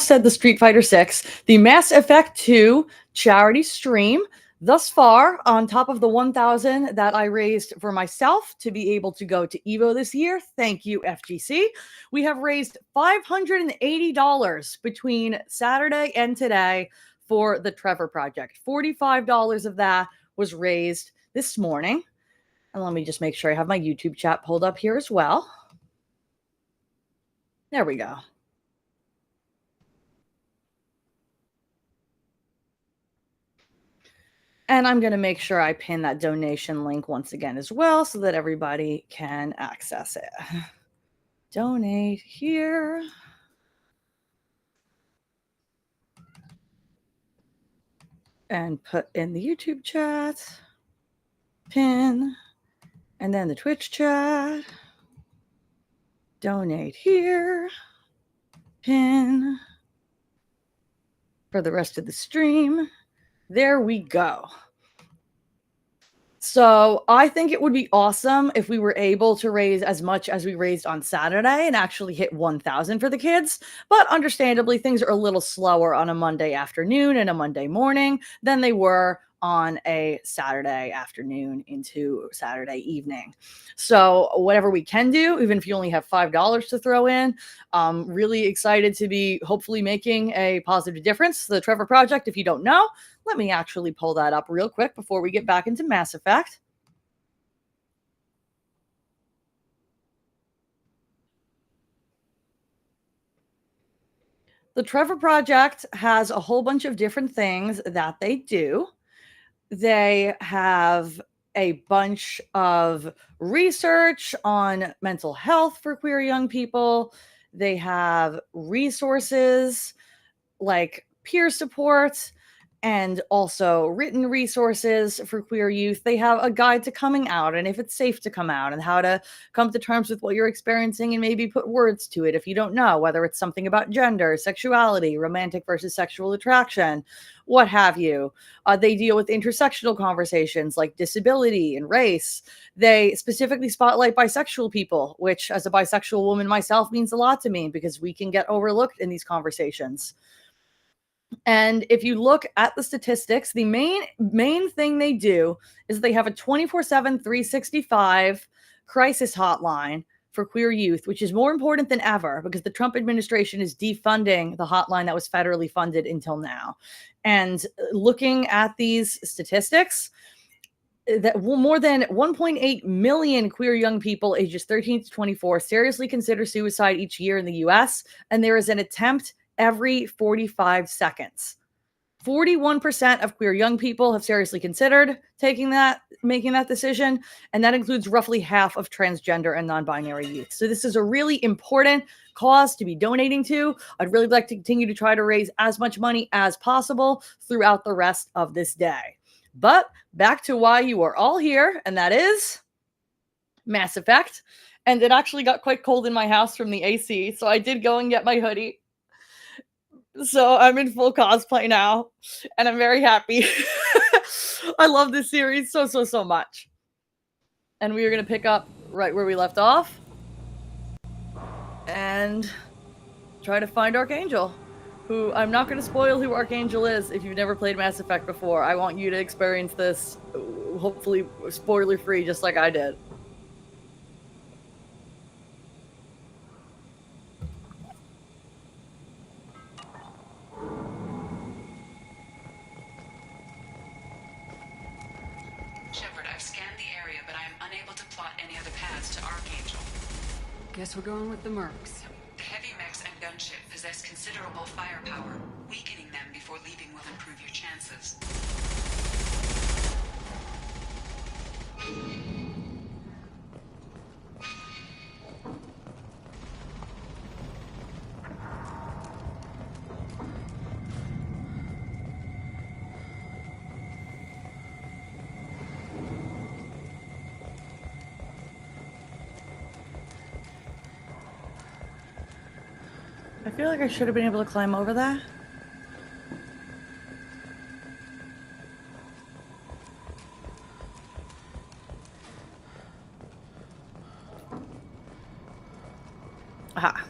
said the Street Fighter 6, the Mass Effect 2 charity stream. Thus far, on top of the 1,000 that I raised for myself to be able to go to Evo this year, thank you, FGC, we have raised $580 between Saturday and today for the Trevor Project. $45 of that was raised this morning. And let me just make sure I have my YouTube chat pulled up here as well. There we go. And I'm going to make sure I pin that donation link once again as well so that everybody can access it. Donate here. And put in the YouTube chat. Pin. And then the Twitch chat. Donate here. Pin. For the rest of the stream. There we go. So I think it would be awesome if we were able to raise as much as we raised on Saturday and actually hit 1,000 for the kids. But understandably, things are a little slower on a Monday afternoon and a Monday morning than they were on a Saturday afternoon into Saturday evening. So whatever we can do, even if you only have $5 to throw in, really excited to be hopefully making a positive difference. The Trevor Project, if you don't know, let me actually pull that up real quick before we get back into Mass Effect. The Trevor Project has a whole bunch of different things that they do. They have a bunch of research on mental health for queer young people. They have resources like peer support and also written resources for queer youth. They have a guide to coming out and if it's safe to come out and how to come to terms with what you're experiencing and maybe put words to it if you don't know, whether it's something about gender, sexuality, romantic versus sexual attraction, what have you. They deal with intersectional conversations like disability and race. They specifically spotlight bisexual people, which as a bisexual woman myself means a lot to me because we can get overlooked in these conversations. And if you look at the statistics, the main thing they do is they have a 24/7, 365 crisis hotline for queer youth, which is more important than ever because the Trump administration is defunding the hotline that was federally funded until now. And looking at these statistics, that more than 1.8 million queer young people ages 13 to 24 seriously consider suicide each year in the US, and there is an attempt every 45 seconds. 41% of queer young people have seriously considered making that decision, and that includes roughly half of transgender and non-binary youth. So this is a really important cause to be donating to. I'd really like to continue to try to raise as much money as possible throughout the rest of this day. But back to why you are all here, and that is Mass Effect. And it actually got quite cold in my house from the AC, so I did go and get my hoodie. So I'm in full cosplay now, and I'm very happy. I love this series so much. And we are going to pick up right where we left off and try to find Archangel, who I'm not going to spoil who Archangel is if you've never played Mass Effect before. I want you to experience this, hopefully spoiler-free, just like I did. Guess we're going with the mercs. The heavy mechs and gunship possess considerable firepower. Weakening them before leaving will improve your chances. I feel like I should have been able to climb over that. Aha.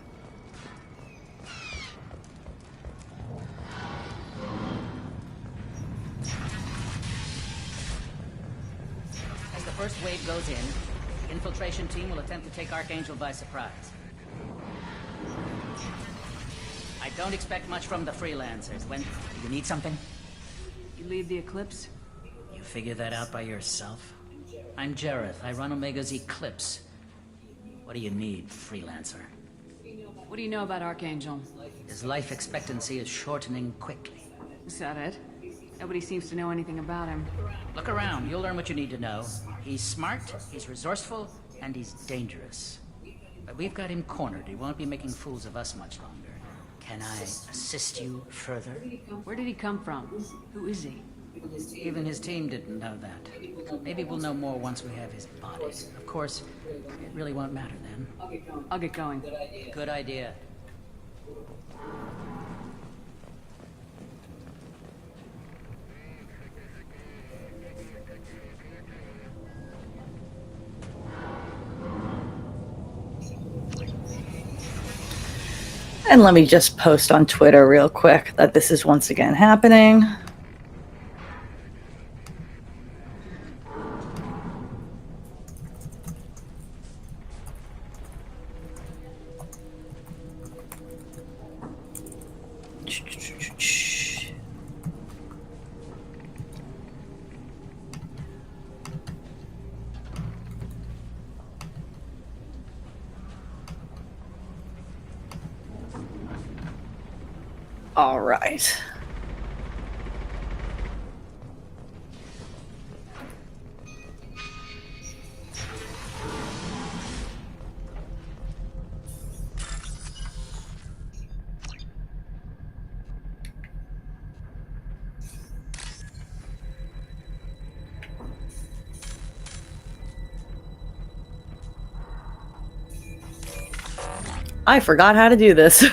first wave goes in, the infiltration team will attempt to take Archangel by surprise. I don't expect much from the freelancers. Do you need something? You lead the Eclipse? You figure that out by yourself? I'm Jareth. I run Omega's Eclipse. What do you need, freelancer? What do you know about Archangel? His life expectancy is shortening quickly. Is that it? Nobody seems to know anything about him. Look around. You'll learn what you need to know. He's smart, he's resourceful, and he's dangerous. But we've got him cornered. He won't be making fools of us much longer. Can I assist you further? Where did he come from? Who is he? Even his team didn't know that. Maybe we'll know more once we have his body. Of course, it really won't matter then. I'll get going. Good idea. And let me just post on Twitter real quick that this is once again happening. All right. I forgot how to do this.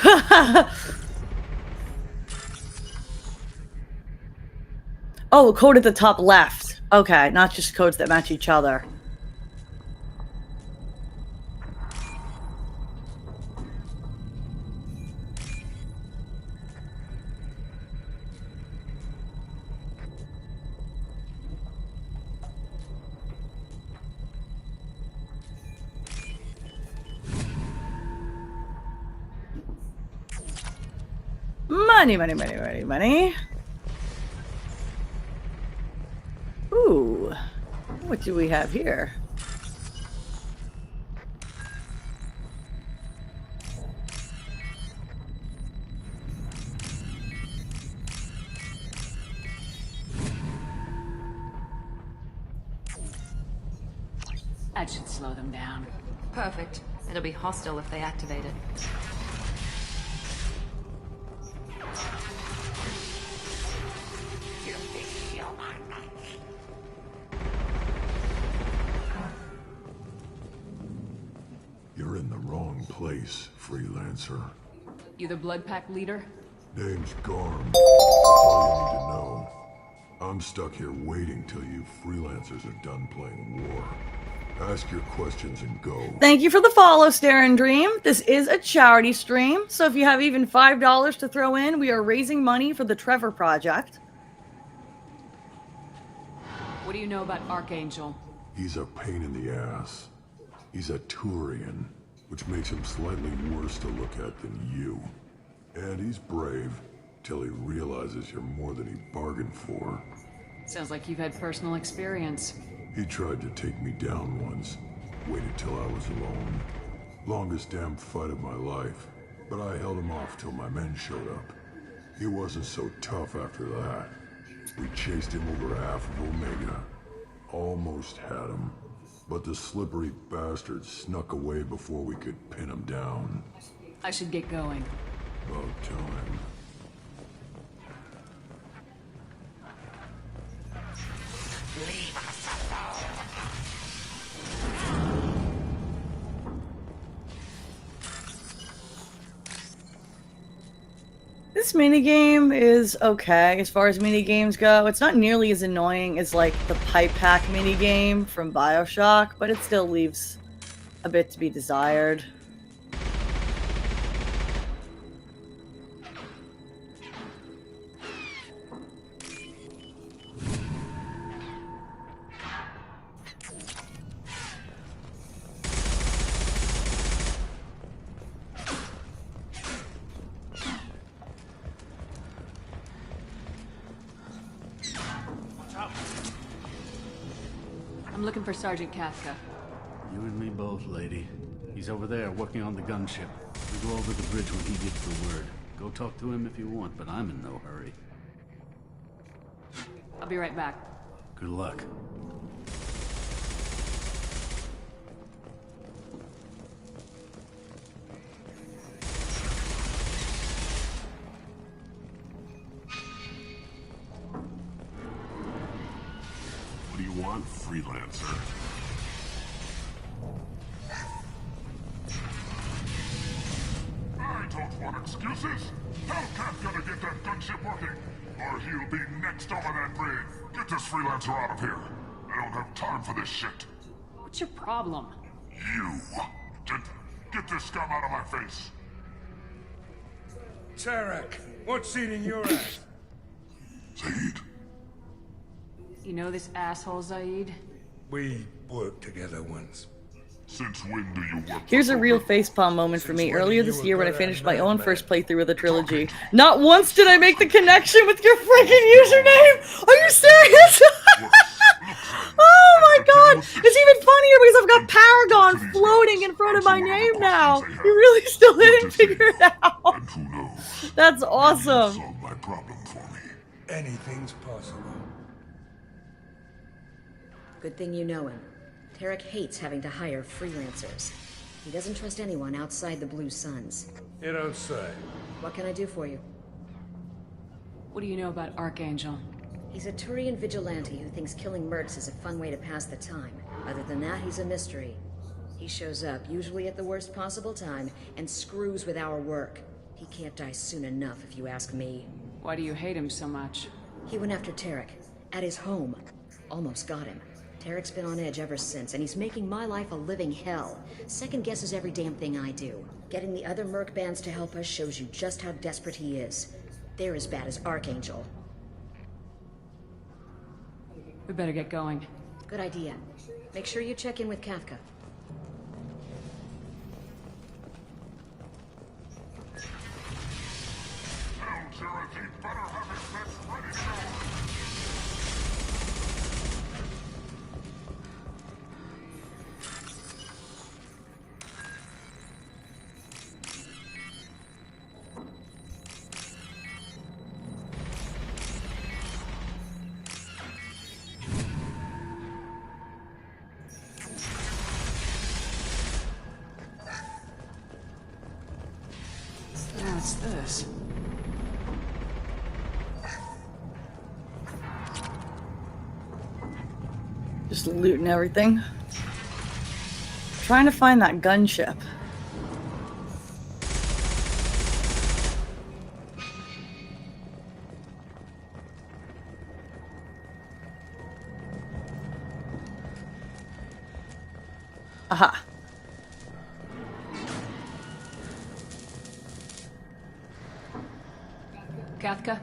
Oh, code at the top left. Okay, not just codes that match each other. Money, money, money, money, money. Ooh, what do we have here? That should slow them down. Perfect. It'll be hostile if they activate it. You're in the wrong place, freelancer. You the Blood Pack leader? Name's Garm. That's all you need to know. I'm stuck here waiting till you freelancers are done playing war. Ask your questions and go. Thank you for the follow, Stare and Dream. This is a charity stream, so if you have even $5 to throw in, we are raising money for the TREVOR Project. What do you know about Archangel? He's a pain in the ass. He's a Turian, which makes him slightly worse to look at than you. And he's brave, till he realizes you're more than he bargained for. Sounds like you've had personal experience. He tried to take me down once. Waited till I was alone. Longest damn fight of my life. But I held him off till my men showed up. He wasn't so tough after that. We chased him over half of Omega. Almost had him. But the slippery bastard snuck away before we could pin him down. I should get going. About time. This minigame is okay as far as minigames go. It's not nearly as annoying as like the pipe hack minigame from BioShock, but it still leaves a bit to be desired. I'm looking for Sergeant Kafka. You and me both, lady. He's over there working on the gunship. We go over the bridge when he gives the word. Go talk to him if you want, but I'm in no hurry. I'll be right back. Good luck. What do you want, freelancer? I don't want excuses. Tell Kafka to get that gunship working, or he'll be next over that bridge. Get this freelancer out of here. I don't have time for this shit. What's your problem? You. Get this scum out of my face. Tarek, what seating you're at? Zaid. You know this asshole, Zaid? We worked together once. Since when do you work? Here's a real facepalm moment for me. Earlier this year when I finished my own first playthrough of the trilogy, not once did I make the connection with your freaking username! Are you serious? Oh my god! It's even funnier because I've got Paragon floating in front of my name now! You really still didn't figure it out! And who knows? That's awesome! Solve my problem for me. Anything's possible. Good thing you know him. Tarek hates having to hire freelancers. He doesn't trust anyone outside the Blue Suns. You don't say. What can I do for you? What do you know about Archangel? He's a Turian vigilante who thinks killing mercs is a fun way to pass the time. Other than that, he's a mystery. He shows up, usually at the worst possible time, and screws with our work. He can't die soon enough, if you ask me. Why do you hate him so much? He went after Tarek, at his home. Almost got him. Tarek's been on edge ever since, and he's making my life a living hell. Second guesses every damn thing I do. Getting the other merc bands to help us shows you just how desperate he is. They're as bad as Archangel. We better get going. Good idea. Make sure you check in with Kafka. Tell Tarek he better have his best ready to go. What's this? Just looting everything. Trying to find that gunship. Aha. Kafka?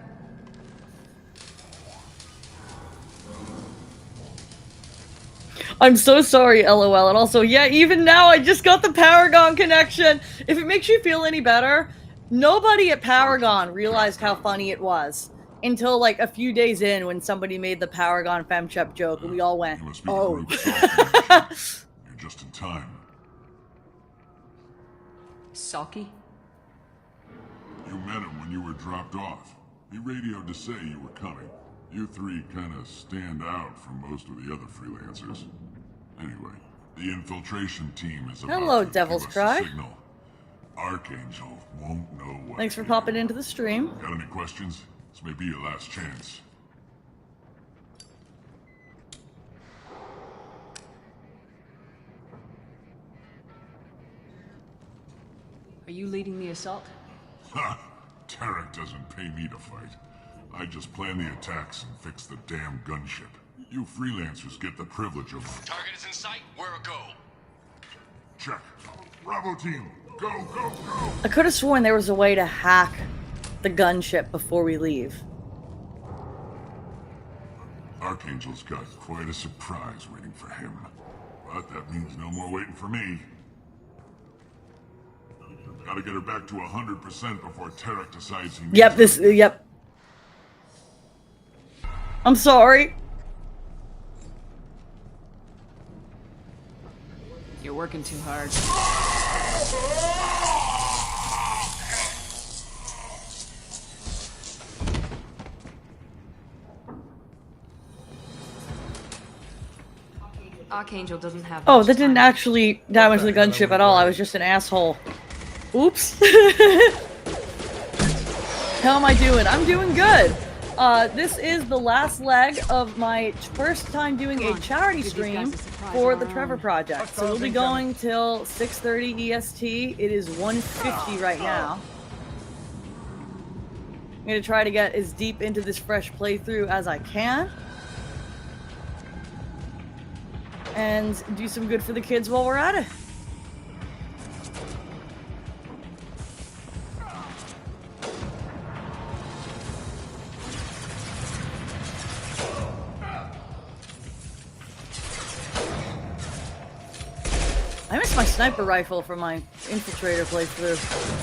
I'm so sorry, LOL. And also, yeah, even now I just got the Paragon connection. If it makes you feel any better, nobody at Paragon realized how funny it was until like a few days in when somebody made the Paragon femchep joke and we all went, You must be oh. the group Salty. You're just in time. Salky? You met him when you were dropped off. He radioed to say you were coming. You three kind of stand out from most of the other freelancers. Anyway, the infiltration team is about Hello, to Devil's give us Cry. a signal. Archangel won't know what. Thanks for hit popping you. into the stream. Got any questions? This may be your last chance. Are you leading the assault? Ha! Tarek doesn't pay me to fight. I just plan the attacks and fix the damn gunship. You freelancers get the privilege of... Target is in sight. Where a go? Check. Bravo team, go, go, go! I could have sworn there was a way to hack the gunship before we leave. Archangel's got quite a surprise waiting for him. But that means no more waiting for me. Gotta get her back to 100% before Tarek decides he needs Yep, her. yep. I'm sorry. you're working too hard. Archangel doesn't have. Oh, much that didn't time. actually damage the gunship at all. I was just an asshole. Oops. How am I doing? I'm doing good. This is the last leg of my first time doing a charity stream for the Trevor Project. So we'll be going till 6:30 EST. It is 1:50 right now. I'm gonna try to get as deep into this fresh playthrough as I can. And do some good for the kids while we're at it. I missed my sniper rifle from my infiltrator playthrough.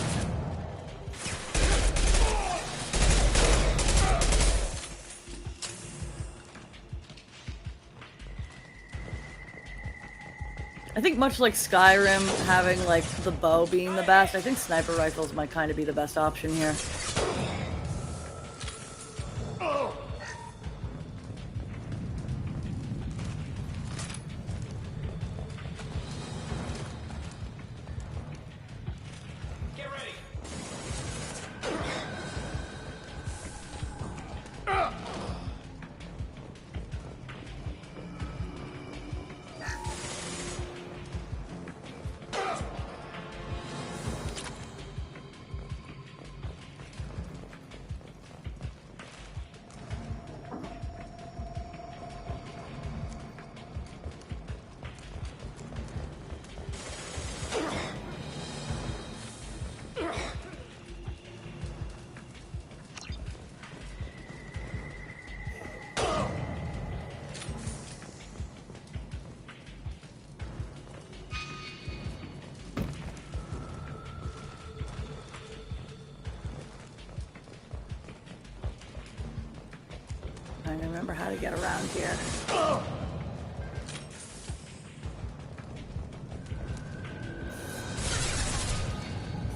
I think much like Skyrim, having like the bow being the best, I think sniper rifles might kind of be the best option here. I remember how to get around here.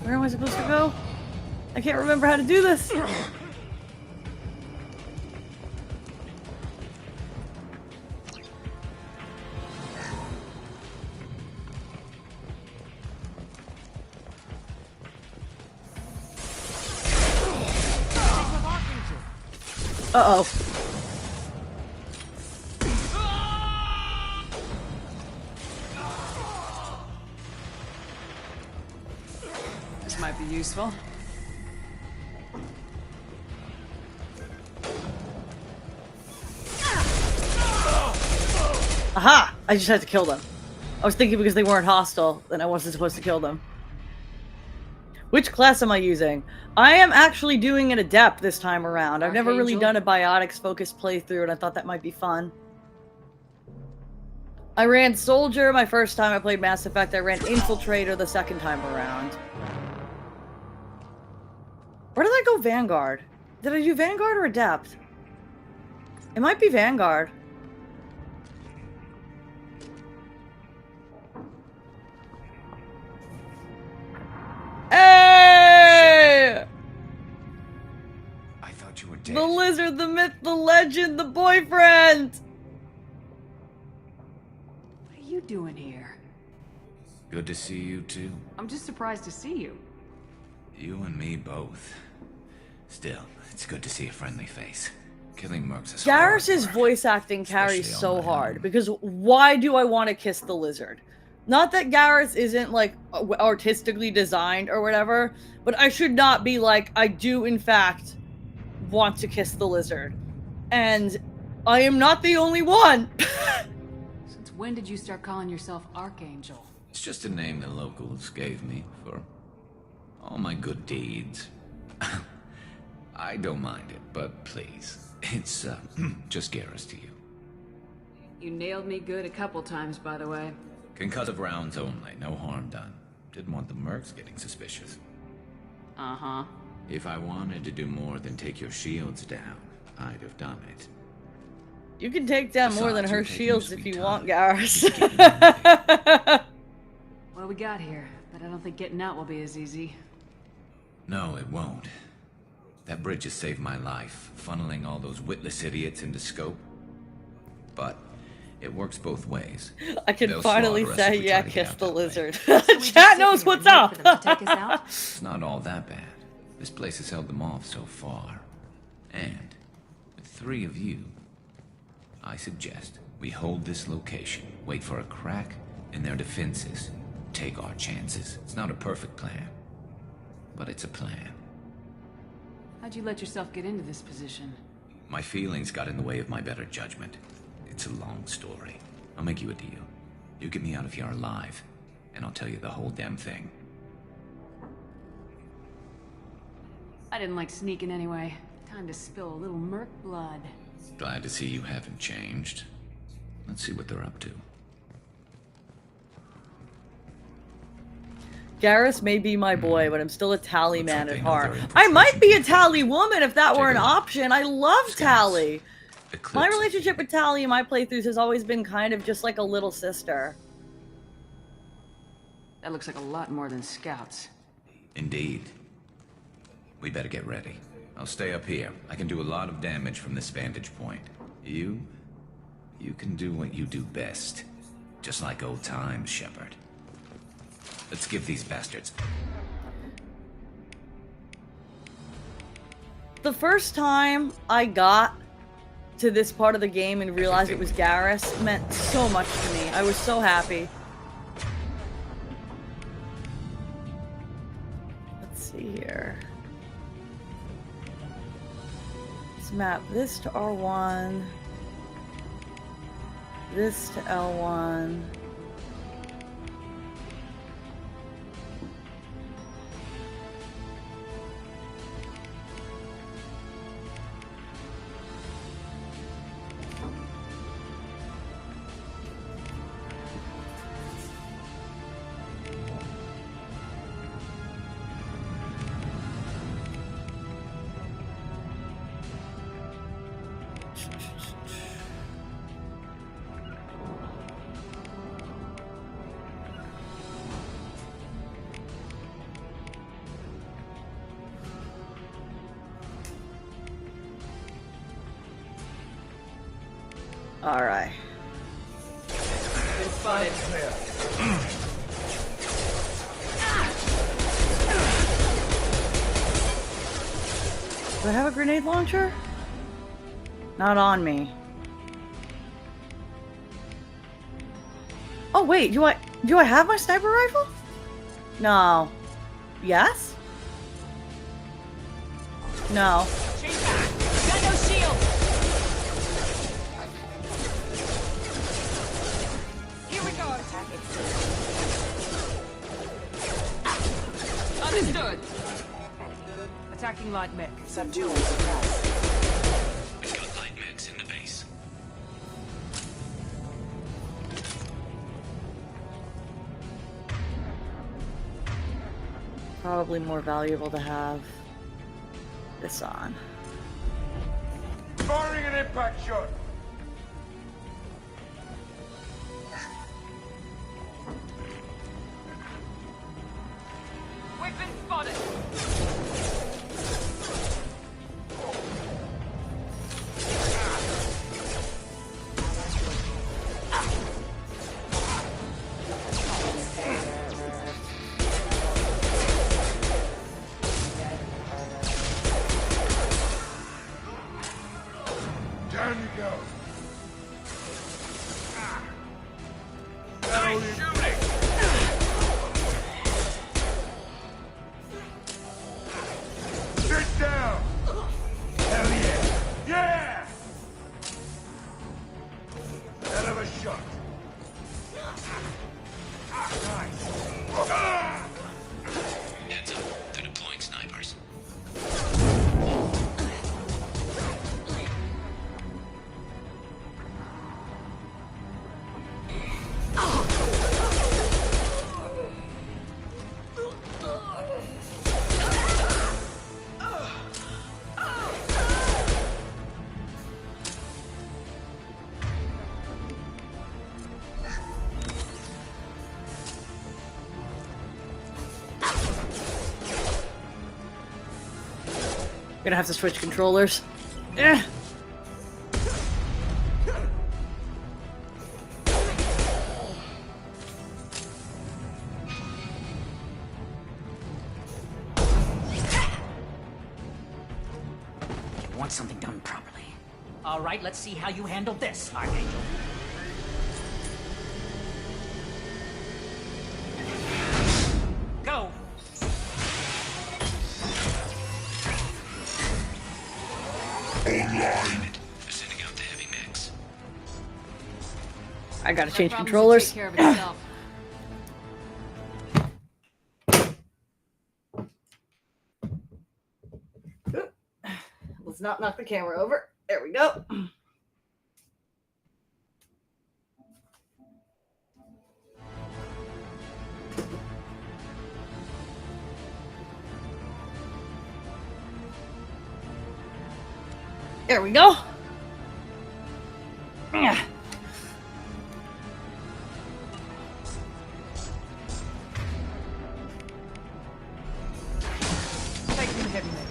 Where am I supposed to go? I can't remember how to do this. Uh-oh. This might be useful. Aha! I just had to kill them. I was thinking because they weren't hostile, then I wasn't supposed to kill them. Which class am I using? I am actually doing an adept this time around. I've never really done a biotics-focused playthrough, and I thought that might be fun. I ran Soldier my first time I played Mass Effect. I ran Infiltrator the second time around. Where did I go Vanguard? Did I do Vanguard or Adept? It might be Vanguard. Hey! I thought you were dead. The lizard, the myth, the legend, the boyfriend! What are you doing here? Good to see you too. I'm just surprised to see you. You and me both. Still, it's good to see a friendly face. Killing mercs is hard Garrus's work, voice acting carries especially so on my hard, own. because why do I want to kiss the lizard? Not that Garrus isn't, like, artistically designed or whatever, but I should not be like, I do, in fact, want to kiss the lizard. And I am not the only one! Since when did you start calling yourself Archangel? It's just a name the locals gave me for all my good deeds. I don't mind it, but please, it's just Garrus to you. You nailed me good a couple times, by the way. Concussive rounds only, no harm done. Didn't want the mercs getting suspicious. Uh-huh. If I wanted to do more than take your shields down, I'd have done it. You can take down more than Besides, her you're taking shields your if you sweet want, time. Garrus. what we got here, but I don't think getting out will be as easy. No, it won't. That bridge has saved my life, funneling all those witless idiots into scope. But it works both ways. I can They'll finally slaughter us say, if we yeah, try to get kiss out the that way. lizard. So we just Chat sit knows here what's and wait up. for them to take us out? It's not all that bad. This place has held them off so far. And with 3 of you, I suggest we hold this location, wait for a crack in their defenses, take our chances. It's not a perfect plan, but it's a plan. How'd you let yourself get into this position? My feelings got in the way of my better judgment. It's a long story. I'll make you a deal. You get me out of here alive, and I'll tell you the whole damn thing. I didn't like sneaking anyway. Time to spill a little merc blood. Glad to see you haven't changed. Let's see what they're up to. Garrus may be my boy, but I'm still a Tally Looks man like at they know heart. their I might be a infiltration Tally woman if that were an Take a look. option. I love Scouts. Tally. My Eclipse. relationship with Tally in my playthroughs has always been kind of just like a little sister. That looks like a lot more than scouts. Indeed. We better get ready. I'll stay up here. I can do a lot of damage from this vantage point. You can do what you do best. Just like old times, Shepard. Let's give these bastards. The first time I got to this part of the game and realized it was Garrus meant so much to me. I was so happy. Let's see here. Let's map this to R1. This to L1. All right. Do I have a grenade launcher? Not on me. Oh wait, do I have my sniper rifle? No. Yes? No. Got no shield! Here we go! Understood! Attacking light mech. We've got light mechs in the base. Probably more valuable to have this on. Firing an impact shot. Weapon spotted! Down you go. Sit down. Hell yeah. Yeah. Hell of a shot. Nice. Heads up. They're deploying snipers. Gonna have to switch controllers. Eh. You want something done properly. All right, let's see how you handle this, Archangel. Go! Online. Sending out the heavy mix. I gotta change That promise will controllers. take care of itself. Let's not knock the camera over. There we go. There we go. Yeah. Taking the heavy mix.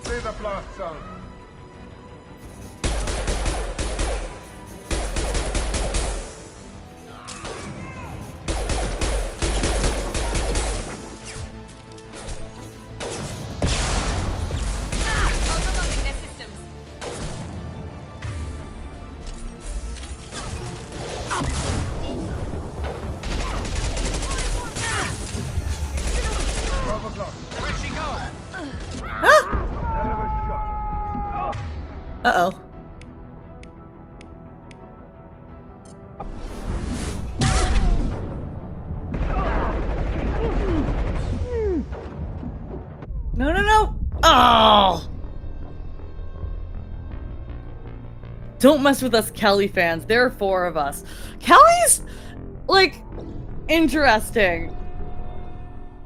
See the blast zone. Overloading their systems. Uh-oh. No, no, no! Oh! Don't mess with us Kelly fans. There are 4 of us. Kelly's, like, interesting.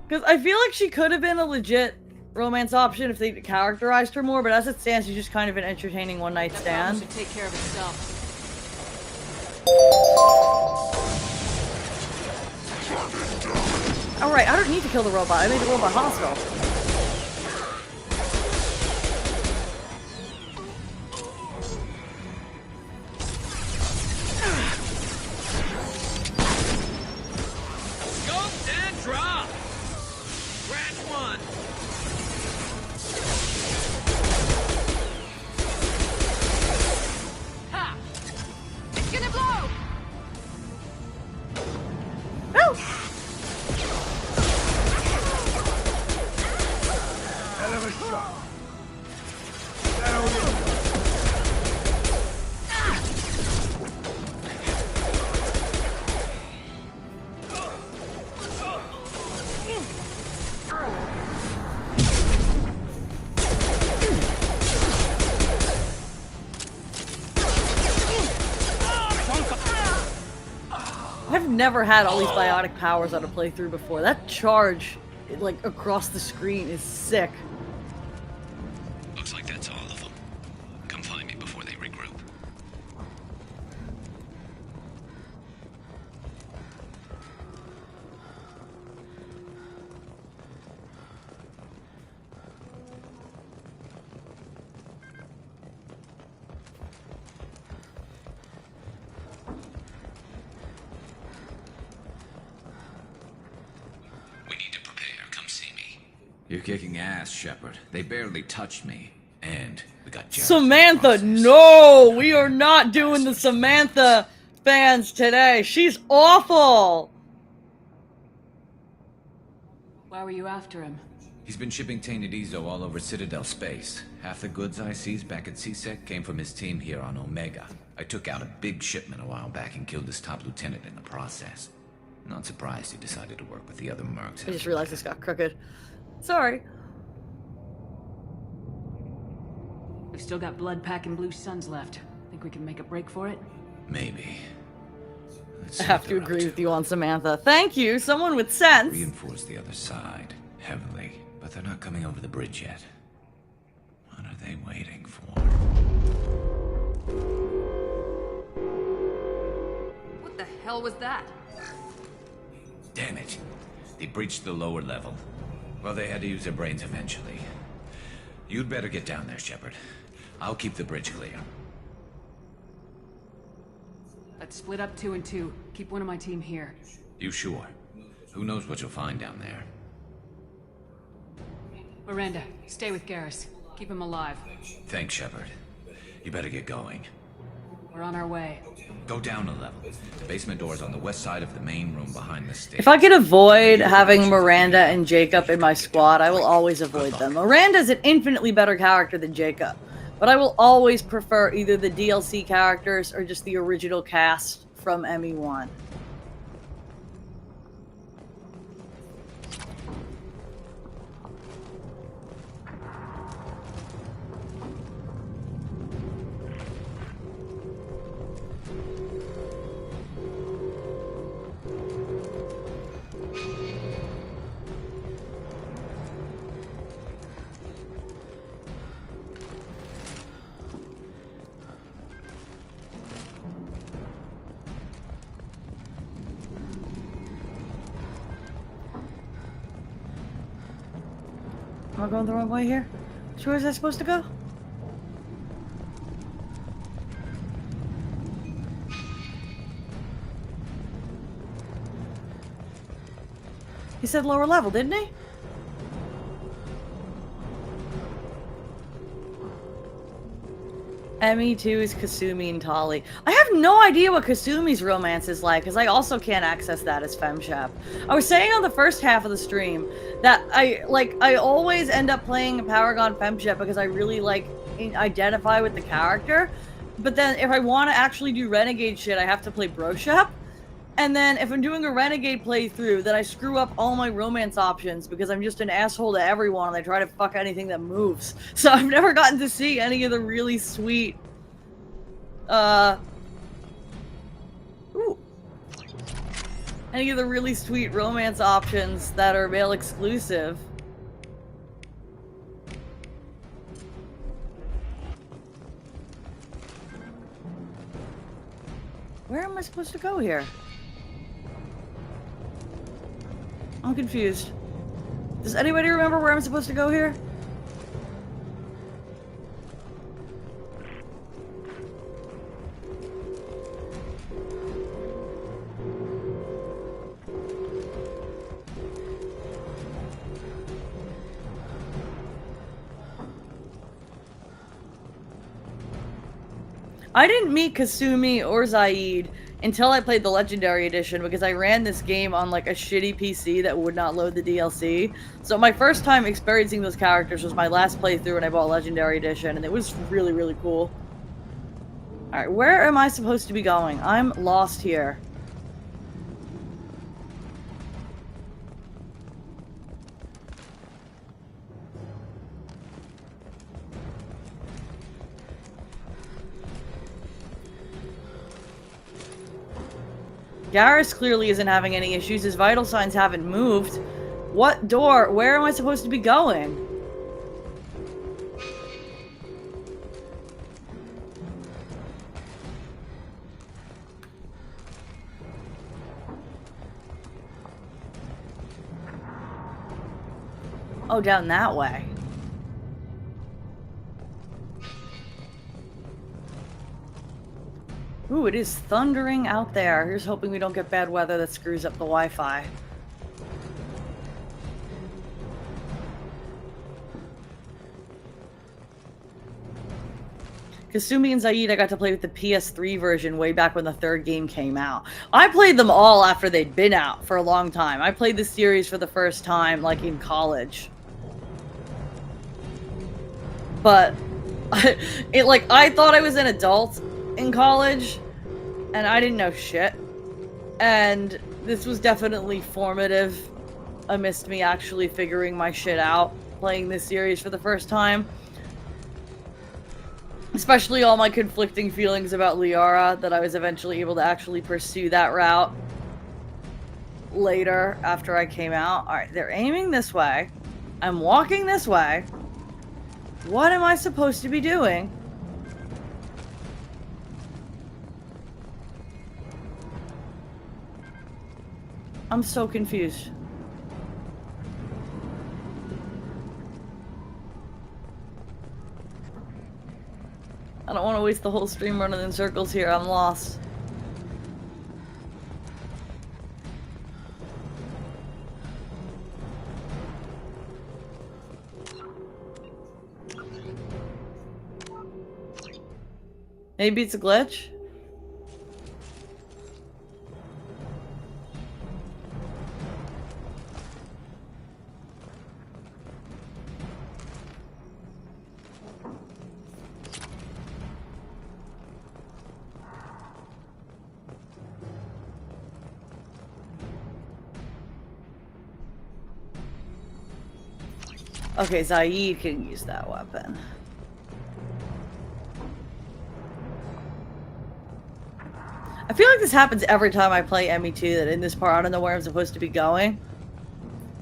Because I feel like she could have been a legit romance option if they characterized her more, but as it stands, she's just kind of an entertaining one-night That stand. promise should take care of itself. Alright, I don't need to kill the robot. I made the robot hostile. Scope and drop! Scratch one! Ha! It's gonna blow! Hell of a shot. Down in. I've never had all these biotic powers on a playthrough before. That charge, like, across the screen is sick. Looks like that's all of them. Come find me before they regroup. We need to prepare. Come see me. You're kicking ass, Shepard. They barely touched me. And we got jealous in the Samantha, process. no! We are not doing the Samantha fans today. She's awful! Why were you after him? He's been shipping tainted Ezo all over Citadel space. Half the goods I seized back at CSEC came from his team here on Omega. I took out a big shipment a while back and killed his top lieutenant in the process. Not surprised he decided to work with the other mercs. I just realized this got crooked. Sorry. We've still got blood pack and blue suns left. Think we can make a break for it? Maybe. Let's I see have what to they're agree up with you on Samantha. Thank you, someone with sense. Reinforce the other side heavily, but they're not coming over the bridge yet. What are they waiting for? What the hell was that? Damn it. They breached the lower level. Well, they had to use their brains eventually. You'd better get down there, Shepard. I'll keep the bridge clear. Let's split up 2 and 2. Keep one of my team here. You sure? Who knows what you'll find down there? Miranda, stay with Garrus. Keep him alive. Thanks, Shepard. You better get going. We're on our way. Go down a level. The basement door is on the west side of the main room behind the stage. If I could avoid having Miranda and Jacob in my squad, I will always avoid them. Miranda's an infinitely better character than Jacob, but I will always prefer either the DLC characters or just the original cast from ME1. Am I going the wrong way here? Which way was I supposed to go? He said lower level, didn't he? ME2 is Kasumi and Tali. I have no idea what Kasumi's romance is like, because I also can't access that as FemShep. I was saying on the first half of the stream that I always end up playing Paragon FemShep because I really identify with the character. But then if I want to actually do Renegade shit, I have to play Broshep. And then if I'm doing a Renegade playthrough, then I screw up all my romance options because I'm just an asshole to everyone and I try to fuck anything that moves. So I've never gotten to see any of the really sweet, any of the really sweet romance options that are male exclusive. Where am I supposed to go here? I'm confused. Does anybody remember where I'm supposed to go here? I didn't meet Kasumi or Zaid until I played the Legendary Edition because I ran this game on like a shitty PC that would not load the DLC. So my first time experiencing those characters was my last playthrough when I bought Legendary Edition, and it was really, really cool. Alright, where am I supposed to be going? I'm lost here. Garrus clearly isn't having any issues. His vital signs haven't moved. What door? Where am I supposed to be going? Oh, down that way. Ooh, it is thundering out there. Here's hoping we don't get bad weather that screws up the Wi-Fi. Kasumi and Zaid, I got to play with the PS3 version way back when the third game came out. I played them all after they'd been out for a long time. I played the series for the first time, like, in college. But, I thought I was an adult in college, and I didn't know shit. And this was definitely formative amidst me actually figuring my shit out, playing this series for the first time. Especially all my conflicting feelings about Liara, that I was eventually able to actually pursue that route later after I came out. Alright, they're aiming this way. I'm walking this way. What am I supposed to be doing? I'm so confused. I don't want to waste the whole stream running in circles here. I'm lost. Maybe it's a glitch? Okay, Zaid can use that weapon. I feel like this happens every time I play ME2, that in this part I don't know where I'm supposed to be going.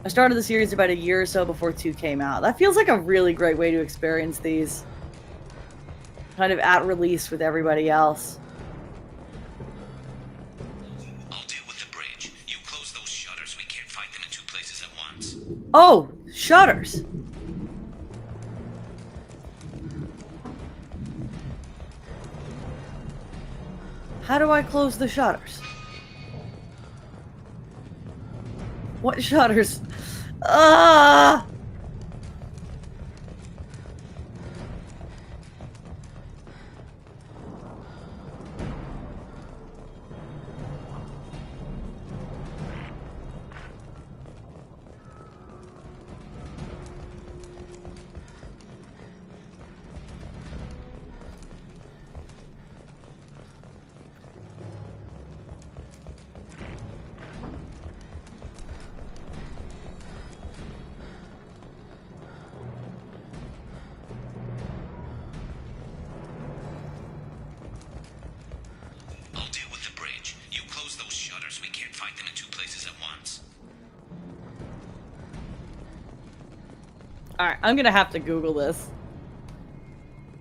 I started the series about a year or so before 2 came out. That feels like a really great way to experience these. Kind of at release with everybody else. I'll deal with the bridge. You close those shutters. We can't fight them in 2 places at once. Oh, shutters. How do I close the shutters? What shutters? Ah! Alright, I'm gonna have to Google this.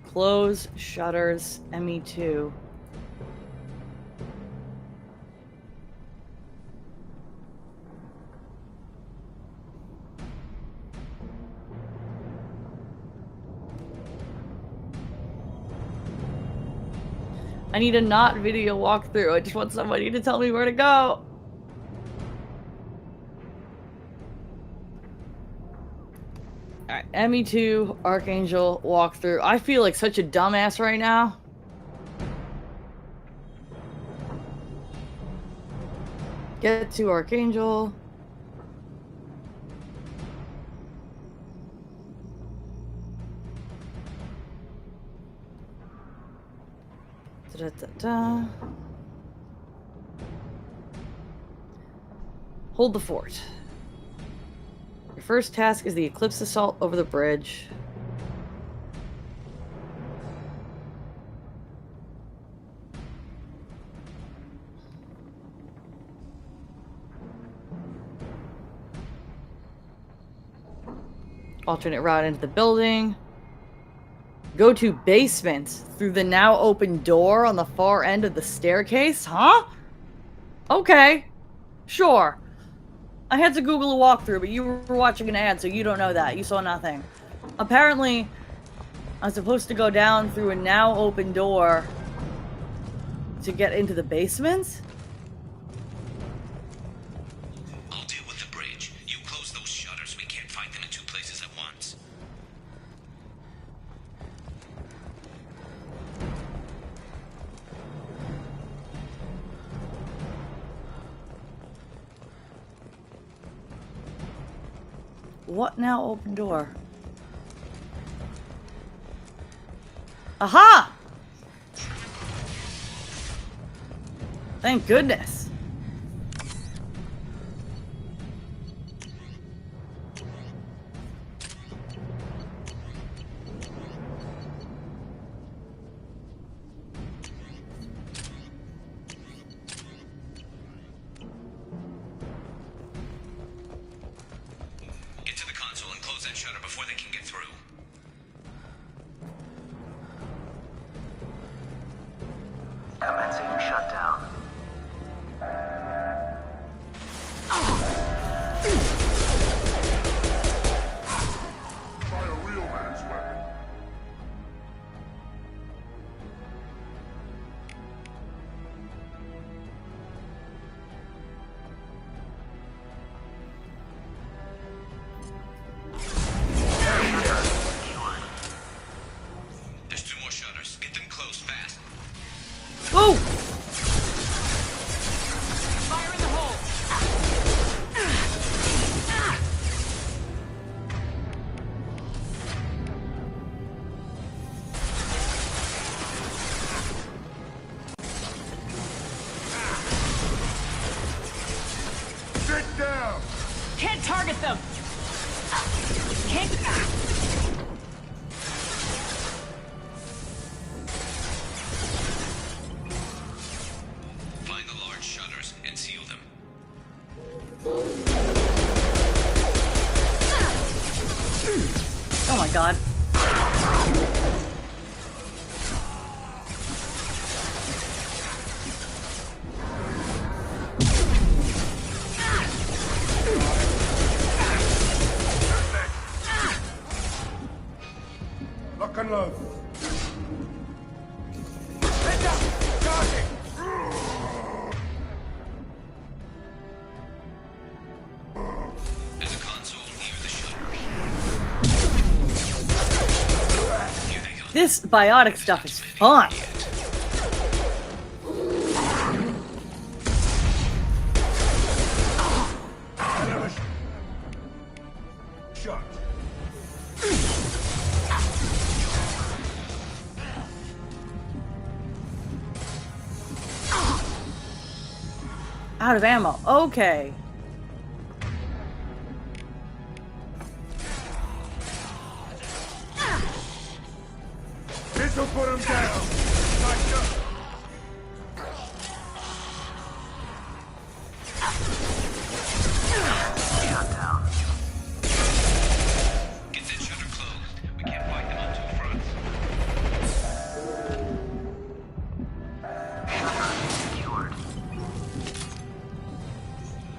Close shutters ME2. I need a not video walkthrough. I just want somebody to tell me where to go. Alright, ME2, Archangel, walkthrough. I feel like such a dumbass right now. Get to Archangel. Da-da-da-da. Hold the fort. Your first task is the Eclipse Assault over the bridge. Alternate route into the building. Go to basement through the now open door on the far end of the staircase? Huh? Okay. Sure. I had to Google a walkthrough, but you were watching an ad, so you don't know that. You saw nothing. Apparently, I'm supposed to go down through a now open door to get into the basement? I'll deal with the bridge. You close those shutters. We can't fight them in 2 places at once. What now open door? Aha! Thank goodness. Can't target them! Can't... Find the large shutters and seal them. Oh my god. Lock and load. Heads up! Charging! There's a console near the shutters. Here they go. This biotic stuff is fun. Shot. Out of ammo. Okay. This'll put him down. Nice shot. Get that shutter closed. We can't fight them on two fronts.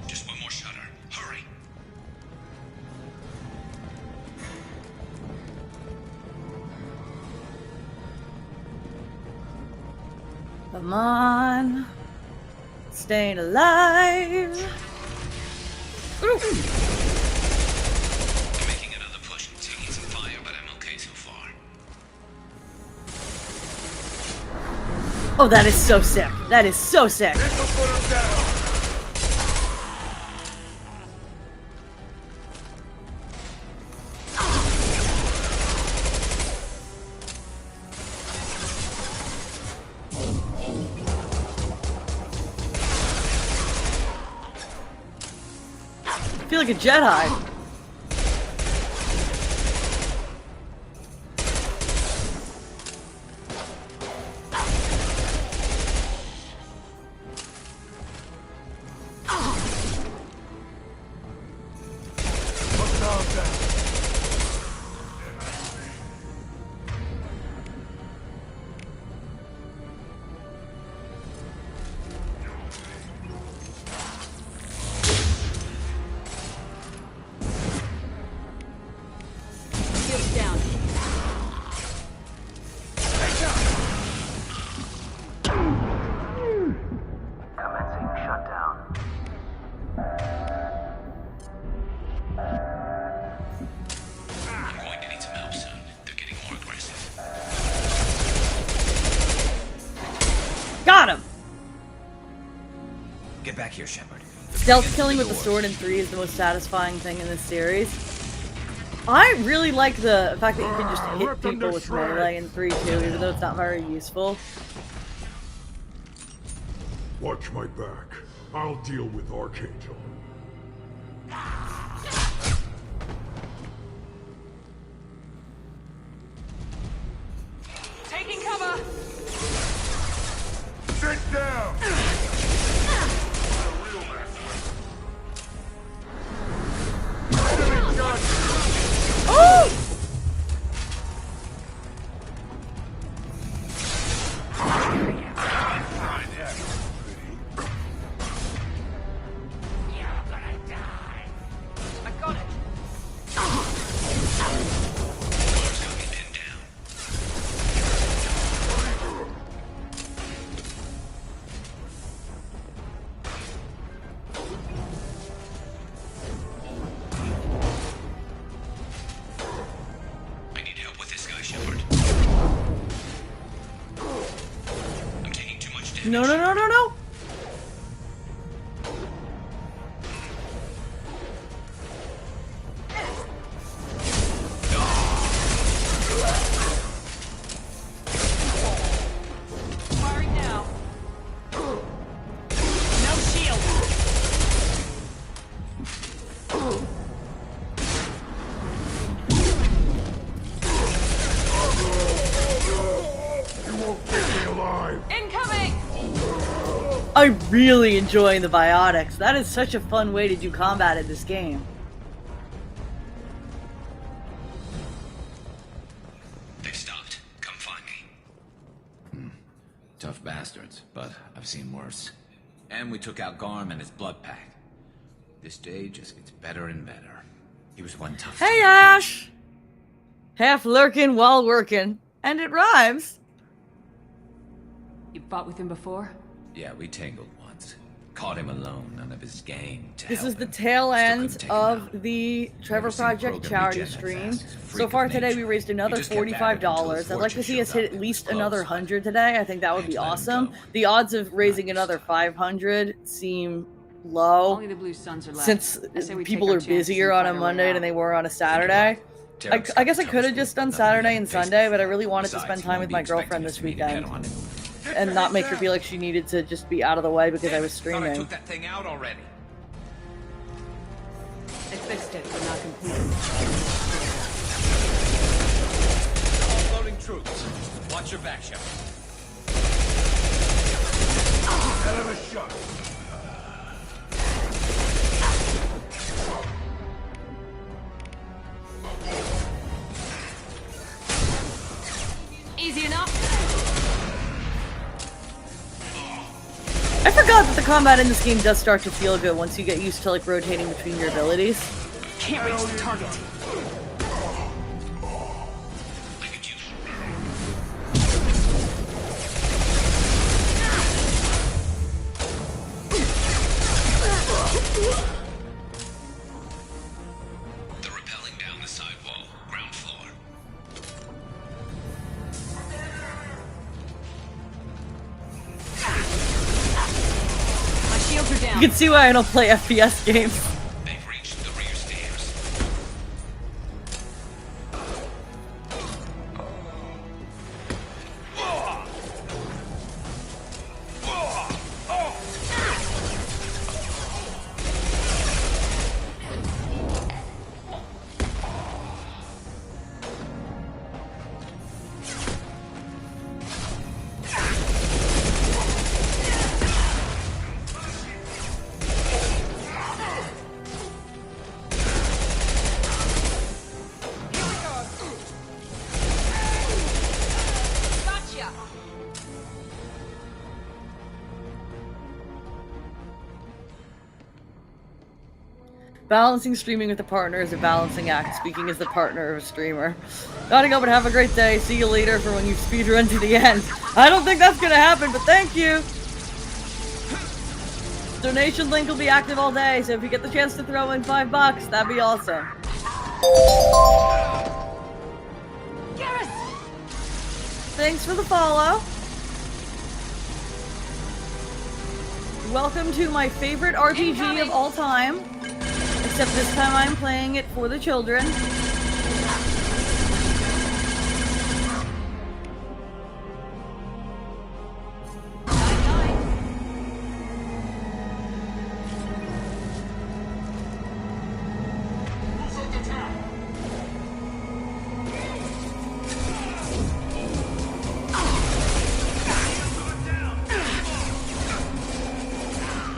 Just one more shutter. Hurry. Come on. Staying alive. Ooh. I'm making another push. Taking some fire, but I'm okay so far. Oh, that is so sick. That is so sick. This'll put him down. I feel like a Jedi. Put the arms down. Shields down. Commencing shutdown. I'm going to need some help soon. They're getting more aggressive. Got him. Get back here, Shepard. Stealth killing with the sword in 3 is the most satisfying thing in this series. I really like the fact that you can just hit people with melee in 3 too, even though it's not very useful. Watch my back. I'll deal with Archangel. Taking cover! Sit down. Enemy shot. Oh! I got it! Guard's got me pinned down. I need help with this guy, Shepard. I'm taking too much damage. No, no, no, no, no! Firing now. No shield. I'm really enjoying the biotics. That is such a fun way to do combat in this game. They've stopped. Come find me. Tough bastards, but I've seen worse. And we took out Garm and his blood pack. This day just gets better and better. He was one tough. Hey, Ash! Half lurking while working. And it rhymes. You fought with him before? Yeah, we tangled once. Caught him alone, none of his game to This help is the him. tail Still end couldn't take him of out. the Trevor Never seen a Project program charity regen that stream. fast. It's a freak So of far today nature. we raised He another just kept at it until his $45. I'd like to fortune see us showed hit up at and least was another close. 100 today. I think that would Had be to let him awesome. go. The odds of raising another 500 seem low Only the Blue Suns are left. since I say we people take our are chances busier and on fight a our way Monday out. than they were on a Saturday. I guess I could have just done Saturday and Sunday, but I really wanted to spend time with my girlfriend this weekend and not make her feel like she needed to just be out of the way because I was Thought I streaming. took that thing out already. They fixed it, but not completely. Loading troops. Watch your back, Shepard. Hell of a shot. Easy enough? I forgot that the combat in this game does start to feel good once you get used to like rotating between your abilities. Can't reach the target. They're rappelling down the side wall, ground floor. My shields are down. You can see why I don't play FPS games. They've reached the rear stairs. Gotcha! Balancing streaming with a partner is a balancing act, speaking as the partner of a streamer. Gotta go, but have a great day. See you later for when you speedrun to the end. I don't think that's gonna happen, but thank you! Donation link will be active all day, so if you get the chance to throw in $5, that'd be awesome. Garrus! Thanks for the follow. Welcome to my favorite RPG of all time. Except this time I'm playing it for the children.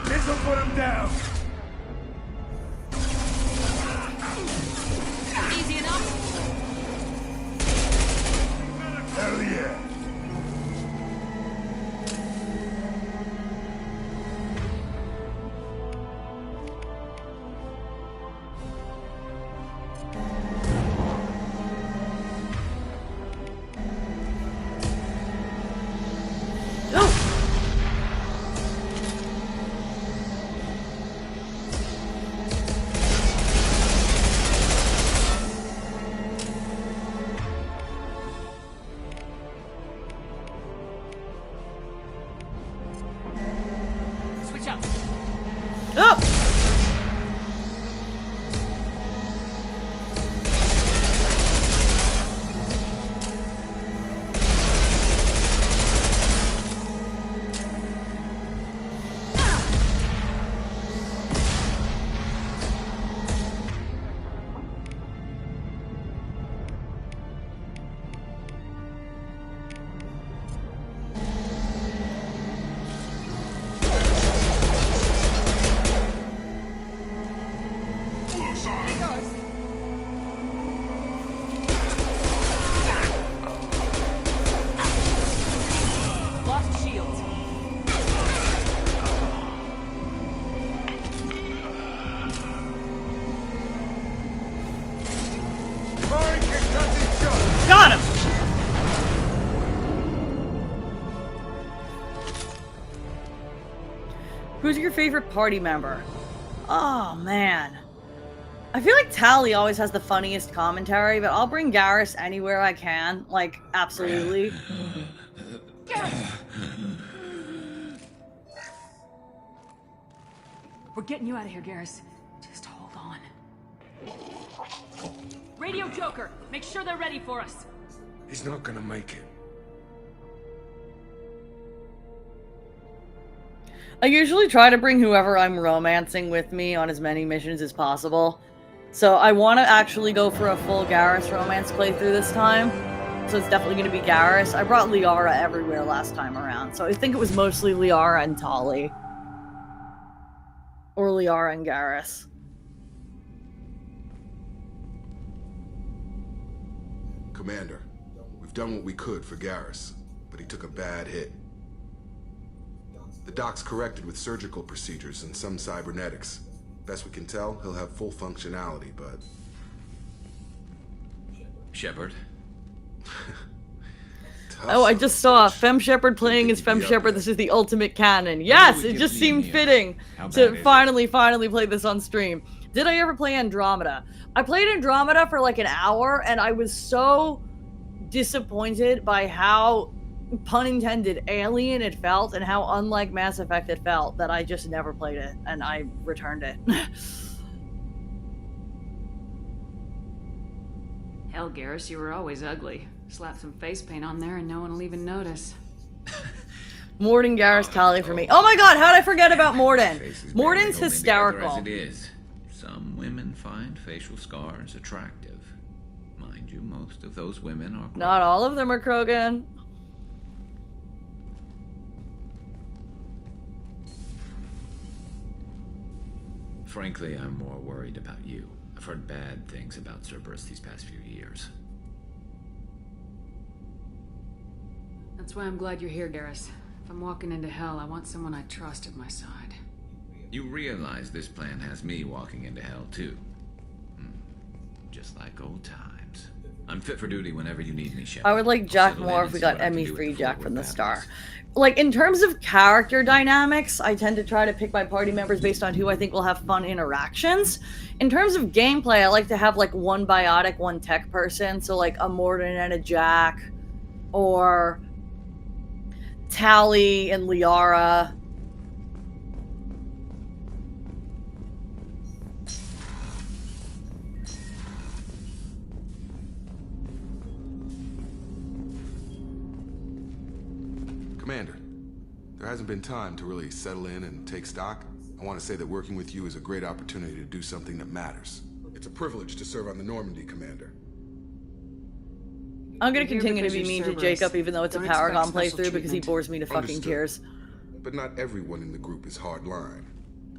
This'll put him down. Easy Lost shields. Got him! Who's your favorite party member? Oh, man. I feel like Tally always has the funniest commentary, but I'll bring Garrus anywhere I can. Like, absolutely. We're getting you out of here, Garrus. Just hold on. Radio Joker, make sure they're ready for us. He's not gonna make it. I usually try to bring whoever I'm romancing with me on as many missions as possible. So I want to actually go for a full Garrus romance playthrough this time. So it's definitely going to be Garrus. I brought Liara everywhere last time around. So I think it was mostly Liara and Tali. Or Liara and Garrus. Commander, we've done what we could for Garrus, but he took a bad hit. The doc's corrected with surgical procedures and some cybernetics. Best we can tell, he'll have full functionality, but... Shepard? Oh, I just saw Fem Shepard playing as Fem Shepard. This is the ultimate canon. Yes, it just seemed fitting to finally play this on stream. Did I ever play Andromeda? I played Andromeda for like an hour, and I was so disappointed by how, pun intended, alien it felt and how unlike Mass Effect it felt that I just never played it, and I returned it. Hell, Garrus, you were always ugly. Slap some face paint on there and no one will even notice. Morden, Garrus, Tali for me. Oh my god, how'd I forget about Morden? Morden's As hysterical. it is. Some women find facial scars attractive. Mind you, most of those women are... Not all of them are Krogan. Frankly, I'm more worried about you. I've heard bad things about Cerberus these past few years. That's why I'm glad you're here, Garrus. If I'm walking into hell, I want someone I trust at my side. You realize this plan has me walking into hell, too. Just like old times. I'm fit for duty whenever you need me, Shepard. I would like Jack more if we got ME3 Jack from the start. Like, in terms of character dynamics, I tend to try to pick my party members based on who I think will have fun interactions. In terms of gameplay, I like to have, like, one biotic, one tech person. So, like, a Morden and a Jack. Or Tali and Liara. Commander, there hasn't been time to really settle in and take stock. I want to say that working with you is a great opportunity to do something that matters. It's a privilege to serve on the Normandy, Commander. I'm gonna continue to be mean to Jacob even though it's a Paragon playthrough because he bores me to fucking tears. But not everyone in the group is hardline.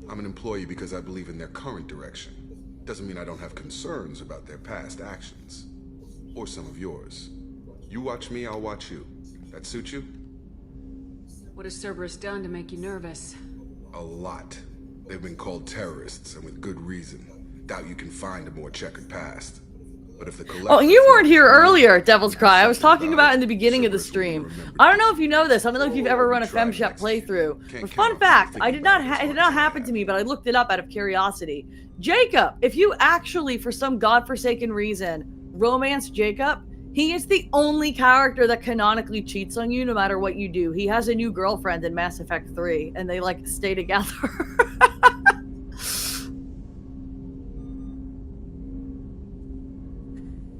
I'm an employee because I believe in their current direction. Doesn't mean I don't have concerns about their past actions. Or some of yours. You watch me, I'll watch you. That suit you? What has Cerberus done to make you nervous? A lot. They've been called terrorists, and with good reason. Doubt you can find a more checkered past. But if the oh, you weren't here earlier, Devil's Cry. I was talking about it in the beginning of the stream. I don't know if you know this. I don't know if you've ever run a FemShep playthrough. But fun fact, it did not happen to me, but I looked it up out of curiosity. Jacob, if you actually, for some godforsaken reason, romance Jacob, he is the only character that canonically cheats on you no matter what you do. He has a new girlfriend in Mass Effect 3, and they, like, stay together.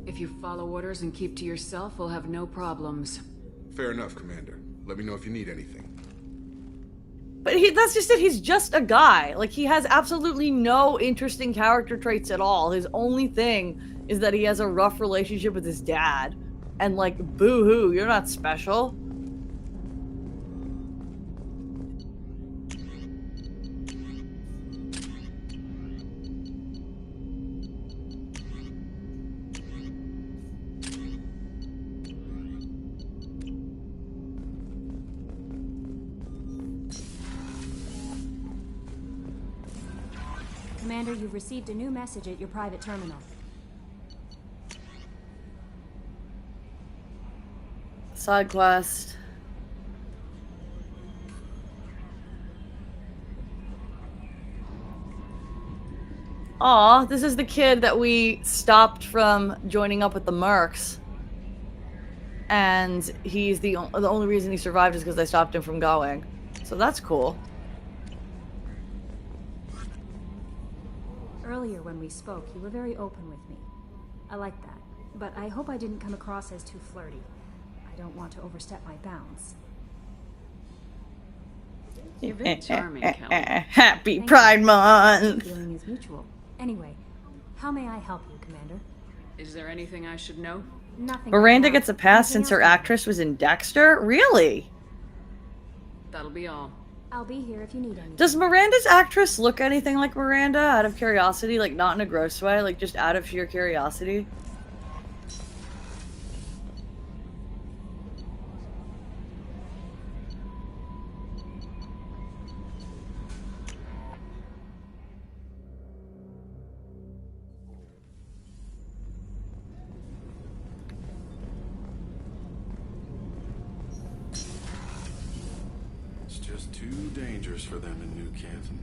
If you follow orders and keep to yourself, we'll have no problems. Fair enough, Commander. Let me know if you need anything. But that's just it. He's just a guy. Like, he has absolutely no interesting character traits at all. His only thing is that he has a rough relationship with his dad. And, like, boo-hoo, you're not special. Commander, you've received a new message at your private terminal. Side quest. Aw, this is the kid that we stopped from joining up with the Mercs. And he's the only reason he survived is because I stopped him from going. So that's cool. Earlier when we spoke, you were very open with me. I like that. But I hope I didn't come across as too flirty. I don't want to overstep my bounds. You're very charming, Kelly. Happy Pride Month! The feeling is mutual. Anyway, how may I help you, Commander? Is there anything I should know? Nothing. Miranda right now. gets a pass Anything since her else? actress was in Dexter? Really? That'll be all. I'll be here if you need anything. Does Miranda's actress look anything like Miranda? Out of curiosity? Like, not in a gross way? Like, just out of sheer curiosity? It's just too dangerous for them in New Canton.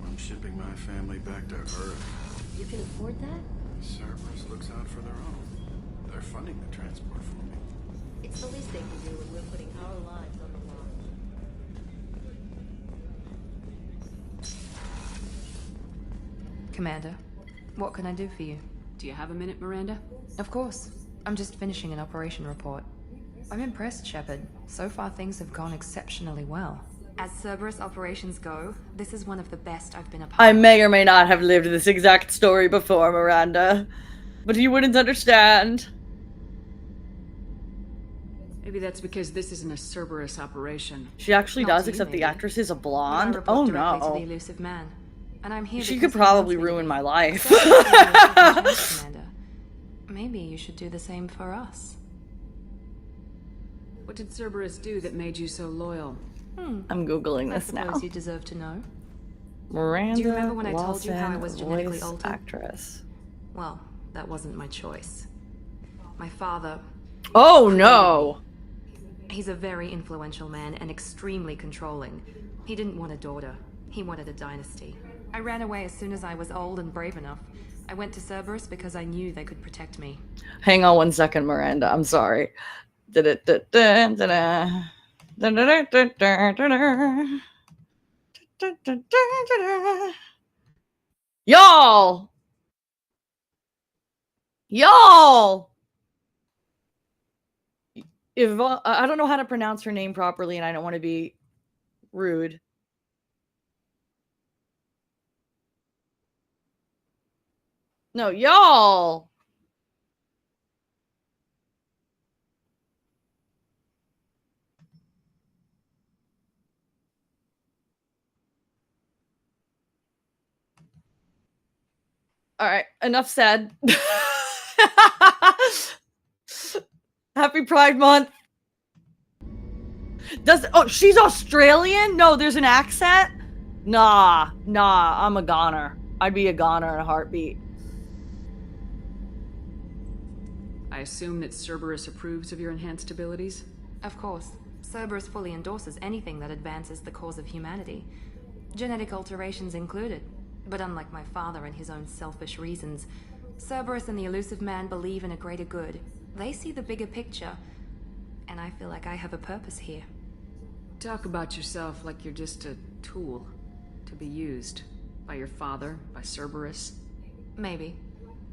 I'm shipping my family back to Earth. You can afford that? Cerberus looks out for their own. They're funding the transport for me. It's the least they can do when we're putting our lives on the line. Commander, what can I do for you? Do you have a minute, Miranda? Of course. I'm just finishing an operation report. I'm impressed, Shepard. So far things have gone exceptionally well. As Cerberus operations go, this is one of the best I've been a part I of. may or may not have lived this exact story before, Miranda. But you wouldn't understand. Maybe that's because this isn't a Cerberus operation. She actually Not does, to you, except the maybe. actress is a But I blonde. report Oh directly to the no. elusive man. And I'm here She because could he wants probably me to ruin be. my life. So I'm here to give you a chance, Commander. Maybe you should do the same for us. What did Cerberus do that made you so loyal? I'm Googling I this now. suppose you deserve to know. Miranda Do you remember when I told you how I Lawson, was genetically voice altered? actress. Well, that wasn't my choice. My father, Oh no! he's a very influential man and extremely controlling. He didn't want a daughter. He wanted a dynasty. I ran away as soon as I was old and brave enough. I went to Cerberus because I knew they could protect me. Hang on one second, Miranda. I'm sorry. Y'all! Y'all! If I don't know how to pronounce her name properly, and I don't want to be rude. No, y'all! All right, enough said. Happy Pride Month. She's Australian? No, there's an accent? Nah, I'm a goner. I'd be a goner in a heartbeat. I assume that Cerberus approves of your enhanced abilities? Of course, Cerberus fully endorses anything that advances the cause of humanity. Genetic alterations included. But unlike my father and his own selfish reasons, Cerberus and the elusive man believe in a greater good. They see the bigger picture, and I feel like I have a purpose here. Talk about yourself like you're just a tool to be used by your father, by Cerberus. Maybe.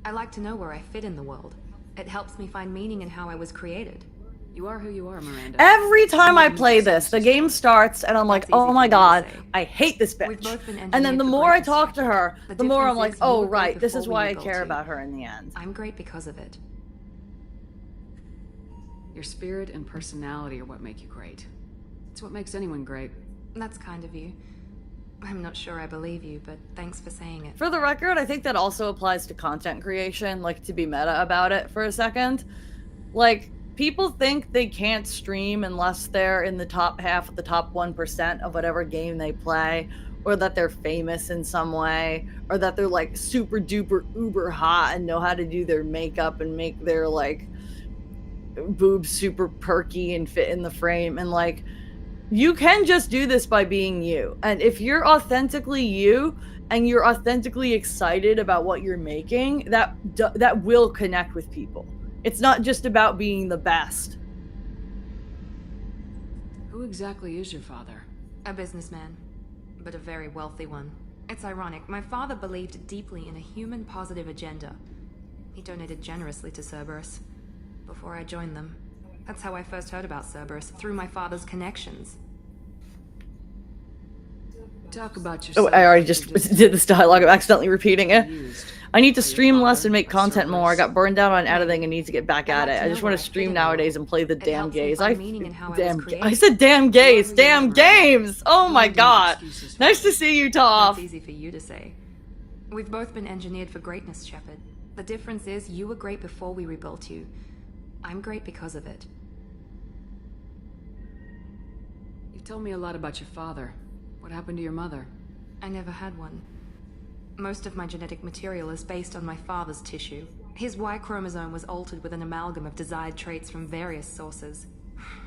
I like to know where I fit in the world. It helps me find meaning in how I was created. You are who you are, Miranda. Every time I play this, the game starts and I'm like, oh my god, I hate this bitch. And then the more I talk to her, the more I'm like, oh right, this is why I care about her in the end. I'm great because of it. Your spirit and personality are what make you great. It's what makes anyone great. That's kind of you. I'm not sure I believe you, but thanks for saying it. For the record, I think that also applies to content creation, like to be meta about it for a second. Like, people think they can't stream unless they're in the top half of the top 1% of whatever game they play, or that they're famous in some way, or that they're like super duper uber hot and know how to do their makeup and make their like boobs super perky and fit in the frame. And like, you can just do this by being you. And if you're authentically you and you're authentically excited about what you're making, that will connect with people. It's not just about being the best. Who exactly is your father? A businessman, but a very wealthy one. It's ironic. My father believed deeply in a human-positive agenda. He donated generously to Cerberus before I joined them. That's how I first heard about Cerberus, through my father's connections. Talk about yourself. Oh, I already just did this dialogue. I'm accidentally repeating it. I need to stream less and make content more. I got burned out on editing and need to get back at it. I just want to stream nowadays and play the damn games. I said damn games. Damn games! Oh my god. Nice to see you, Toph. That's easy for you to say. We've both been engineered for greatness, Shepard. The difference is you were great before we rebuilt you. I'm great because of it. You've told me a lot about your father. What happened to your mother? I never had one. Most of my genetic material is based on my father's tissue. His Y chromosome was altered with an amalgam of desired traits from various sources.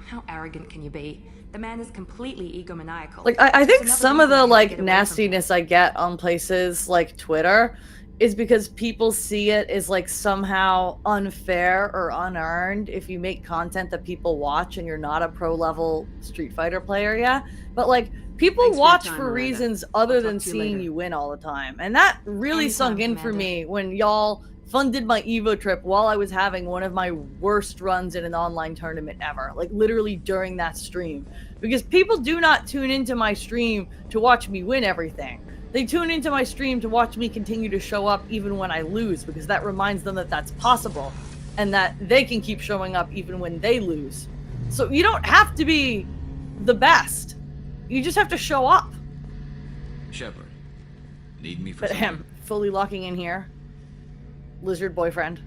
How arrogant can you be? The man is completely egomaniacal. Like, I think some of the like nastiness I get on places like Twitter is because people see it as like somehow unfair or unearned if you make content that people watch and you're not a pro level Street Fighter player yet. But like, people watch for reasons other than seeing you win all the time. And that really sunk in for me when y'all funded my Evo trip while I was having one of my worst runs in an online tournament ever. Like, literally during that stream. Because people do not tune into my stream to watch me win everything. They tune into my stream to watch me continue to show up even when I lose, because that reminds them that that's possible and that they can keep showing up even when they lose. So you don't have to be the best. You just have to show up. Shepard, need me for But something? him, fully locking in here. Lizard boyfriend.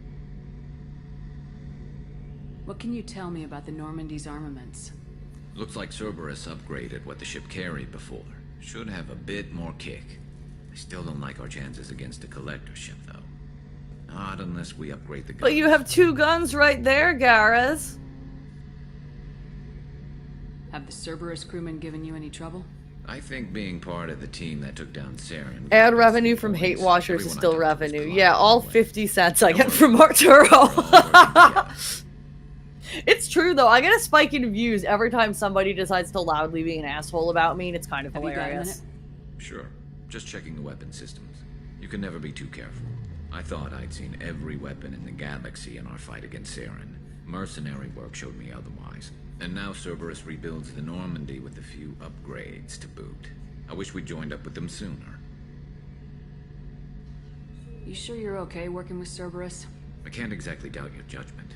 What can you tell me about the Normandy's armaments? Looks like Cerberus upgraded what the ship carried before. Should have a bit more kick. I still don't like our chances against a collector ship, though. Not unless we upgrade the gun. But you have 2 guns right there, Garrus. Have the Cerberus crewmen given you any trouble? I think being part of the team that took down Saren... Ad revenue from hate washers is still revenue. Yeah, all 50 cents I get from Arturo. It's true, though. I get a spike in views every time somebody decides to loudly be an asshole about me, and it's kind of hilarious. Sure. Just checking the weapon systems. You can never be too careful. I thought I'd seen every weapon in the galaxy in our fight against Saren. Mercenary work showed me otherwise. And now Cerberus rebuilds the Normandy with a few upgrades to boot. I wish we joined up with them sooner. You sure you're okay working with Cerberus? I can't exactly doubt your judgment.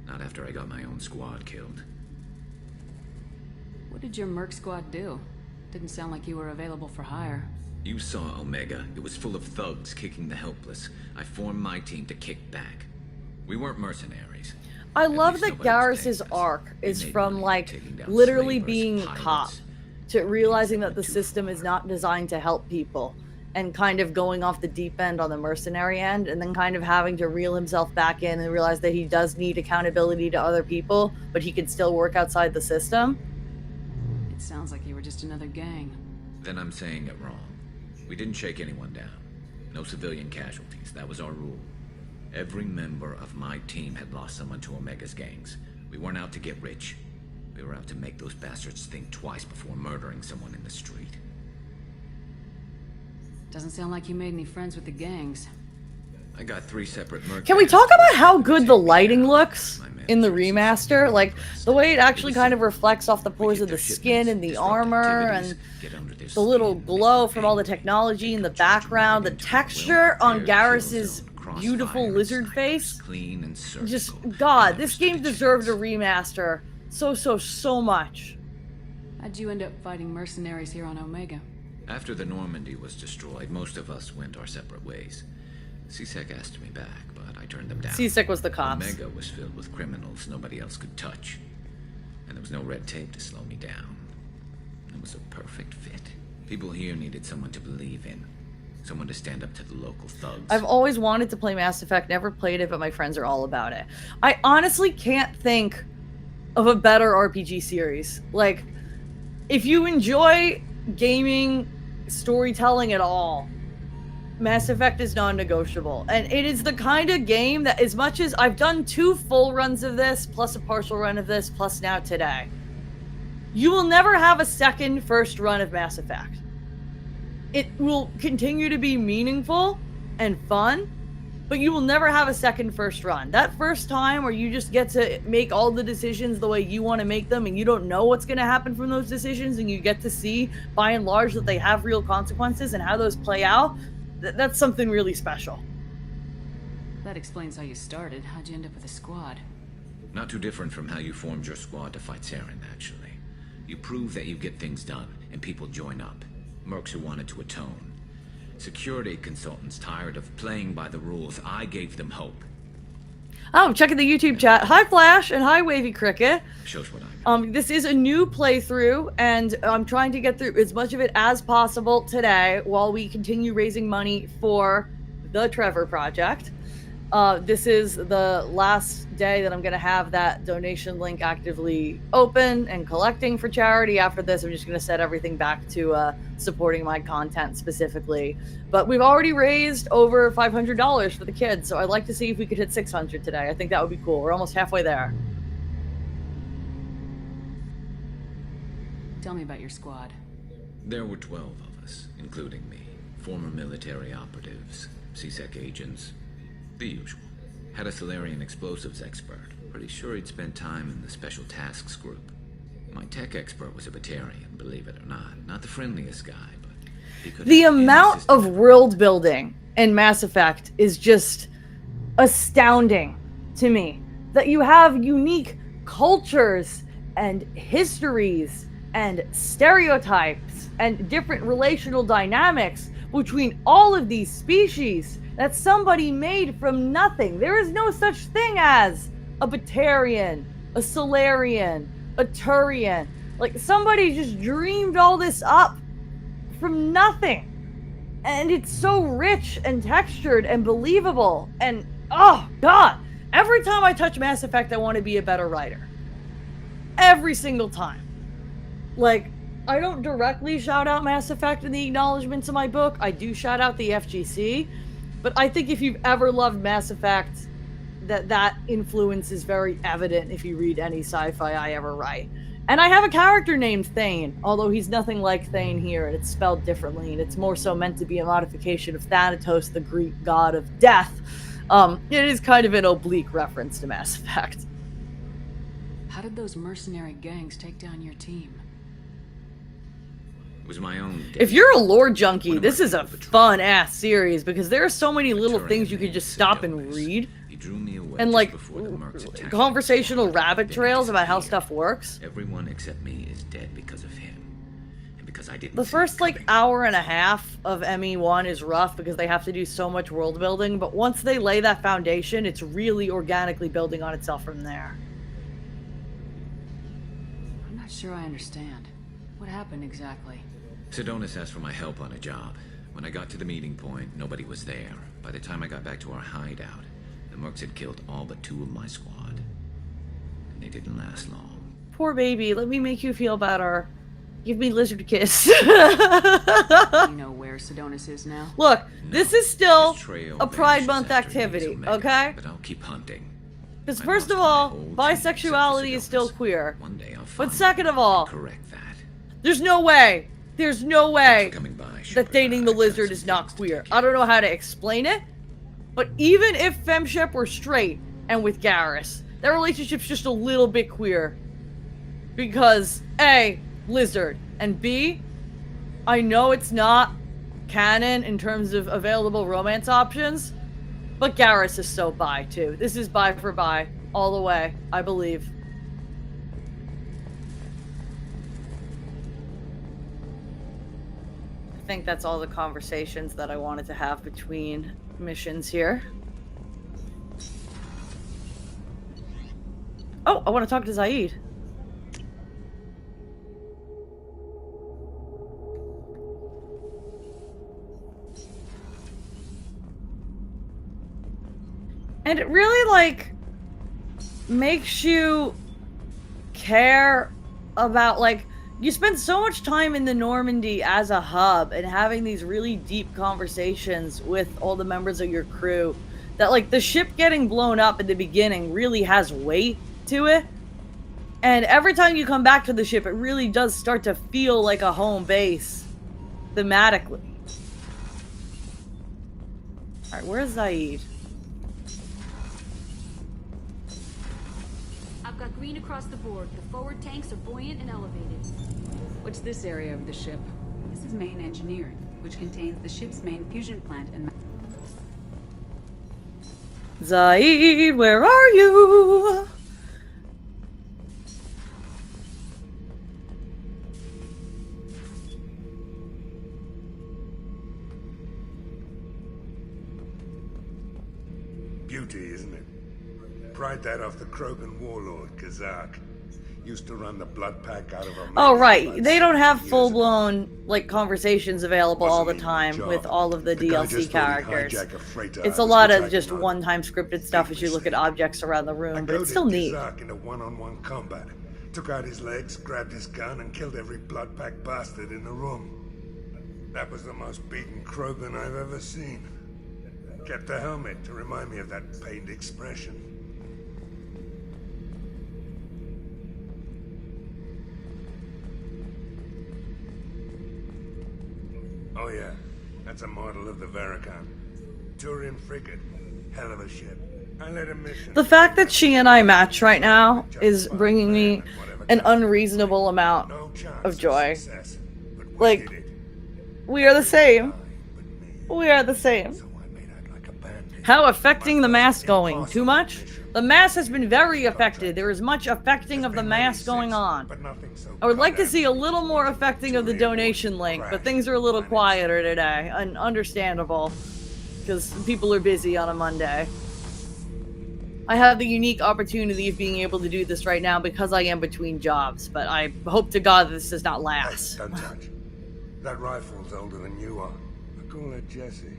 Not after I got my own squad killed. What did your merc squad do? Didn't sound like you were available for hire. You saw Omega. It was full of thugs kicking the helpless. I formed my team to kick back. We weren't mercenaries. I love that Garrus's arc is from like literally being a cop to realizing that the system is not designed to help people and kind of going off the deep end on the mercenary end, and then kind of having to reel himself back in and realize that he does need accountability to other people, but he can still work outside the system. It sounds like you were just another gang. Then I'm saying it wrong. We didn't shake anyone down. No civilian casualties. That was our rule. Every member of my team had lost someone to Omega's gangs. We weren't out to get rich. We were out to make those bastards think twice before murdering someone in the street. Doesn't sound like you made any friends with the gangs. I got 3 separate merc. Can we talk about how good the lighting looks in the remaster? Like, the way it actually kind of reflects off the pores of the skin and the armor, and the little glow from all the technology in the background, the texture on Garrus's beautiful lizard face. Clean and Just, God, this game deserved a remaster. So much. How'd you end up fighting mercenaries here on Omega? After the Normandy was destroyed, most of us went our separate ways. C-Sec asked me back, but I turned them down. C-Sec was the cops. Omega was filled with criminals nobody else could touch. And there was no red tape to slow me down. It was a perfect fit. People here needed someone to believe in. Someone to stand up to the local thugs. I've always wanted to play Mass Effect, never played it, but my friends are all about it. I honestly can't think of a better RPG series. Like, if you enjoy gaming, storytelling at all, Mass Effect is non-negotiable. And it is the kind of game that, as much as I've done 2 full runs of this, plus a partial run of this, plus now today, you will never have a second first run of Mass Effect. It will continue to be meaningful and fun, but you will never have a second first run. That first time where you just get to make all the decisions the way you want to make them and you don't know what's going to happen from those decisions, and you get to see, by and large, that they have real consequences and how those play out, that's something really special. That explains how you started. How'd you end up with a squad? Not too different from how you formed your squad to fight Saren, actually. You prove that you get things done, and people join up. Mercs who wanted to atone. Security consultants tired of playing by the rules. I gave them hope. Oh, I'm checking the YouTube chat. Hi, Flash, and hi, Wavy Cricket. Shows what I This is a new playthrough, and I'm trying to get through as much of it as possible today while we continue raising money for the Trevor Project. This is the last day that I'm going to have that donation link actively open and collecting for charity. After this, I'm just going to set everything back to supporting my content specifically. But we've already raised over $500 for the kids, so I'd like to see if we could hit 600 today. I think that would be cool. We're almost halfway there. Tell me about your squad. There were 12 of us, including me. Former military operatives, CSEC agents, the usual. Had a Solarian explosives expert. Pretty sure he'd spent time in the Special Tasks group. My tech expert was a Batarian, believe it or not. Not the friendliest guy, but he could... The amount of world building in Mass Effect is just astounding to me. That you have unique cultures and histories and stereotypes and different relational dynamics between all of these species that somebody made from nothing. There is no such thing as a Batarian, a Solarian, a Turian. Like, somebody just dreamed all this up from nothing. And it's so rich and textured and believable. And, oh, God. Every time I touch Mass Effect, I want to be a better writer. Every single time. Like, I don't directly shout out Mass Effect in the acknowledgments of my book. I do shout out the FGC. But I think if you've ever loved Mass Effect, that influence is very evident if you read any sci-fi I ever write. And I have a character named Thane, although he's nothing like Thane here, and it's spelled differently, and it's more so meant to be a modification of Thanatos, the Greek god of death. It is kind of an oblique reference to Mass Effect. How did those mercenary gangs take down your team? Was my own if you're a lore junkie, this is a fun-ass series because there are so many little things you could just stop and read. And, like, conversational rabbit trails about how stuff works. Everyone except me is dead because of him. And because I didn't... The first, like, hour and a half of ME1 is rough because they have to do so much world building, but once they lay that foundation, it's really organically building on itself from there. I'm not sure I understand. What happened exactly? Sidonis asked for my help on a job. When I got to the meeting point, nobody was there. By the time I got back to our hideout, the mercs had killed all but 2 of my squad. And they didn't last long. Poor baby, let me make you feel better. Give me lizard kiss. You know where Sidonis is now? Look, this is still a Pride Month activity, okay? But I'll keep hunting. Because first of all, bisexuality is still queer. But second of all, there's no way that dating the lizard is not queer. I don't know how to explain it, but even if Femshep were straight and with Garrus, their relationship's just a little bit queer. Because, A, lizard, and B, I know it's not canon in terms of available romance options, but Garrus is so bi, too. This is bi for bi, all the way, I believe. I think that's all the conversations that I wanted to have between missions here. Oh, I want to talk to Zaid. And it really, like, makes you care about, like, you spend so much time in the Normandy as a hub and having these really deep conversations with all the members of your crew that, like, the ship getting blown up in the beginning really has weight to it. And every time you come back to the ship, it really does start to feel like a home base thematically. Alright, where's Zaid? I've got green across the board. The forward tanks are buoyant and elevated. What's this area of the ship? This is main engineering, which contains the ship's main fusion plant and... Zaid, where are you? Beauty, isn't it? Pried that off the Krogan warlord, Kazak. Used to run the blood pack out of a... Oh, right. They don't have full-blown, like, conversations available all the time with all of the DLC characters. It's a lot of just one-time scripted stuff as you look at objects around the room, but it's still neat. Kazak into one-on-one combat. Took out his legs, grabbed his gun, and killed every blood pack bastard in the room. That was the most beaten Krogan I've ever seen. Kept a helmet to remind me of that pained expression. Oh yeah, that's a model of the Veracon. Turian frigate. Hell of a ship. I led a mission. The fact that she and I match right now is bringing me an unreasonable amount of joy. Like, we are the same. We are the same. How affecting the mass going? Too much? The mass has been very affected. There is much affecting of the mass going on. I would like to see a little more affecting of the donation link, but things are a little quieter today, and understandable, because people are busy on a Monday. I have the unique opportunity of being able to do this right now because I am between jobs, but I hope to God this does not last. Don't touch. That rifle's older than you are. I call her Jessie.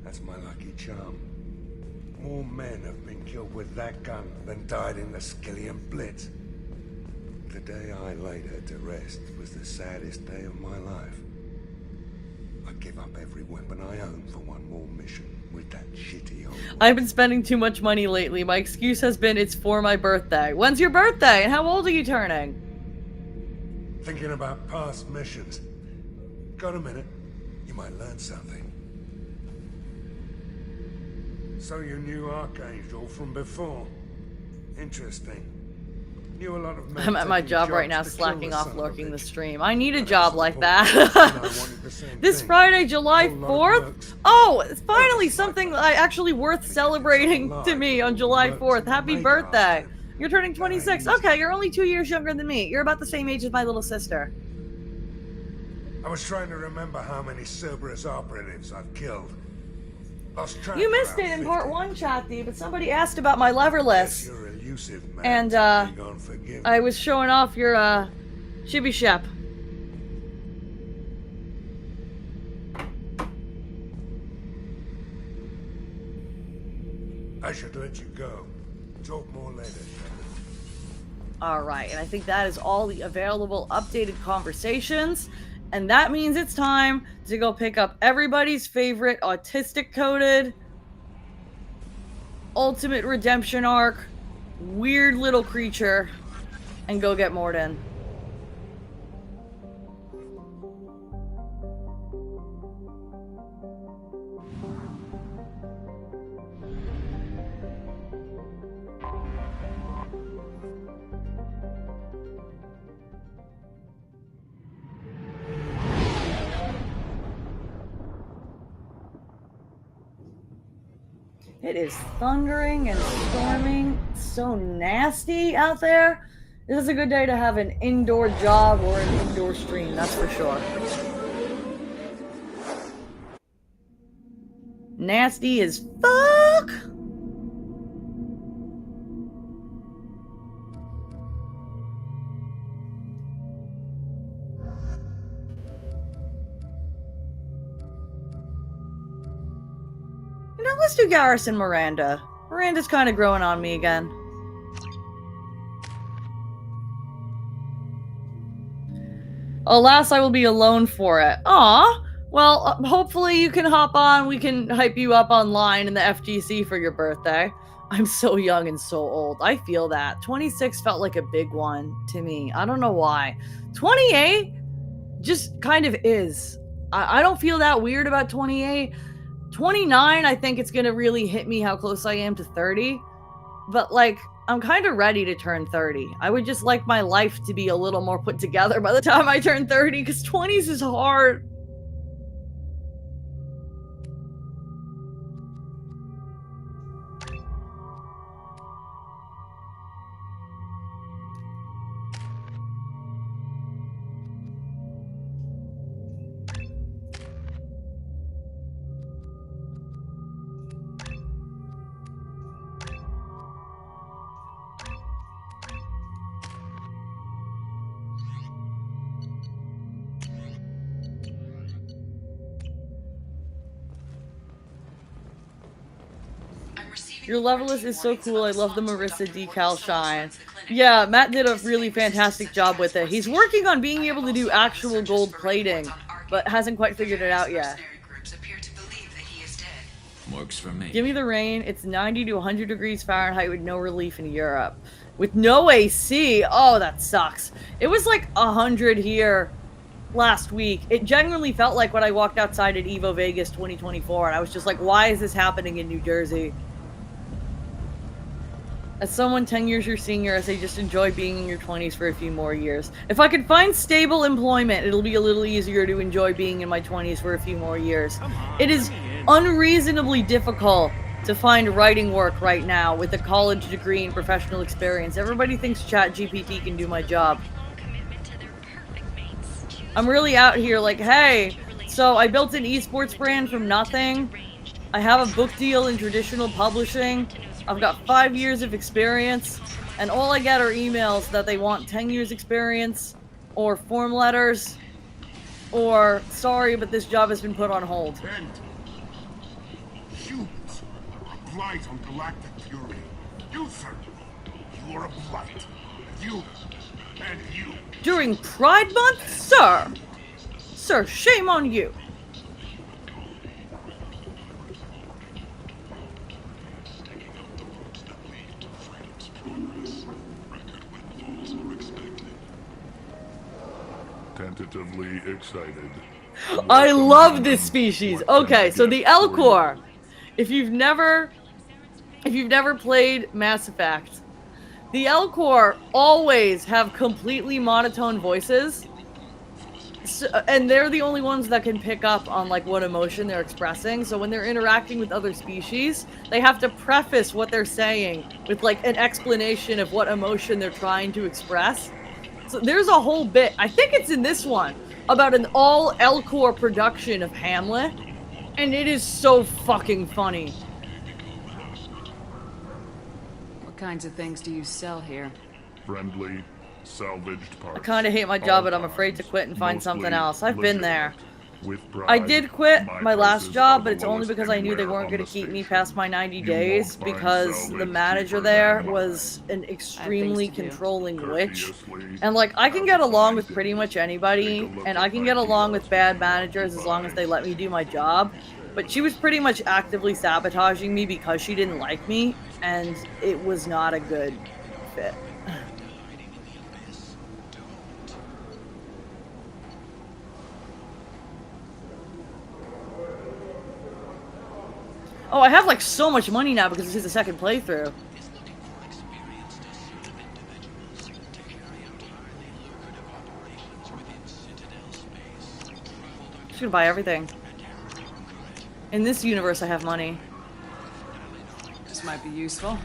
That's my lucky charm. More men have been killed with that gun than died in the Skillian Blitz. The day I laid her to rest was the saddest day of my life. I give up every weapon I own for one more mission with that shitty old... I've been spending too much money lately. My excuse has been it's for my birthday. When's your birthday? And how old are you turning? Thinking about past missions. Got a minute? You might learn something. So you knew Archangel from before. Interesting. Knew a lot of men. I'm at my taking job right now, jobs to slacking kill the off, son of a lurking the bitch. stream. I need a job like that. This Friday, July 4th? Oh, it's finally something actually worth celebrating to me on July 4th. Happy birthday. You're turning 26. Okay, you're only 2 years younger than me. You're about the same age as my little sister. I was trying to remember how many Cerberus operatives I've killed. Lost track You missed it around in 50. part 1, Chatty, but somebody asked about my leverless. You're elusive, man. And, Big on forgiveness. I was showing off your, Shibby Shep. I should let you go. Talk more later. Alright, and I think that is all the available updated conversations. And that means it's time to go pick up everybody's favorite autistic-coded ultimate redemption arc, weird little creature, and go get Morden. It is thundering and storming, so nasty out there. This is a good day to have an indoor job or an indoor stream, that's for sure. Nasty as fuck! You know, let's do Garrison Miranda. Miranda's kind of growing on me again. Alas, I will be alone for it. Aw! Well, hopefully you can hop on. We can hype you up online in the FGC for your birthday. I'm so young and so old. I feel that. 26 felt like a big one to me. I don't know why. 28 just kind of is. I don't feel that weird about 28. 29, I think it's going to really hit me how close I am to 30. But, like, I'm kind of ready to turn 30. I would just like my life to be a little more put together by the time I turn 30, because 20s is hard. Your level is so cool. I love the Marissa decal shine. Yeah, Matt did a really fantastic job with it. He's working on being able to do actual gold plating, but hasn't quite figured it out yet. Works for me. Give me the rain. It's 90 to 100 degrees Fahrenheit with no relief in Europe. With no AC. Oh, that sucks. It was like 100 here last week. It genuinely felt like when I walked outside at Evo Vegas 2024, and I was just like, why is this happening in New Jersey? As someone 10 years your senior, I say just enjoy being in your 20s for a few more years. If I can find stable employment, it'll be a little easier to enjoy being in my 20s for a few more years. It is unreasonably difficult to find writing work right now with a college degree and professional experience. Everybody thinks ChatGPT can do my job. I'm really out here like, hey, so I built an esports brand from nothing. I have a book deal in traditional publishing. I've got 5 years of experience, and all I get are emails that they want 10 years experience, or form letters, or sorry, but this job has been put on hold. Ben, humans are a blight on galactic fury. You, sir, you are a blight. You and you. During Pride Month? Sir! Sir, shame on you. Tentatively excited. I love this species. Okay, so the Elcor. If you've never played Mass Effect, the Elcor always have completely monotone voices. So, and they're the only ones that can pick up on like what emotion they're expressing. So when they're interacting with other species, they have to preface what they're saying with like an explanation of what emotion they're trying to express. So there's a whole bit, I think it's in this one, about an all Elcor production of Hamlet, and it is so fucking funny. What kinds of things do you sell here? Friendly, salvaged parts. I kind of hate my job, but I'm afraid to quit and find something else. I've been there. With pride, I did quit my last job, but it's only because I knew they weren't going to keep me past my 90 days because the manager there was an extremely controlling witch. And like, I can get along with pretty much anybody, and I can get along with bad managers as long as they let me do my job. But she was pretty much actively sabotaging me because she didn't like me, and it was not a good fit. Oh, I have like so much money now because this is the second playthrough. Just gonna buy everything. In this universe, I have money. This might be useful.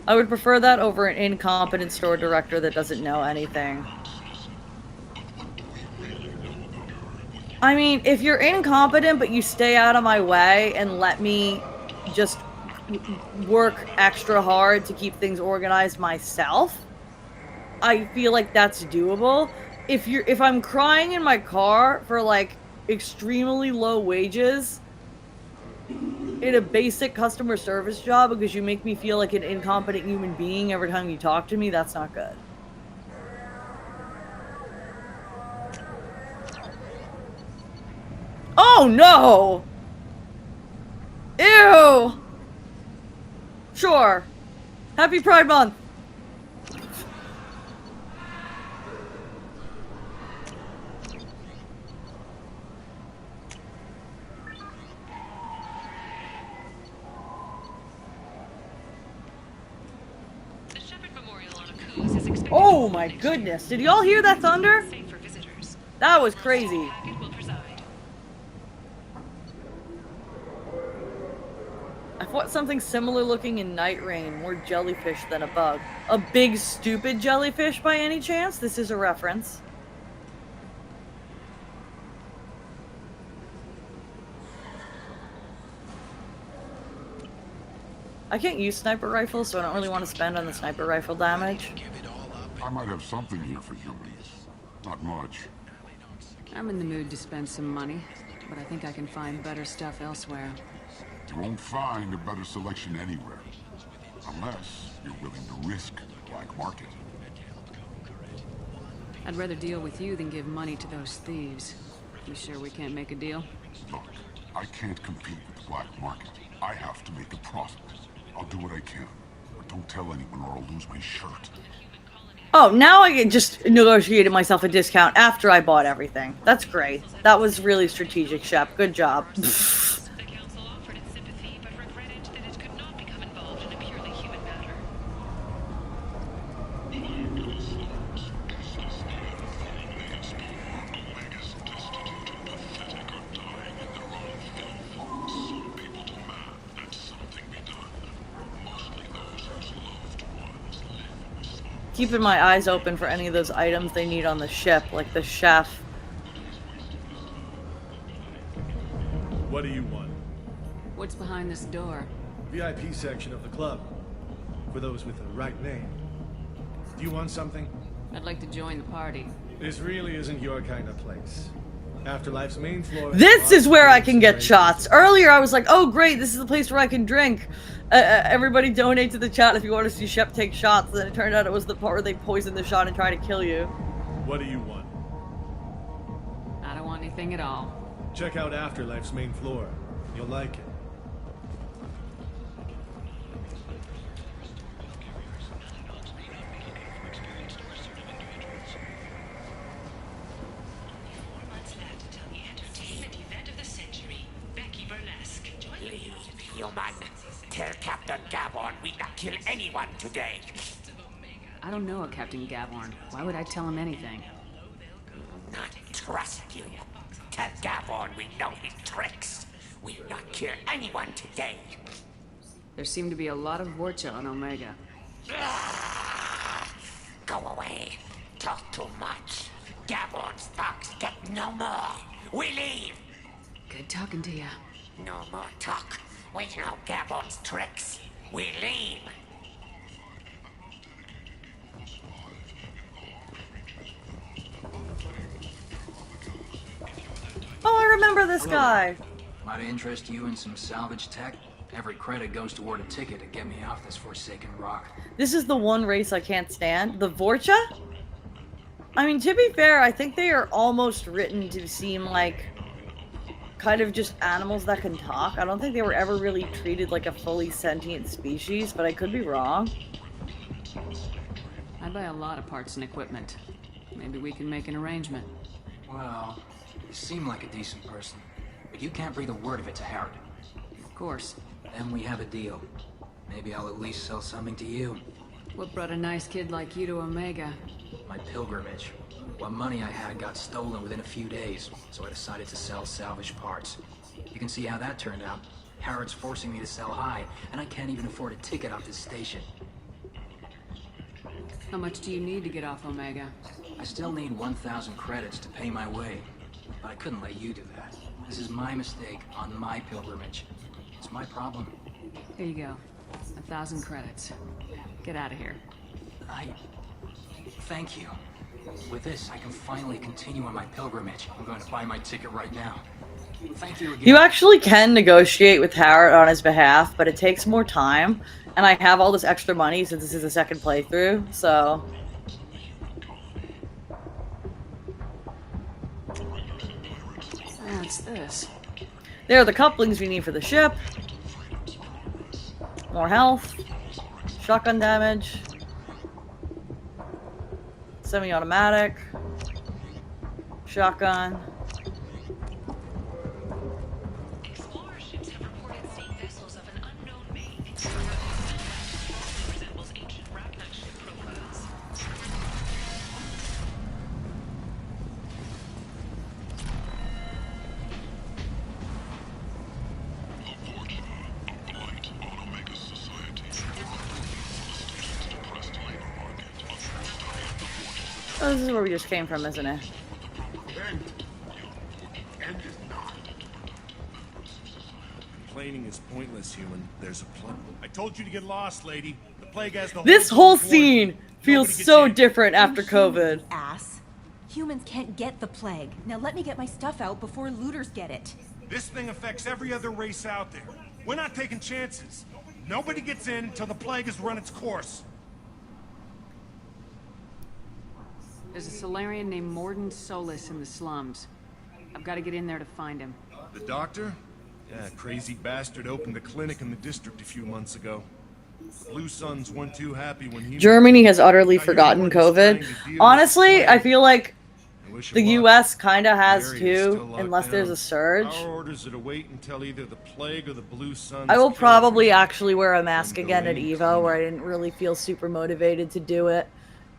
I would prefer that over an incompetent store director that doesn't know anything. I mean, if you're incompetent but you stay out of my way and let me just work extra hard to keep things organized myself, I feel like that's doable. if I'm crying in my car for like extremely low wages in a basic customer service job because you make me feel like an incompetent human being every time you talk to me, that's not good. Oh no! Ew! Sure. Happy Pride Month! Oh my goodness, did y'all hear that thunder? That was crazy. I thought something similar looking in Night Rain, more jellyfish than a bug. A big stupid jellyfish by any chance? This is a reference. I can't use sniper rifles, so I don't really want to spend on the sniper rifle damage. I might have something here for humans. Not much. I'm in the mood to spend some money, but I think I can find better stuff elsewhere. You won't find a better selection anywhere. Unless you're willing to risk black market. I'd rather deal with you than give money to those thieves. You sure we can't make a deal? Look, I can't compete with the black market. I have to make a profit. I'll do what I can. But don't tell anyone or I'll lose my shirt. Oh, now I just negotiated myself a discount after I bought everything. That's great. That was really strategic, Shep. Good job. Keeping my eyes open for any of those items they need on the ship, like the chef. What do you want? What's behind this door? VIP section of the club. For those with the right name. Do you want something? I'd like to join the party. This really isn't your kind of place. Afterlife's main floor... This is where I can get shots. Earlier I was like, oh great, this is the place where I can drink. Everybody donate to the chat if you want to see Shep take shots. Then it turned out it was the part where they poisoned the shot and try to kill you. What do you want? I don't want anything at all. Check out Afterlife's main floor. You'll like it. Human, tell Captain Gaborn we not kill anyone today. I don't know a Captain Gaborn. Why would I tell him anything? Not trust you. Tell Gaborn we know his tricks. We'll not kill anyone today. There seem to be a lot of Vorcha on Omega. Go away. Talk too much. Gaborn's fox get no more. We leave. Good talking to you. No more talk. We know Gaborn's tricks. We leave. Oh, I remember this guy. Might interest you in some salvage tech? Every credit goes toward a ticket to get me off this forsaken rock. This is the one race I can't stand. The Vorcha? I mean, to be fair, I think they are almost written to seem like kind of just animals that can talk. I don't think they were ever really treated like a fully sentient species, but I could be wrong. I buy a lot of parts and equipment. Maybe we can make an arrangement. Well, you seem like a decent person, but you can't breathe a word of it to Harrod. Of course. Then we have a deal. Maybe I'll at least sell something to you. What brought a nice kid like you to Omega? My pilgrimage. What money I had got stolen within a few days, so I decided to sell salvaged parts. You can see how that turned out. Harrod's forcing me to sell high, and I can't even afford a ticket off this station. How much do you need to get off Omega? I still need 1,000 credits to pay my way, but I couldn't let you do that. This is my mistake on my pilgrimage. It's my problem. Here you go. 1,000 credits. Get out of here. Thank you. With this, I can finally continue on my pilgrimage. I'm going to buy my ticket right now. Thank you again. You actually can negotiate with Harrod on his behalf, but it takes more time. And I have all this extra money since this is a second playthrough, so... What's this? There are the couplings we need for the ship. More health. Shotgun damage. Semi-automatic. Shotgun. Explorerships have reported seeing vessels of an unknown make. Resembles ancient Ragnar ship profiles. Oh, this is where we just came from, isn't it? Complaining is pointless, human. There's a plague. I told you to get lost, lady. The plague has the This whole scene feels so different after COVID. Ass. Humans can't get the plague. Now let me get my stuff out before looters get it. This thing affects every other race out there. We're not taking chances. Nobody gets in until the plague has run its course. There's a Solarian named Morden Solis in the slums. I've got to get in there to find him. The doctor? Yeah, crazy bastard opened a clinic in the district a few months ago. Blue Suns weren't too happy when he... Germany has utterly forgotten COVID. Honestly, I feel like the US kind of has too, unless there's a surge. Our orders are to wait until either the plague or the Blue Suns... I will probably actually wear a mask again at EVO, where I didn't really feel super motivated to do it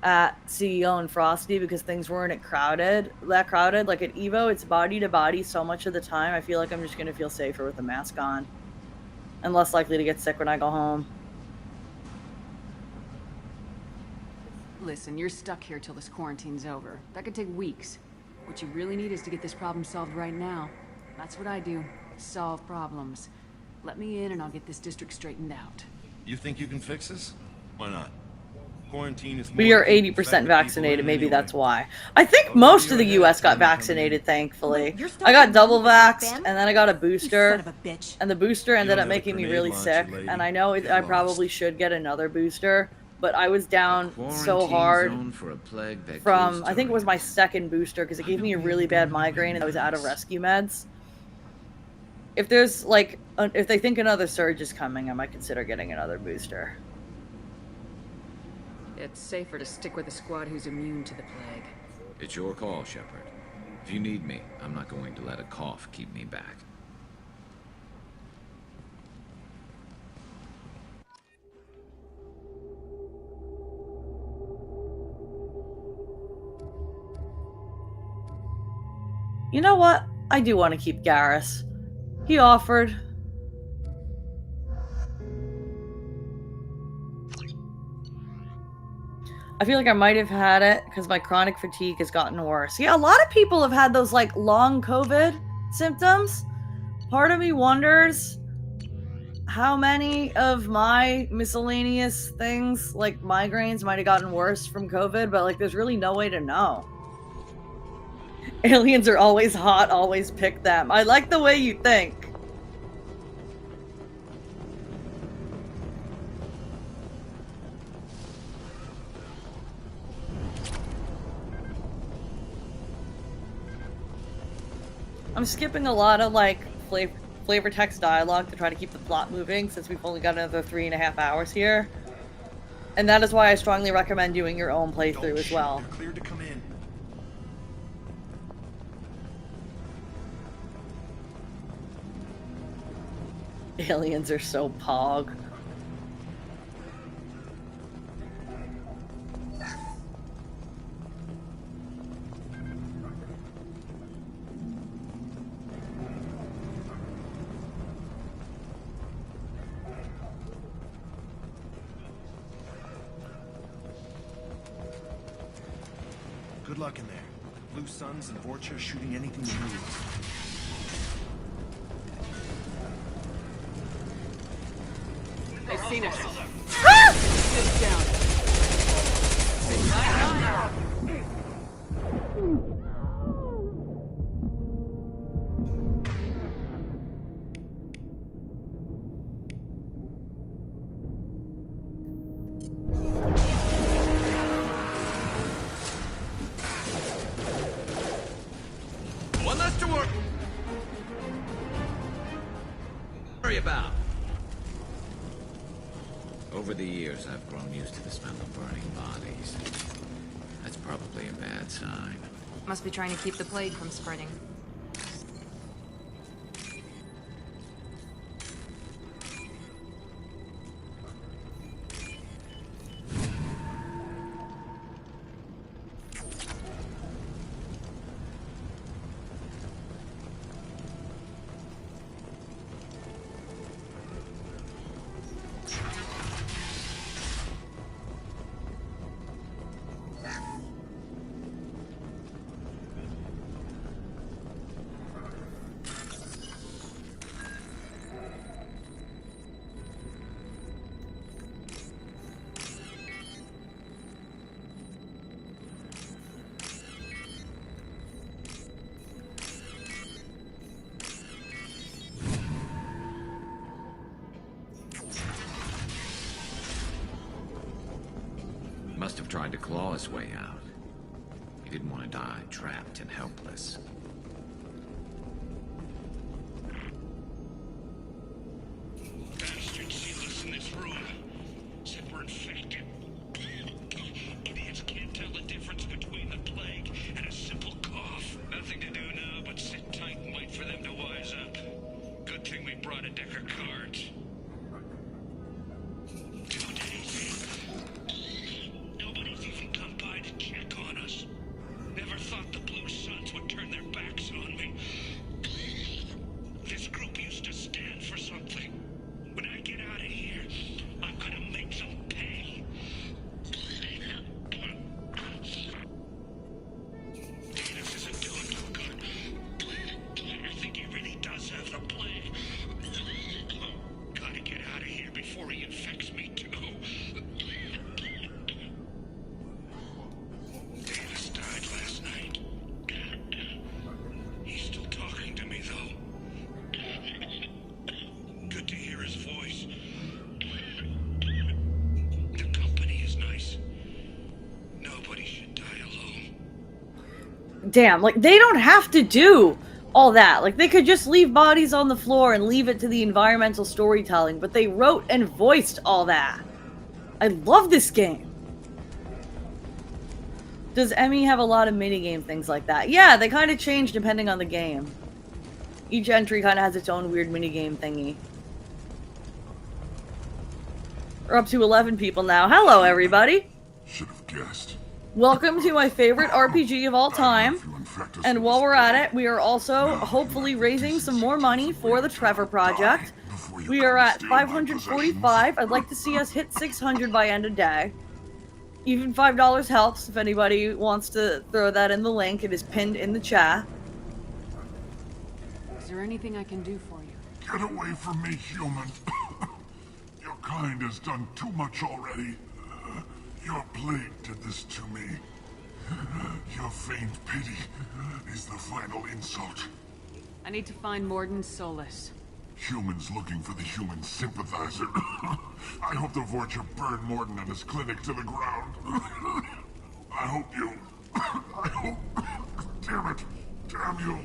at CEO and Frosty because things weren't that crowded. Like at EVO, it's body to body so much of the time. I feel like I'm just going to feel safer with the mask on. And less likely to get sick when I go home. Listen, you're stuck here till this quarantine's over. That could take weeks. What you really need is to get this problem solved right now. That's what I do. Solve problems. Let me in and I'll get this district straightened out. You think you can fix this? Why not? Quarantine is We are 80% vaccinated, maybe that's why. I think most of the US got vaccinated, thankfully. I got double vaxxed, and then I got a booster, and the booster ended up making me really sick, and I know I probably should get another booster, but I was down so hard from, I think it was my second booster, because it gave me a really bad migraine, and I was out of rescue meds. If there's, like, if they think another surge is coming, I might consider getting another booster. It's safer to stick with a squad who's immune to the plague. It's your call, Shepard. If you need me, I'm not going to let a cough keep me back. You know what? I do want to keep Garrus. He offered. I feel like I might have had it because my chronic fatigue has gotten worse. Yeah, a lot of people have had those, like, long COVID symptoms. Part of me wonders how many of my miscellaneous things, like migraines, might have gotten worse from COVID, but, like, there's really no way to know. Aliens are always hot, always pick them. I like the way you think. I'm skipping a lot of, like, flavor text dialogue to try to keep the plot moving, since we've only got another 3.5 hours here. And that is why I strongly recommend doing your own playthrough as well. Cleared to come in. Aliens are so pog. Good luck in there. Blue Suns and Vorcha shooting anything you move. They've seen us. Ah! Sit down. One less to worry about. Over the years, I've grown used to the smell of burning bodies. That's probably a bad sign. Must be trying to keep the plague from spreading. Must have tried to claw his way out. He didn't want to die trapped and helpless. Bastard sealed us in this room. Said we're infected. Idiots can't tell the difference between the plague and a simple cough. Nothing to do now but sit tight and wait for them to wise up. Good thing we brought a deck of cards. 2 days. Nobody's even come by to check on us. Never thought the Blue Suns would turn their backs on me. This group used to stand for something. When I get out of here, I'm gonna make them pay. Dennis isn't doing too good. I think he really does have the plague. Gotta get out of here before he infects me too. Dennis died last night. He's still talking to me though. Good to hear his voice. The company is nice. Nobody should die alone. Damn, like, they don't have to do all that. Like, they could just leave bodies on the floor and leave it to the environmental storytelling, but they wrote and voiced all that. I love this game. Does ME have a lot of minigame things like that? Yeah, they kind of change depending on the game. Each entry kind of has its own weird minigame thingy. We're up to 11 people now. Hello, everybody. Should have guessed. Welcome to my favorite RPG of all time. And while we're at it, we are also hopefully raising some more money for the Trevor Project. We are at 545. I'd like to see us hit 600 by end of day. Even $5 helps if anybody wants to throw that in the link. It is pinned in the chat. Is there anything I can do for you? Get away from me, human. Your kind has done too much already. Your plague did this to me. Your feigned pity is the final insult. I need to find Morden Solus. Humans looking for the human sympathizer. I hope the Vorcha burn Morden and his clinic to the ground. I hope you... I hope... Damn it. Damn you.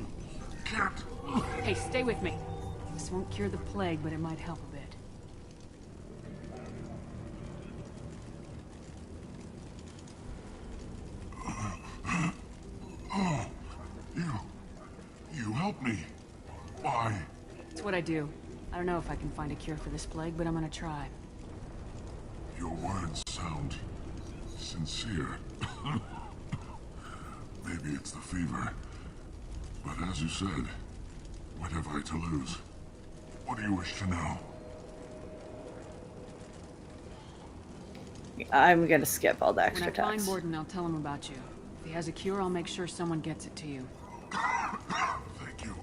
Can't... Hey, stay with me. This won't cure the plague, but it might help a bit. Oh, you helped me. Why? It's what I do. I don't know if I can find a cure for this plague, but I'm gonna try. Your words sound sincere. Maybe it's the fever. But as you said, what have I to lose? What do you wish to know? I'm gonna skip all the extra When I find text. Morden, I'll tell him about you. If he has a cure, I'll make sure someone gets it to you. Thank you.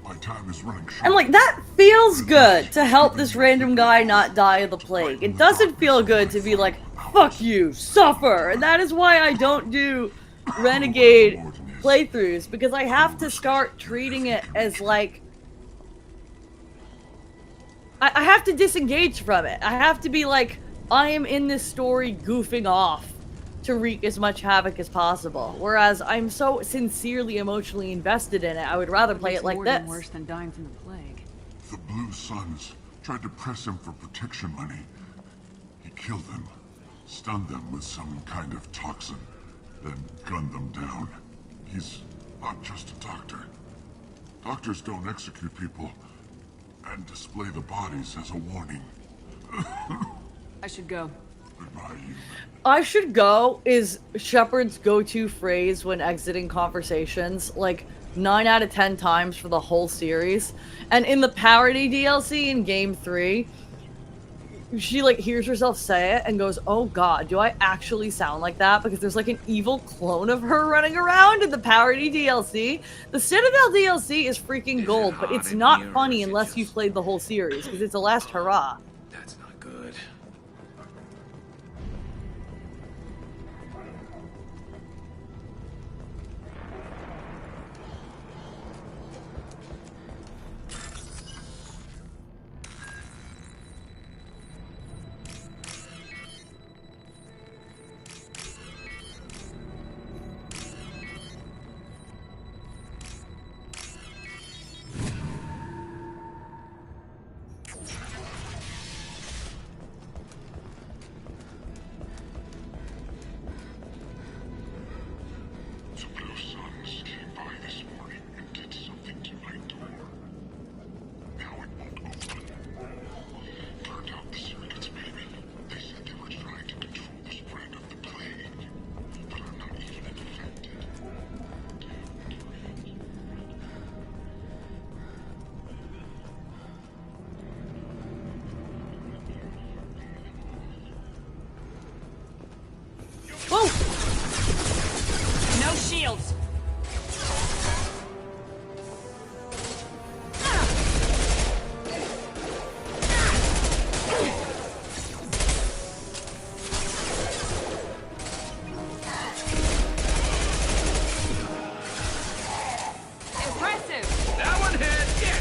My time is running short. And like, that feels good to help this random guy not die of the plague. It doesn't feel good to be like, fuck you, suffer! And that is why I don't do Renegade playthroughs, because I have to start treating it as like... I have to disengage from it. I have to be like, I am in this story goofing off. to wreak as much havoc as possible. Whereas I'm so sincerely emotionally invested in it, I would rather play it like more this. than worse than dying from the plague. The Blue Suns tried to press him for protection money. He killed them, stunned them with some kind of toxin, then gunned them down. He's not just a doctor. Doctors don't execute people and display the bodies as a warning. I should go. Goodbye, human. I should go is Shepard's go-to phrase when exiting conversations, like 9 out of 10 times for the whole series. And in the parody DLC in Game 3, she like hears herself say it and goes, oh god, do I actually sound like that? Because there's like an evil clone of her running around in the parody DLC. The Citadel DLC is freaking gold, but it's not funny unless you've played the whole series, because it's a last hurrah. That's not good. The Blue Suns came by this morning and did something to my door. Now it won't open. Turned out the circuits, maybe. They said they were trying to control the spread of the plague. But I'm not even infected. Whoa! No shields! Impressive! That one hit! Yeah.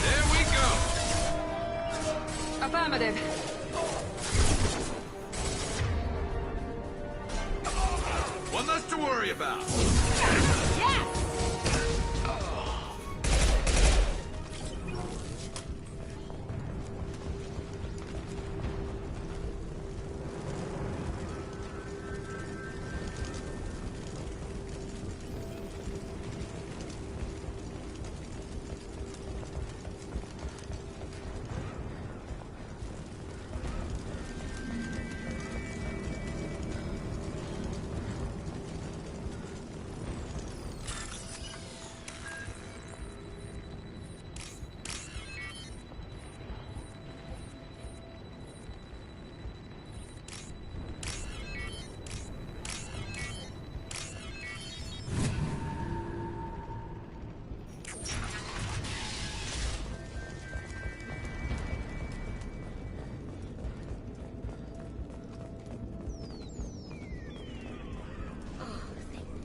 There we go! Affirmative. One less to worry about.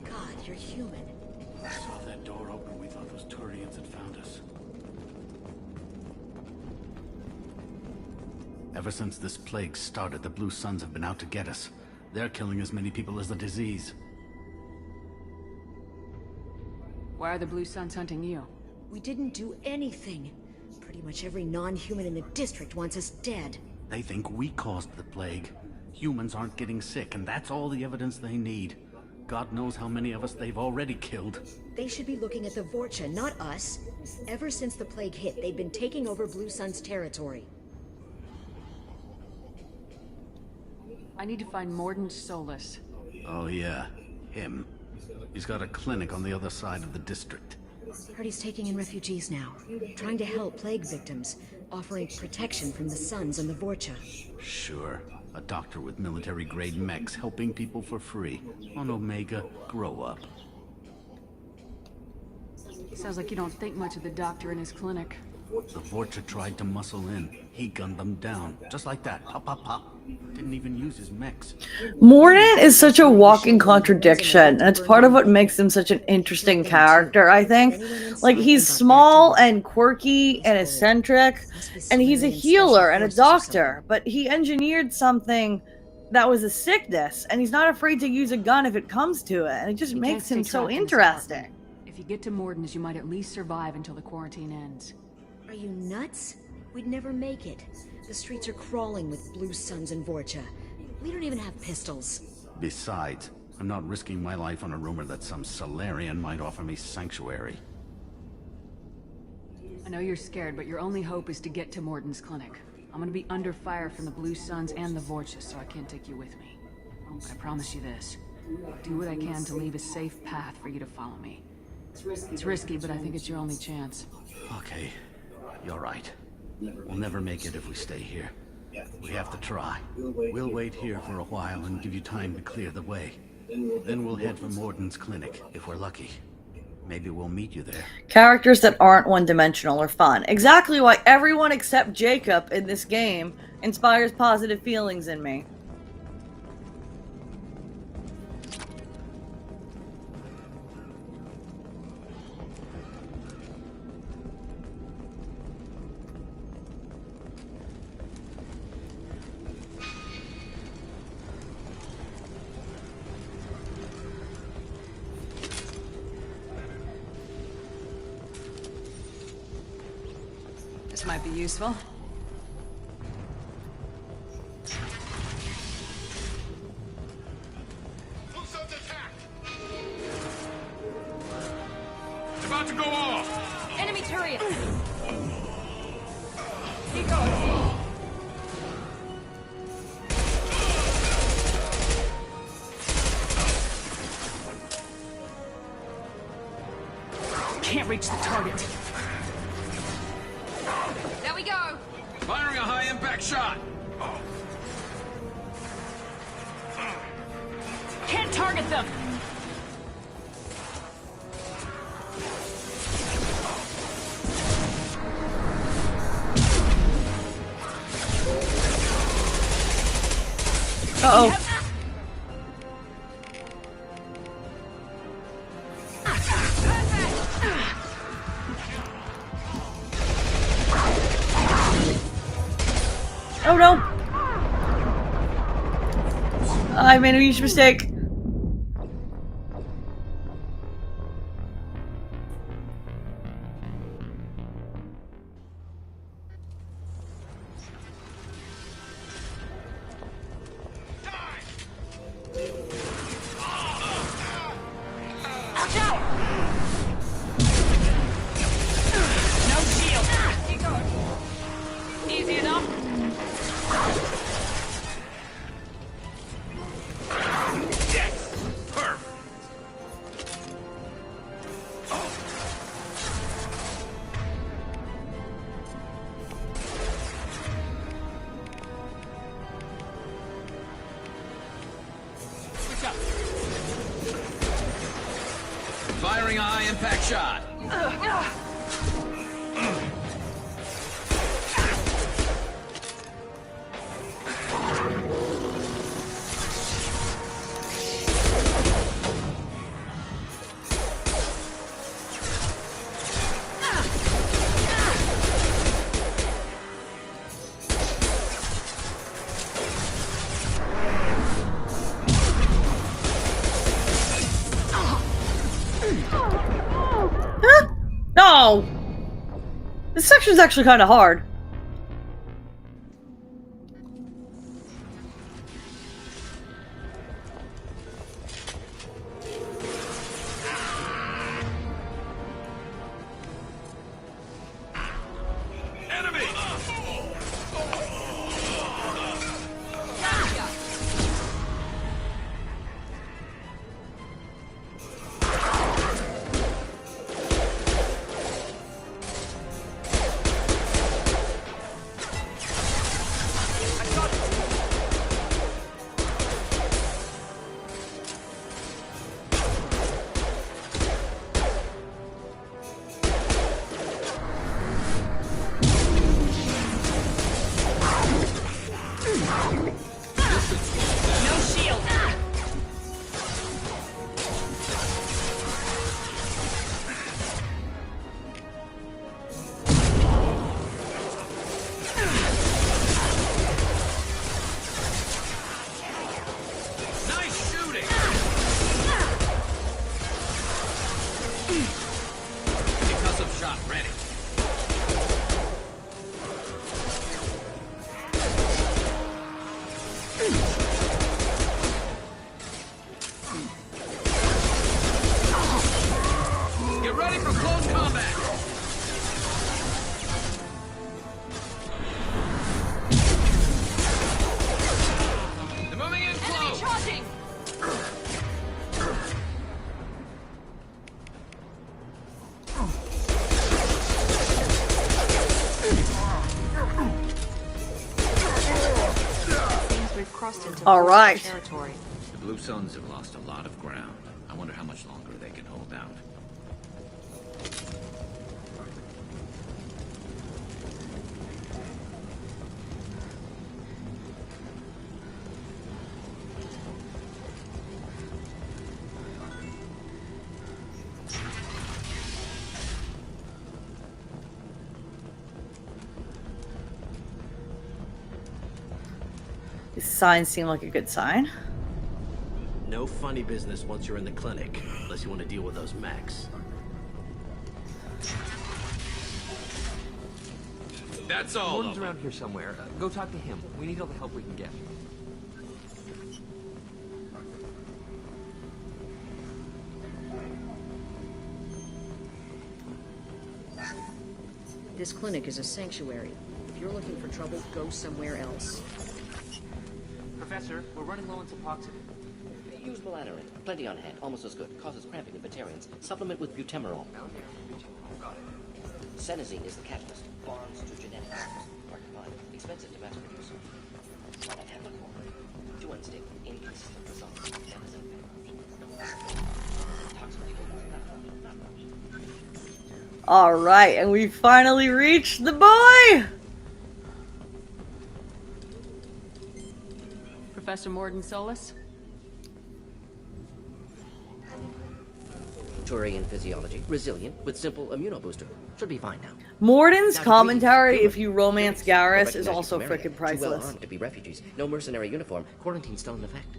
God, you're human. I saw that door open. We thought those Turians had found us. Ever since this plague started, the Blue Suns have been out to get us. They're killing as many people as the disease. Why are the Blue Suns hunting you? We didn't do anything. Pretty much every non-human in the district wants us dead. They think we caused the plague. Humans aren't getting sick, and that's all the evidence they need. God knows how many of us they've already killed. They should be looking at the Vorcha, not us. Ever since the plague hit, they've been taking over Blue Sun's territory. I need to find Mordin Solus. Oh yeah, him. He's got a clinic on the other side of the district. Heard he's taking in refugees now, trying to help plague victims, offering protection from the Suns and the Vorcha. Sure. A doctor with military-grade mechs helping people for free. On Omega, grow up. Sounds like you don't think much of the doctor in his clinic. The Vorcha tried to muscle in. He gunned them down. Just like that. Pop, pop, pop. Didn't even use his mechs. Mordin is such a walking contradiction, and it's part of what makes him such an interesting character, I think. Like, he's small and quirky and eccentric, and he's a healer and a doctor, but he engineered something that was a sickness, and he's not afraid to use a gun if it comes to it, and it just makes him so interesting. If you get to Morden's, you might at least survive until the quarantine ends. Are you nuts? We'd never make it. The streets are crawling with Blue Suns and Vorcha. We don't even have pistols. Besides, I'm not risking my life on a rumor that some Solarian might offer me sanctuary. I know you're scared, but your only hope is to get to Morden's clinic. I'm gonna be under fire from the Blue Suns and the Vorcha, so I can't take you with me. But I promise you this. I'll do what I can to leave a safe path for you to follow me. It's risky, but I think it's your only chance. Okay, you're right. We'll never make it if we stay here. We have to try. We'll wait here for a while and give you time to clear the way. Then we'll head for Morden's clinic, if we're lucky. Maybe we'll meet you there. Characters that aren't one-dimensional are fun. Exactly why everyone except Jacob in this game inspires positive feelings in me. This might be useful. It's about to go off! Enemy turret! Keep going. Can't reach the target. There we go! Firing a high-impact shot! Can't target them! Uh-oh. Oh no! I made a huge mistake. No shield! Keep going. Easy enough? Firing a high-impact shot! Huh? No! This section's actually kind of hard. ready for close combat. They're moving in close. Charging! We've crossed into All right. territory. The Blue Suns have lost a lot of ground. I wonder how much longer they can hold out. These signs seem like a good sign. No funny business once you're in the clinic, unless you want to deal with those mechs. That's all. Gordon's around here somewhere. Go talk to him. We need all the help we can get. This clinic is a sanctuary. If you're looking for trouble, go somewhere else. Professor, we're running low on Suboxone. Use Melatonin. Plenty on hand. Almost as good. Causes cramping in vegetarians. Supplement with butemerol. Senesine is the catalyst. Bonds to genetic markers. Hard to find. Expensive to mass produce. Not a tablet form. Too unstable. Inconsistent results. All right, and we finally reached the boy. Professor Morden Solus? Turian physiology. Resilient with simple immunobooster. Should be fine now. Morden's Now, commentary, if you romance Garrus, Perfect is magic also to marry. freaking Too well priceless. armed to be refugees. No mercenary uniform. Quarantine still in effect.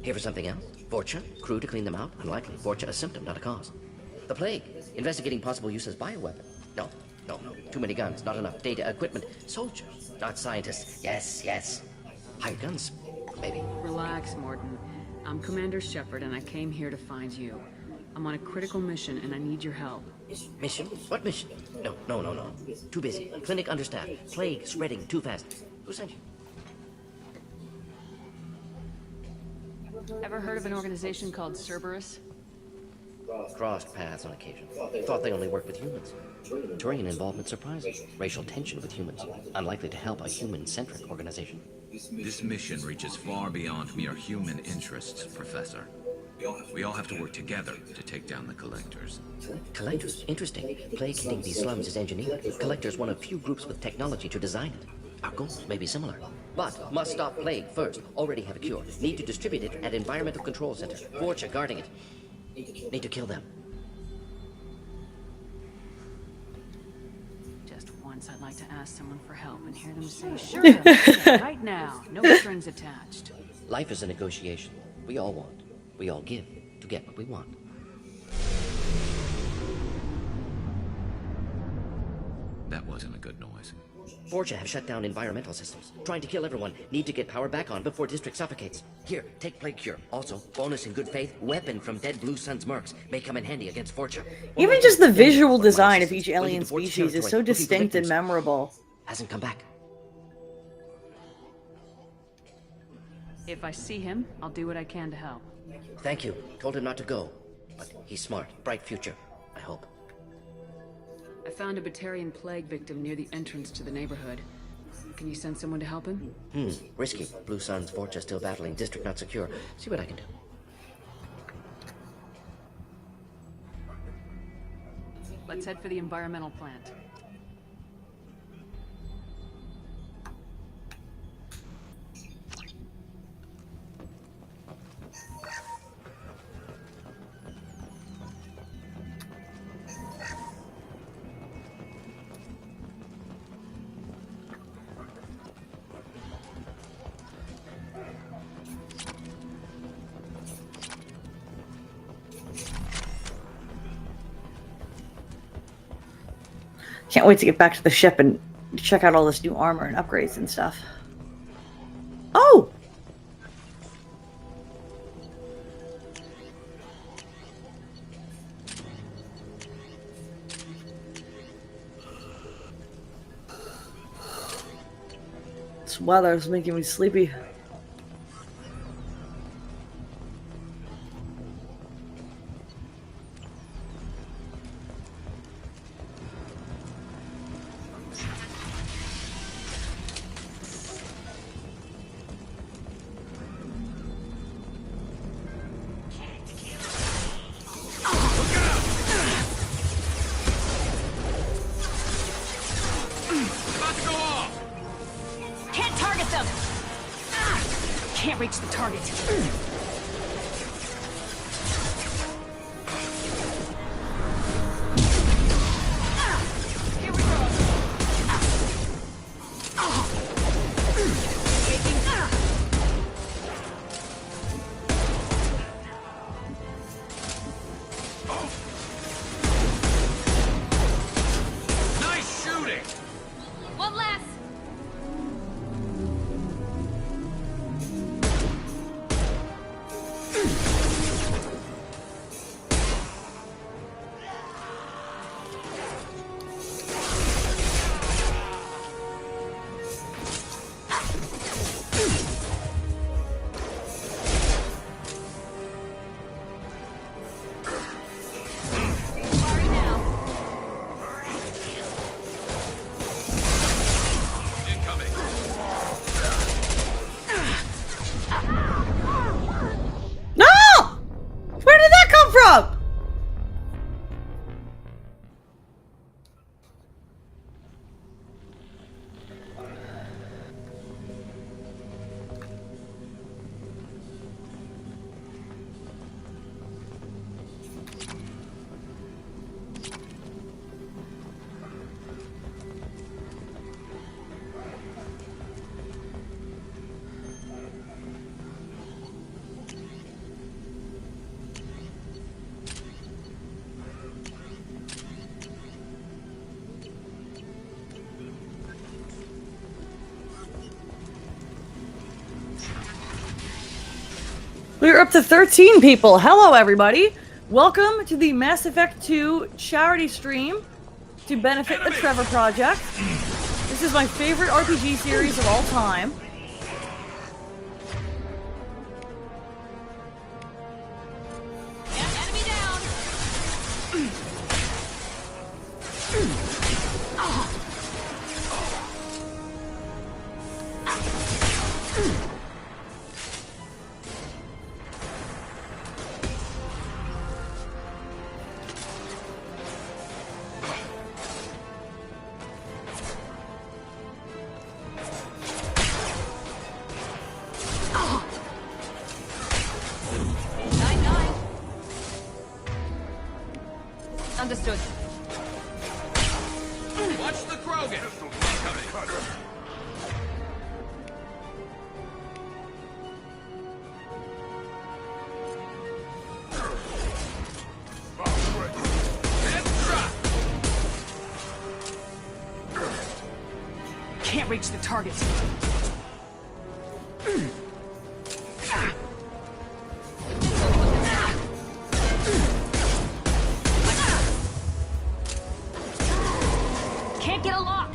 Here for something else? Vorcha? Crew to clean them out? Unlikely. Vorcha a symptom, not a cause. The plague. Investigating possible use as bioweapon. No. Too many guns, not enough data, equipment. Soldiers, not scientists. Yes. Hired guns, maybe. Relax, Morden. I'm Commander Shepard, and I came here to find you. I'm on a critical mission, and I need your help. Mission? What mission? No. Too busy. Clinic understaffed. Plague spreading too fast. Who sent you? Ever heard of an organization called Cerberus? Crossed paths on occasion. Thought they only worked with humans. Turian involvement surprising. Racial tension with humans. Unlikely to help a human-centric organization. This mission reaches far beyond mere human interests, Professor. We all have to work together to take down the Collectors. Collectors? Interesting. Plague hitting these slums is engineered. Collectors one of few groups with technology to design it. Our goals may be similar. But must stop plague first. Already have a cure. Need to distribute it at Environmental Control Center. Vorcha guarding it. Need to kill them. Just once I'd like to ask someone for help and hear them say, sure, right now, no strings attached. Life is a negotiation. We all want. We all give to get what we want. That wasn't a good noise. Vorcha have shut down environmental systems. Trying to kill everyone. Need to get power back on before district suffocates. Here, take plague cure. Also, bonus in good faith, weapon from dead Blue Sun's mercs. May come in handy against Vorcha. Even just the visual design of each alien species is so distinct and memorable. Hasn't come back. If I see him, I'll do what I can to help. Thank you. Told him not to go. But he's smart. Bright future. I hope. I found a Batarian plague victim near the entrance to the neighborhood. Can you send someone to help him? Risky. Blue Sun's Vorcha still battling. District not secure. See what I can do. Let's head for the environmental plant. Can't wait to get back to the ship and check out all this new armor and upgrades and stuff. Oh! This weather is making me sleepy. Can't target them! Can't reach the target. Here we go. Nice shooting! One last. No! Where did that come from? We're up to 13 people. Hello, everybody. Welcome to the Mass Effect 2 charity stream to benefit the Trevor Project. This is my favorite RPG series of all time. Enemy down. Understood. Watch the Krogan! Incoming! Can't reach the target. Can't get a lock.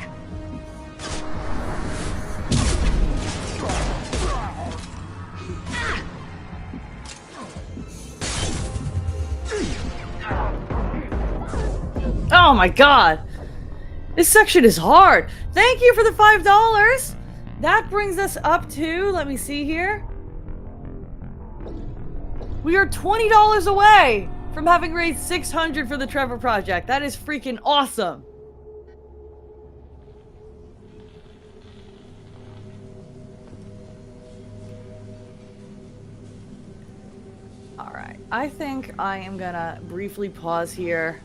Oh my god! This section is hard! Thank you for the $5! That brings us up to, let me see here. We are $20 away from having raised $600 for the Trevor Project. That is freaking awesome! Alright, I think I am gonna briefly pause here.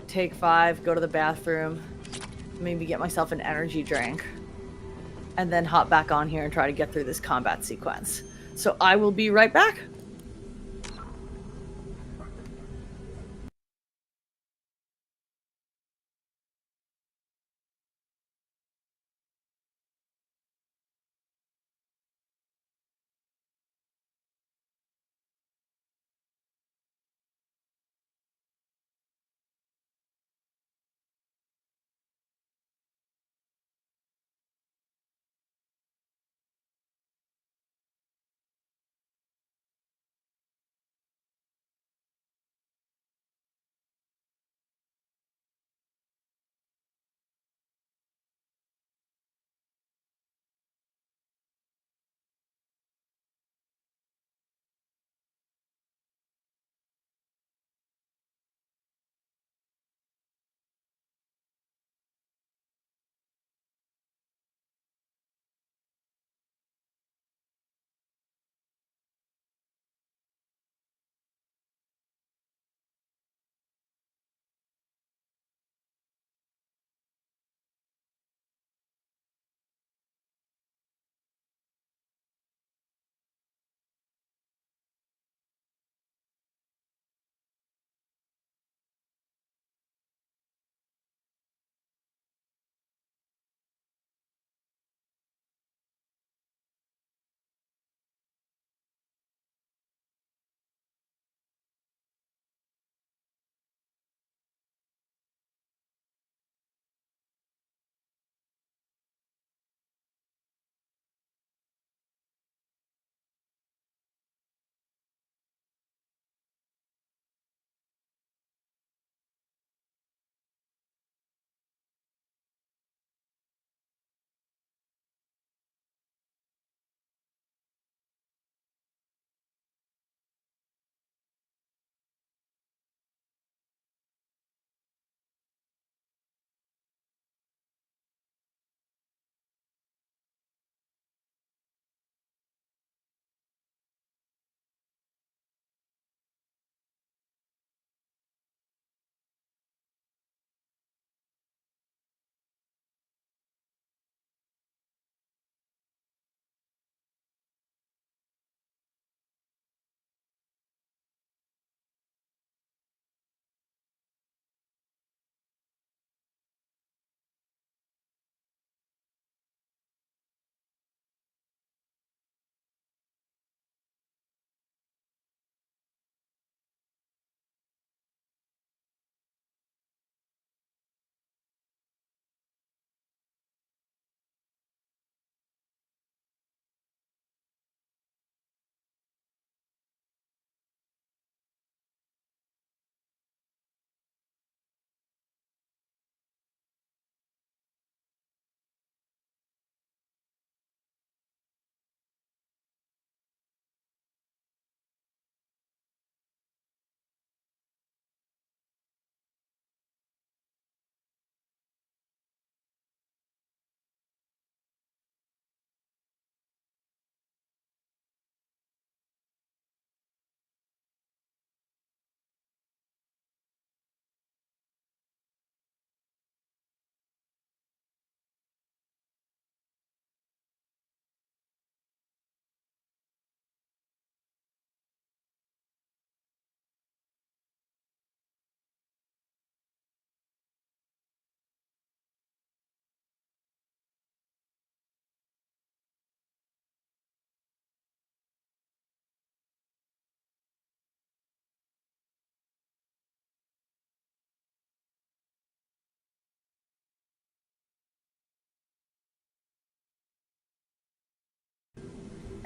Take 5, go to the bathroom, maybe get myself an energy drink, and then hop back on here and try to get through this combat sequence. So I will be right back.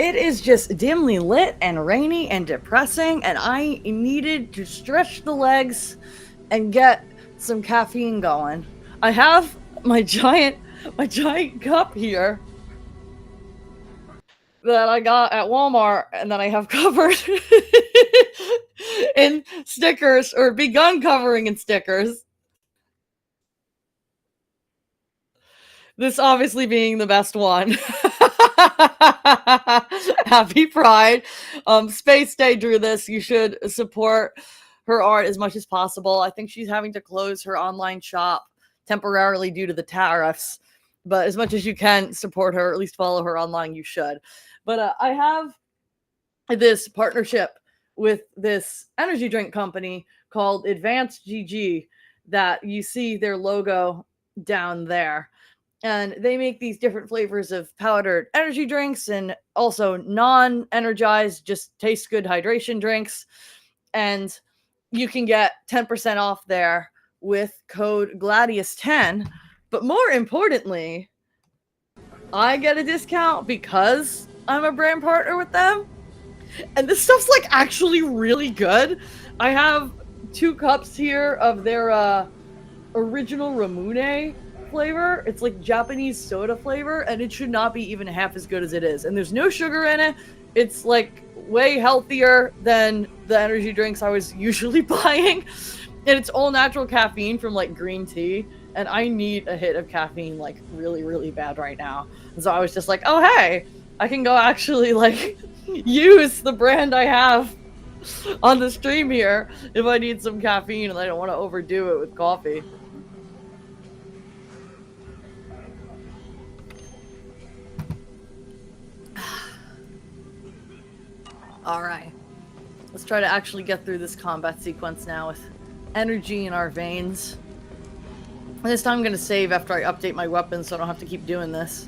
It is just dimly lit and rainy and depressing, and I needed to stretch the legs and get some caffeine going. I have my giant cup here that I got at Walmart and that I have covered in stickers, or begun covering in stickers. This obviously being the best one. Happy Pride. Space Day drew this. You should support her art as much as possible. I think she's having to close her online shop temporarily due to the tariffs. But as much as you can support her, or at least follow her online, you should. But I have this partnership with this energy drink company called Advanced GG that you see their logo down there. And they make these different flavors of powdered energy drinks and also non-energized, just taste good hydration drinks. And you can get 10% off there with code Gladius10. But more importantly, I get a discount because I'm a brand partner with them. And this stuff's like actually really good. I have 2 cups here of their original Ramune flavor. It's like Japanese soda flavor, and it should not be even half as good as it is. And there's no sugar in it. It's like way healthier than the energy drinks I was usually buying. And it's all natural caffeine from like green tea. And I need a hit of caffeine like really, really bad right now. And so I was just like, oh, hey, I can go actually like use the brand I have on the stream here if I need some caffeine and I don't want to overdo it with coffee. Alright. Let's try to actually get through this combat sequence now with energy in our veins. This time I'm going to save after I update my weapons so I don't have to keep doing this.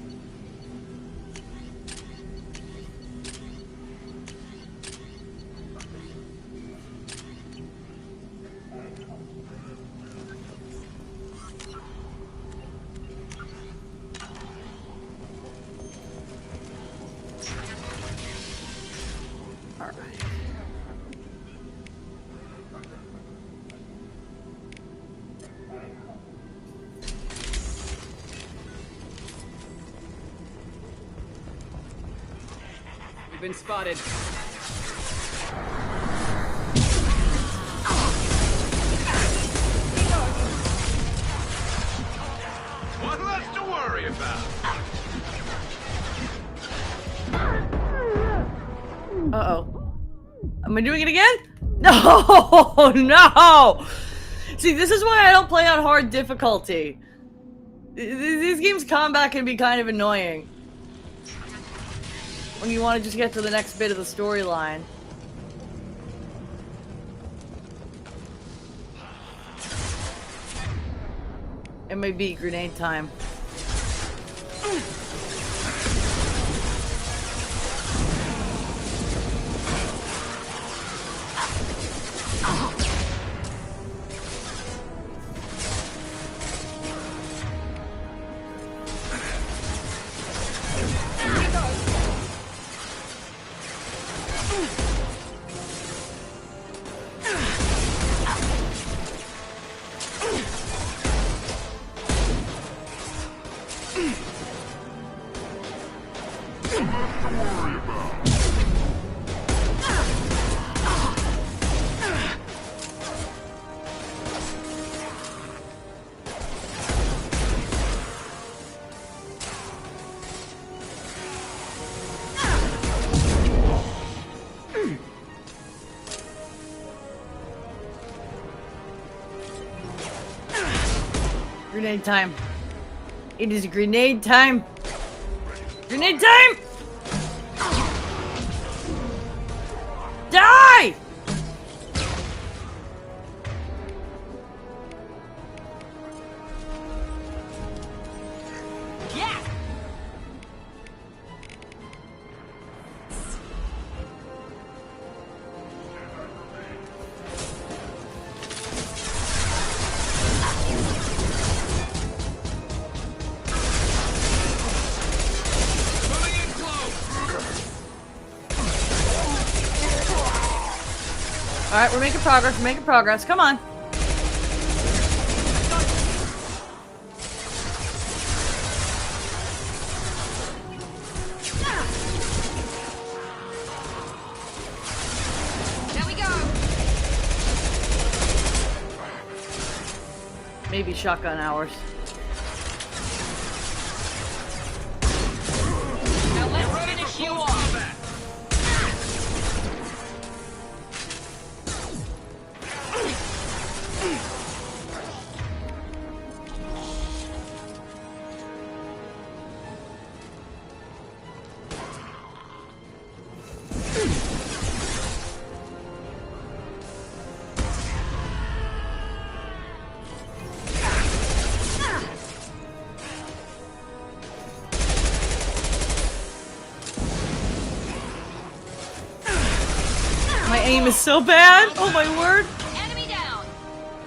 Been spotted. What left to worry about? Uh-oh. Am I doing it again? No! No! See, this is why I don't play on hard difficulty. These games' combat can be kind of annoying when you want to just get to the next bit of the storyline. It may be grenade time. Grenade time. It is grenade time. Grenade time! Die! Yeah! Moving in Alright, we're making progress, we're making progress. Come on. There we go. Maybe shotgun hours. Now let's finish you off. My aim is so bad. Oh my word. Enemy down.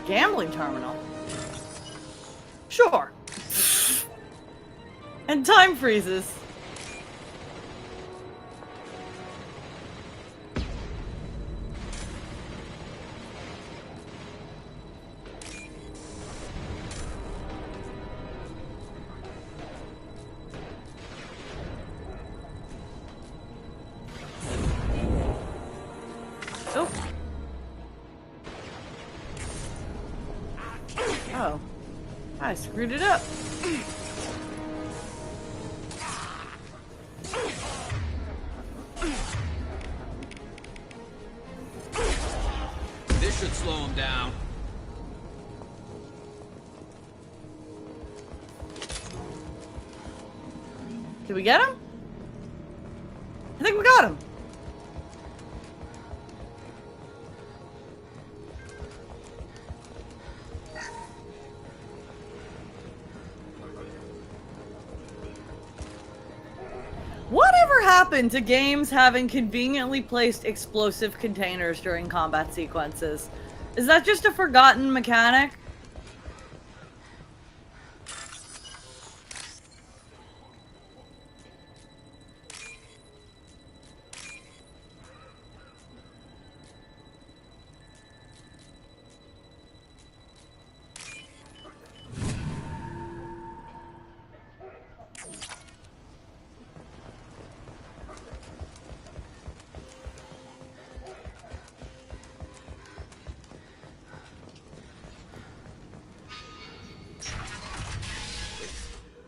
Gambling terminal. Sure. And time freezes. Oh. Oh. I screwed it up. This should slow him down. Did we get him? I think we got him. Whatever happened to games having conveniently placed explosive containers during combat sequences? Is that just a forgotten mechanic?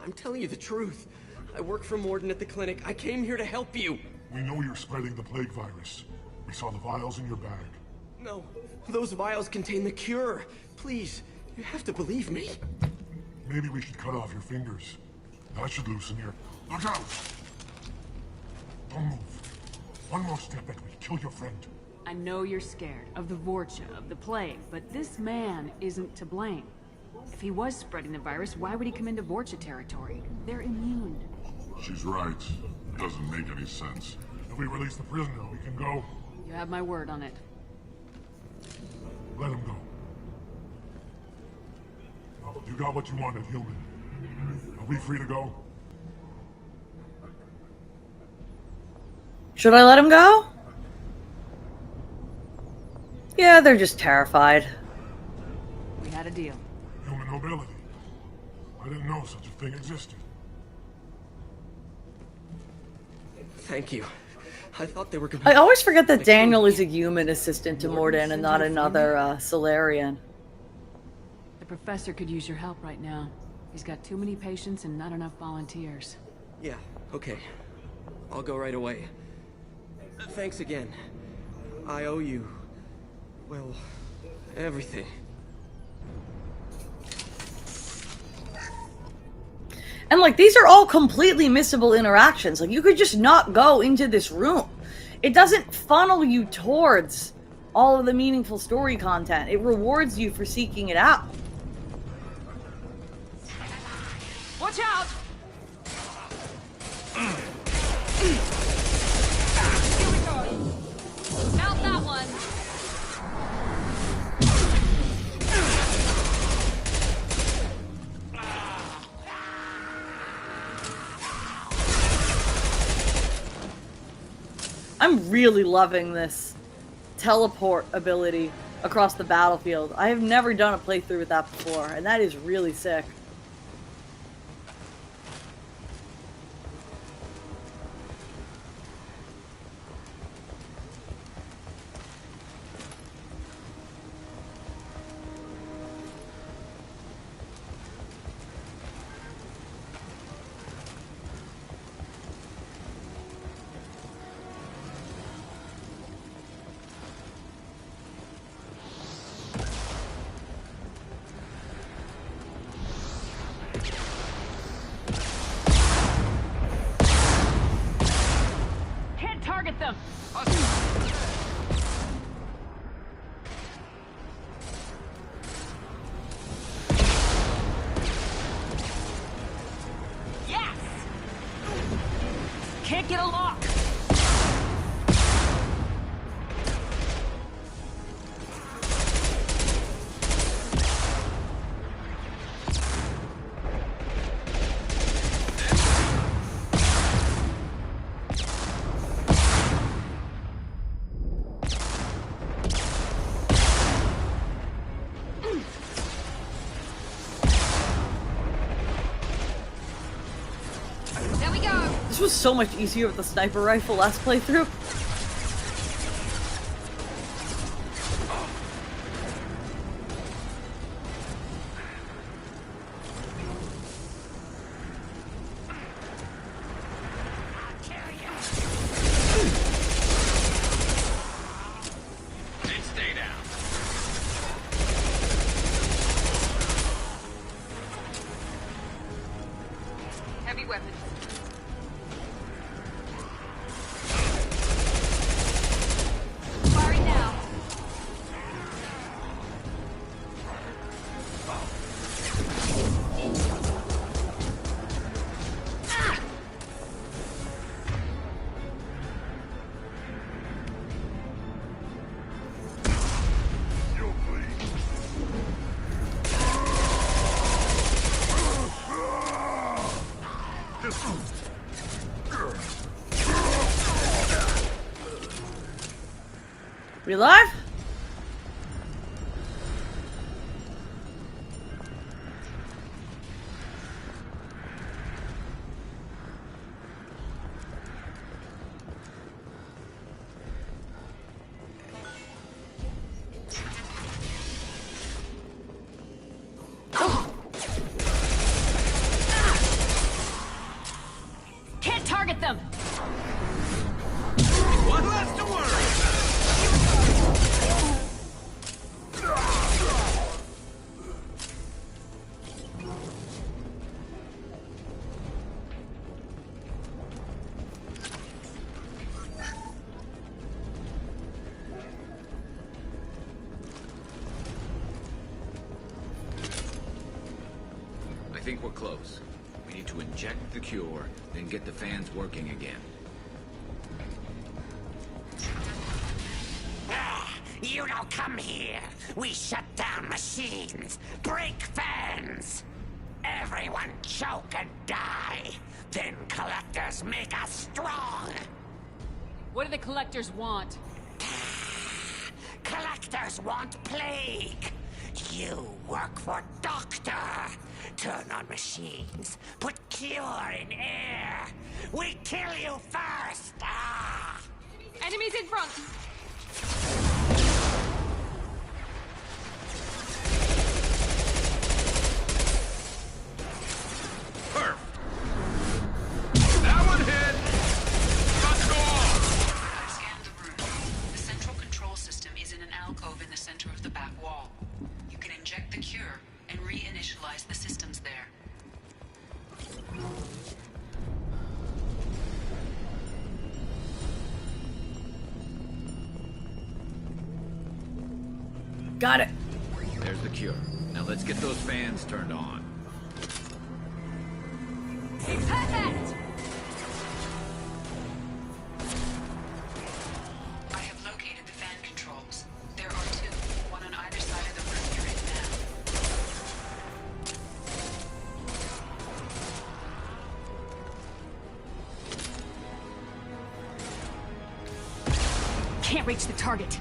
I'm telling you the truth. I work for Morden at the clinic. I came here to help you. We know you're spreading the plague virus. We saw the vials in your bag. No, those vials contain the cure. Please, you have to believe me. Maybe we should cut off your fingers. That should loosen your... Look out! Don't move. One more step and we kill your friend. I know you're scared of the Vorcha, of the plague, but this man isn't to blame. If he was spreading the virus, why would he come into Vorcha territory? They're immune. She's right. It doesn't make any sense. If we release the prisoner, we can go. You have my word on it. Let him go. Oh, you got what you wanted, human. Are we free to go? Should I let him go? Yeah, they're just terrified. We had a deal. Human nobility. I didn't know such a thing existed. Thank you. I thought they were gonna... I always forget that Daniel is a human assistant to Morden and not another Solarian. The professor could use your help right now. He's got too many patients and not enough volunteers. Yeah, okay. I'll go right away. Thanks again. I owe you... well, everything. And like, these are all completely missable interactions. Like, you could just not go into this room. It doesn't funnel you towards all of the meaningful story content. It rewards you for seeking it out. Watch out! Here we go. Mount that one. I'm really loving this. teleport ability across the battlefield. I have never done a playthrough with that before, and that is really sick. Target them! Yes! Can't get a lock! This was so much easier with the sniper rifle last playthrough. Stay down. Heavy weapons. Firing now. We live? Can't target them! One less to worry I think we're close. We need to inject the cure, then get the fans working again. You don't come here. We shut down machines, break fans. Everyone choke and die. Then collectors make us strong. What do the collectors want? Collectors want plague. You work for Doctor. Turn on machines. Put cure in air. We kill you first. Enemies in front! That one hit! Let's go on! I've scanned the room. The central control system is in an alcove in the center of the back wall. You can inject the cure and reinitialize the systems there. Got it. There's the cure. Now let's get those fans turned on. Perfect! I have located the fan controls. There are two, one on either side of the room you're in now. Can't reach the target.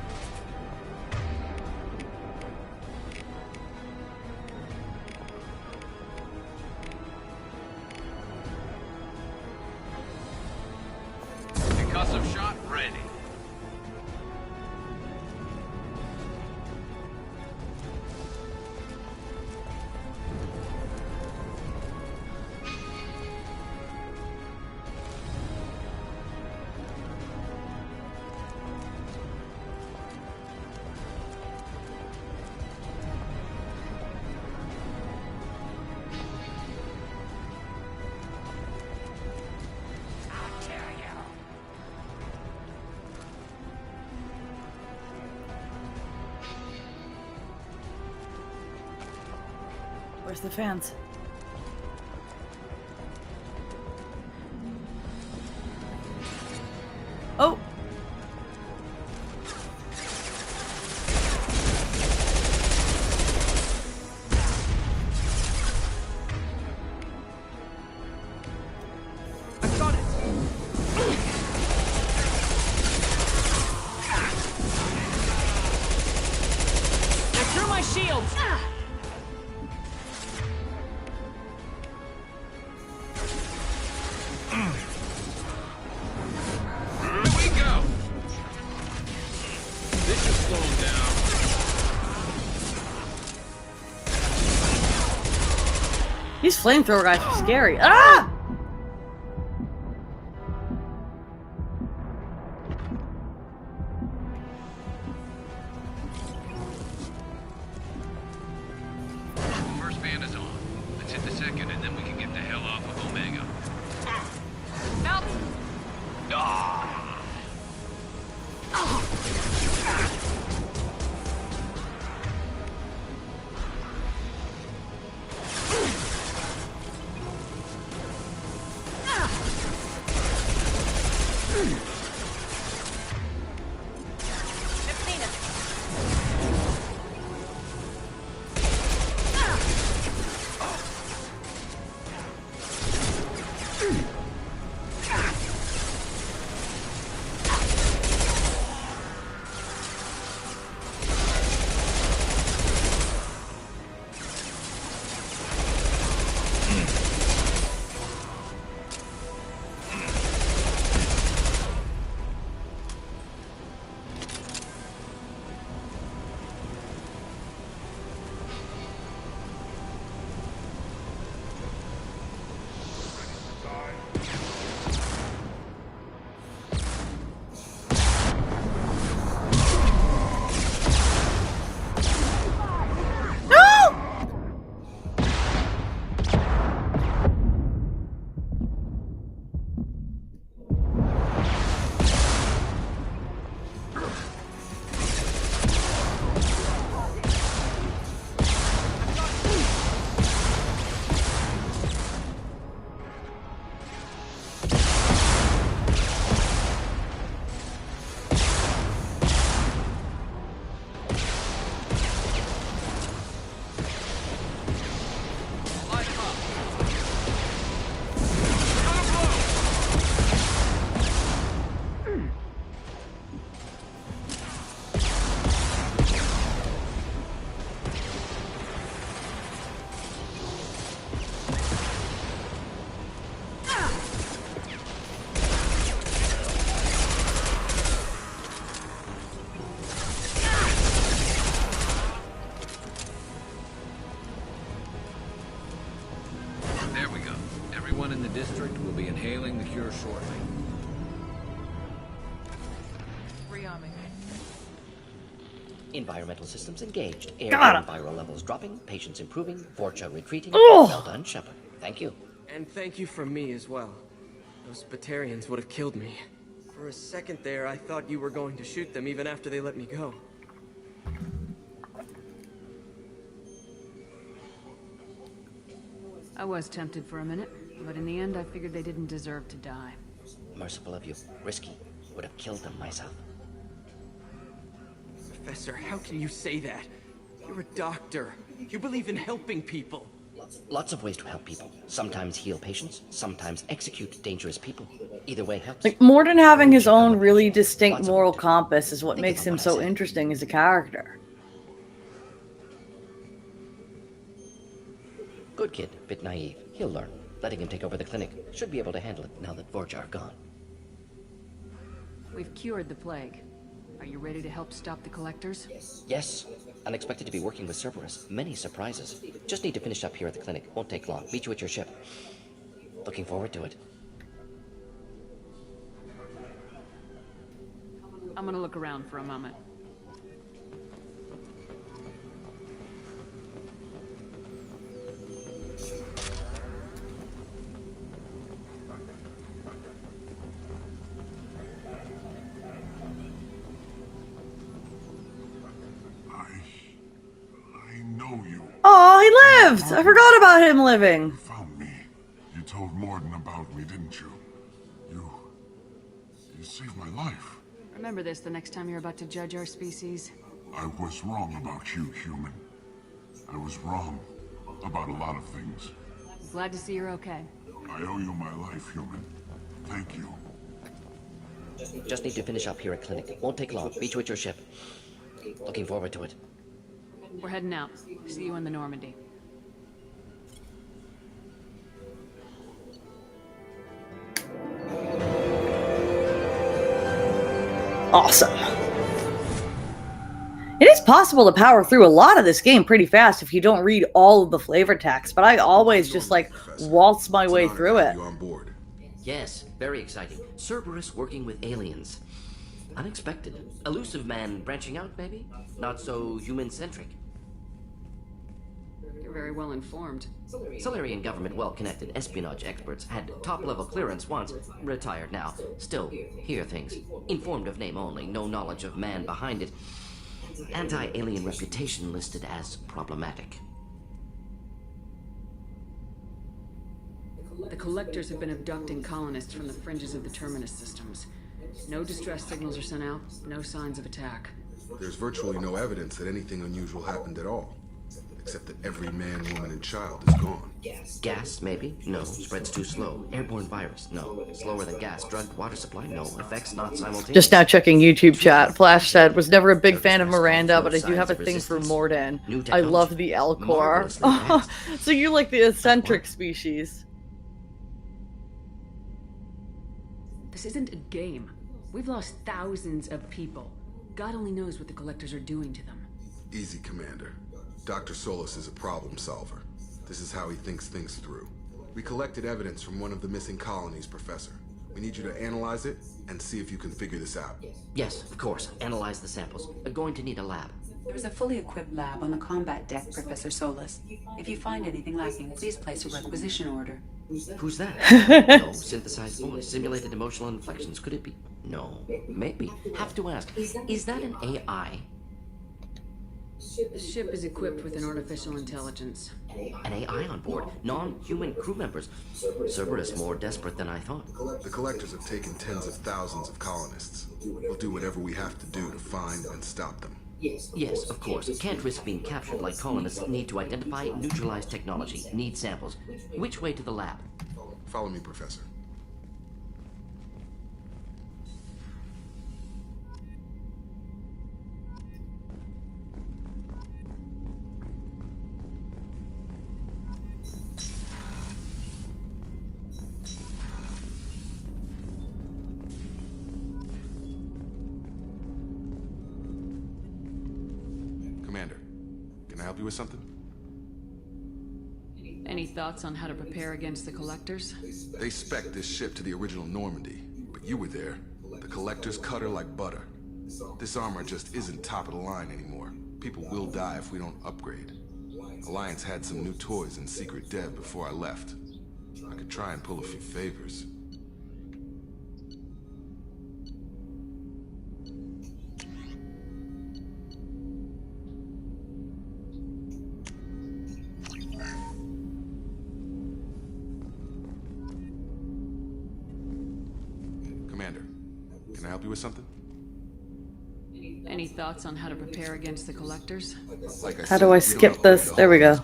Where's the fans? Oh! I got it! They're through my shields! Here we go! This should slow him down. These flamethrower guys are scary. Ah! First band is on. Let's hit the second, and then we can get the hell off of Omega. Help! There we go. Everyone in the district will be inhaling the cure shortly. Rearming. Environmental systems engaged. Air Got and viral levels dropping. Patients improving. Vorcha retreating. Ugh. Well done, Shepard. Thank you. And thank you from me as well. Those Batarians would have killed me. For a second there, I thought you were going to shoot them even after they let me go. I was tempted for a minute, but in the end I figured they didn't deserve to die. Merciful of you. Risky. Would have killed them myself. Professor, how can you say that? You're a doctor. You believe in helping people. Lots of ways to help people. Sometimes heal patients, sometimes execute dangerous people. Either way helps. Like, Morden having his own really distinct moral compass is what makes him so interesting as a character. Good kid, bit naive. He'll learn. Letting him take over the clinic. Should be able to handle it now that Vorcha are gone. We've cured the plague. Are you ready to help stop the collectors? Yes. Unexpected to be working with Cerberus. Many surprises. Just need to finish up here at the clinic. Won't take long. Meet you at your ship. Looking forward to it. I'm gonna look around for a moment. I know you. Oh, he lived! I forgot about him living. Found me. You told Morden about me, didn't you? You saved my life. Remember this the next time you're about to judge our species. I was wrong about you, human. I was wrong about a lot of things. Glad to see you're okay. I owe you my life, human. Thank you. Just need to finish up here at clinic. Won't take long. Meet you at your ship. Looking forward to it. We're heading out. See you in the Normandy. Awesome. It is possible to power through a lot of this game pretty fast if you don't read all of the flavor text, but I always just like waltz my way through it. Yes, very exciting. Cerberus working with aliens. Unexpected. Elusive man branching out, maybe? Not so human-centric. You're very well informed. Solarian government well-connected espionage experts had top-level clearance once, retired now. Still, hear things. Informed of name only, no knowledge of man behind it. Anti-alien reputation listed as problematic. The Collectors have been abducting colonists from the fringes of the Terminus systems. No distress signals are sent out, no signs of attack. There's virtually no evidence that anything unusual happened at all. Except that every man, woman, and child is gone. Gas, maybe? No. Spreads too slow. Airborne virus? No. Slower than gas. Drugged water supply? No. Effects not simultaneous. Just now checking YouTube chat. Flash said, was never a big fan of Miranda, but I do have a thing for Morden. I love the Alcor. So you like the eccentric species. This isn't a game. We've lost thousands of people. God only knows what the Collectors are doing to them. Easy, Commander. Dr. Solis is a problem solver. This is how he thinks things through. We collected evidence from one of the missing colonies, Professor. We need you to analyze it and see if you can figure this out. Yes, of course. Analyze the samples. We're going to need a lab. There's a fully equipped lab on the combat deck, Professor Solis. If you find anything lacking, please place a requisition order. Who's that? No, synthesized voice, simulated emotional inflections. Could it be? No, maybe. Have to ask. Is that an AI? The ship is equipped with an artificial intelligence. An AI on board? Non-human crew members? Cerberus more desperate than I thought. The Collectors have taken tens of thousands of colonists. We'll do whatever we have to do to find and stop them. Yes, of course. Can't risk being captured like colonists. Need to identify, neutralize technology. Need samples. Which way to the lab? Follow me, Professor. Commander, can I help you with something? Any thoughts on how to prepare against the Collectors? They spec'd this ship to the original Normandy, but you were there. The Collectors cut her like butter. This armor just isn't top of the line anymore. People will die if we don't upgrade. Alliance had some new toys in secret dev before I left. I could try and pull a few favors. Commander, can I help you with something? Any thoughts on how to prepare against the Collectors? Like How do I skip this? There we go.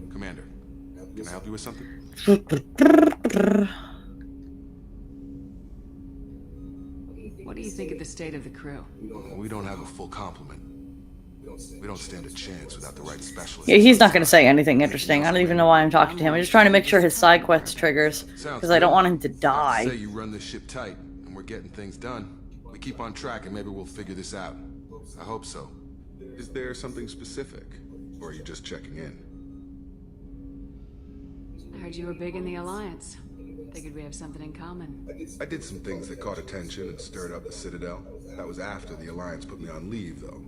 Commander, can I help you with something? What do you think of the state of the crew? We don't have a full complement. We don't stand a chance without the right specialist. Yeah, he's not going to say anything interesting. I don't even know why I'm talking to him. I'm just trying to make sure his side quest triggers, because I don't want him to die. Say you run this ship tight, and we're getting things done. We keep on track, and maybe we'll figure this out. I hope so. Is there something specific, or are you just checking in? I heard you were big in the Alliance. Figured we have something in common. I did some things that caught attention and stirred up the Citadel. That was after the Alliance put me on leave, though.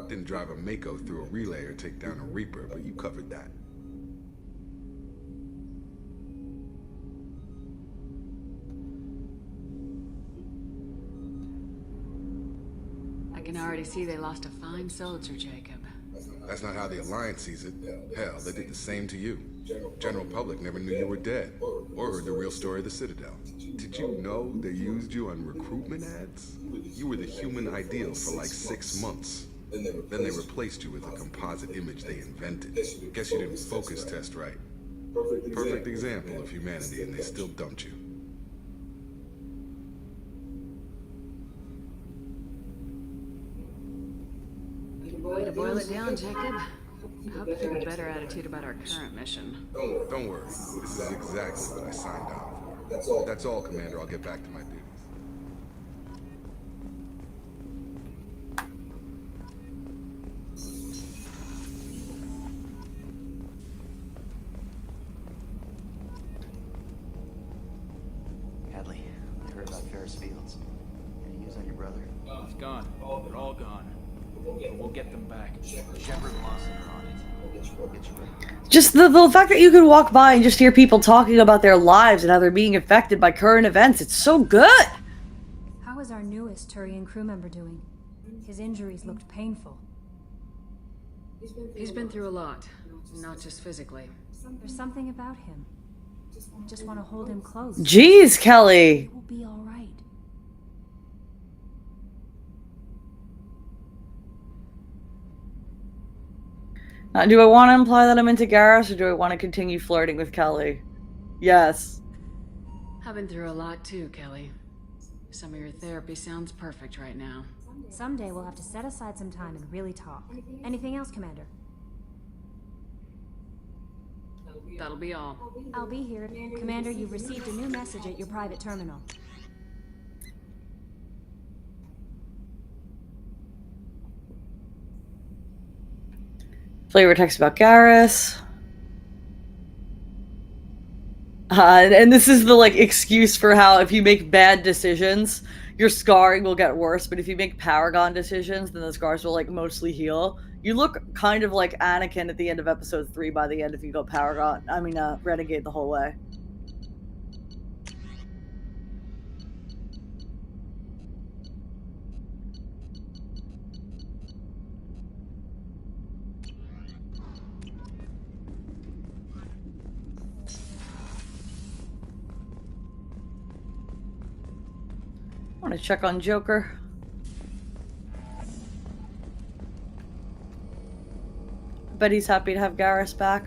Didn't drive a Mako through a relay or take down a Reaper, but you covered that. I can already see they lost a fine soldier, Jacob. That's not how the Alliance sees it. Hell, they did the same to you. General public never knew you were dead, or heard the real story of the Citadel. Did you know they used you on recruitment ads? You were the human ideal for like 6 months. Then they replaced you with a composite image they invented. Guess you didn't focus test right. Perfect example of humanity, and they still dumped you. Way to boil it down, Jacob. I hope you have a better attitude about our current mission. Don't worry. This is exactly what I signed on for. That's all, Commander. I'll get back to my duties. Hadley, I heard about Ferris Fields. Any news on your brother? He's gone. They're all gone. But we'll get them back. Shepard and Lawson are on it. We'll get you back. Just the fact that you could walk by and just hear people talking about their lives and how they're being affected by current events, it's so good! How is our newest Turian crew member doing? His injuries looked painful. He's been through a lot, not just physically. There's something about him. I just want to hold him close. Jeez, Kelly! It will be all right. Do I want to imply that I'm into Garrus, or do I want to continue flirting with Kelly? Yes. I've been through a lot too, Kelly. Some of your therapy sounds perfect right now. Someday we'll have to set aside some time and really talk. Anything else, Commander? That'll be all. I'll be here. Commander, you've received a new message at your private terminal. Flavor text about Garrus. And this is the, like, excuse for how if you make bad decisions, your scarring will get worse, but if you make Paragon decisions, then the scars will, like, mostly heal. You look kind of like Anakin at the end of episode 3 by the end if you go Renegade the whole way. I want to check on Joker. I bet he's happy to have Garrus back.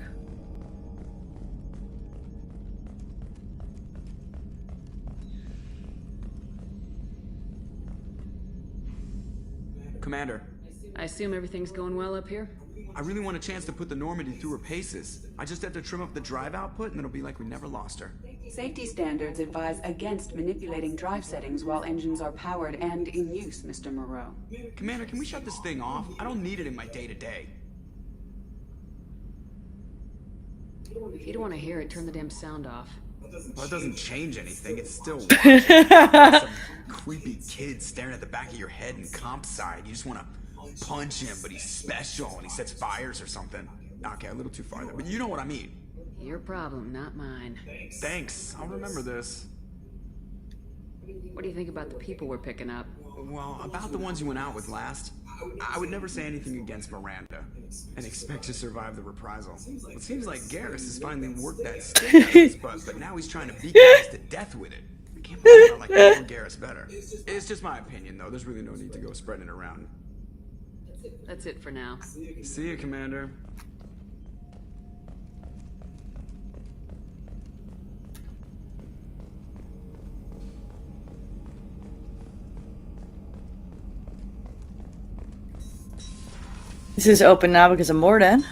Commander. I assume everything's going well up here? I really want a chance to put the Normandy through her paces. I just have to trim up the drive output and it'll be like we never lost her. Safety standards advise against manipulating drive settings while engines are powered and in use, Mr. Moreau. Commander, can we shut this thing off? I don't need it in my day-to-day. If you don't want to hear it, turn the damn sound off. Well, it doesn't change anything. It's still some creepy kid staring at the back of your head in comp side. You just want to punch him, but he's special and he sets fires or something. Okay, a little too far there, but you know what I mean. Your problem, not mine. Thanks. I'll remember this. What do you think about the people we're picking up? Well, about the ones you went out with last, I would never say anything against Miranda and expect to survive the reprisal. It seems like Garrus has finally worked that stick out of his butt, but now he's trying to beat guys to death with it. I can't believe I like Garrus better. It's just my opinion, though. There's really no need to go spreading it around. That's it for now. See you, Commander. This is open now because of Morden.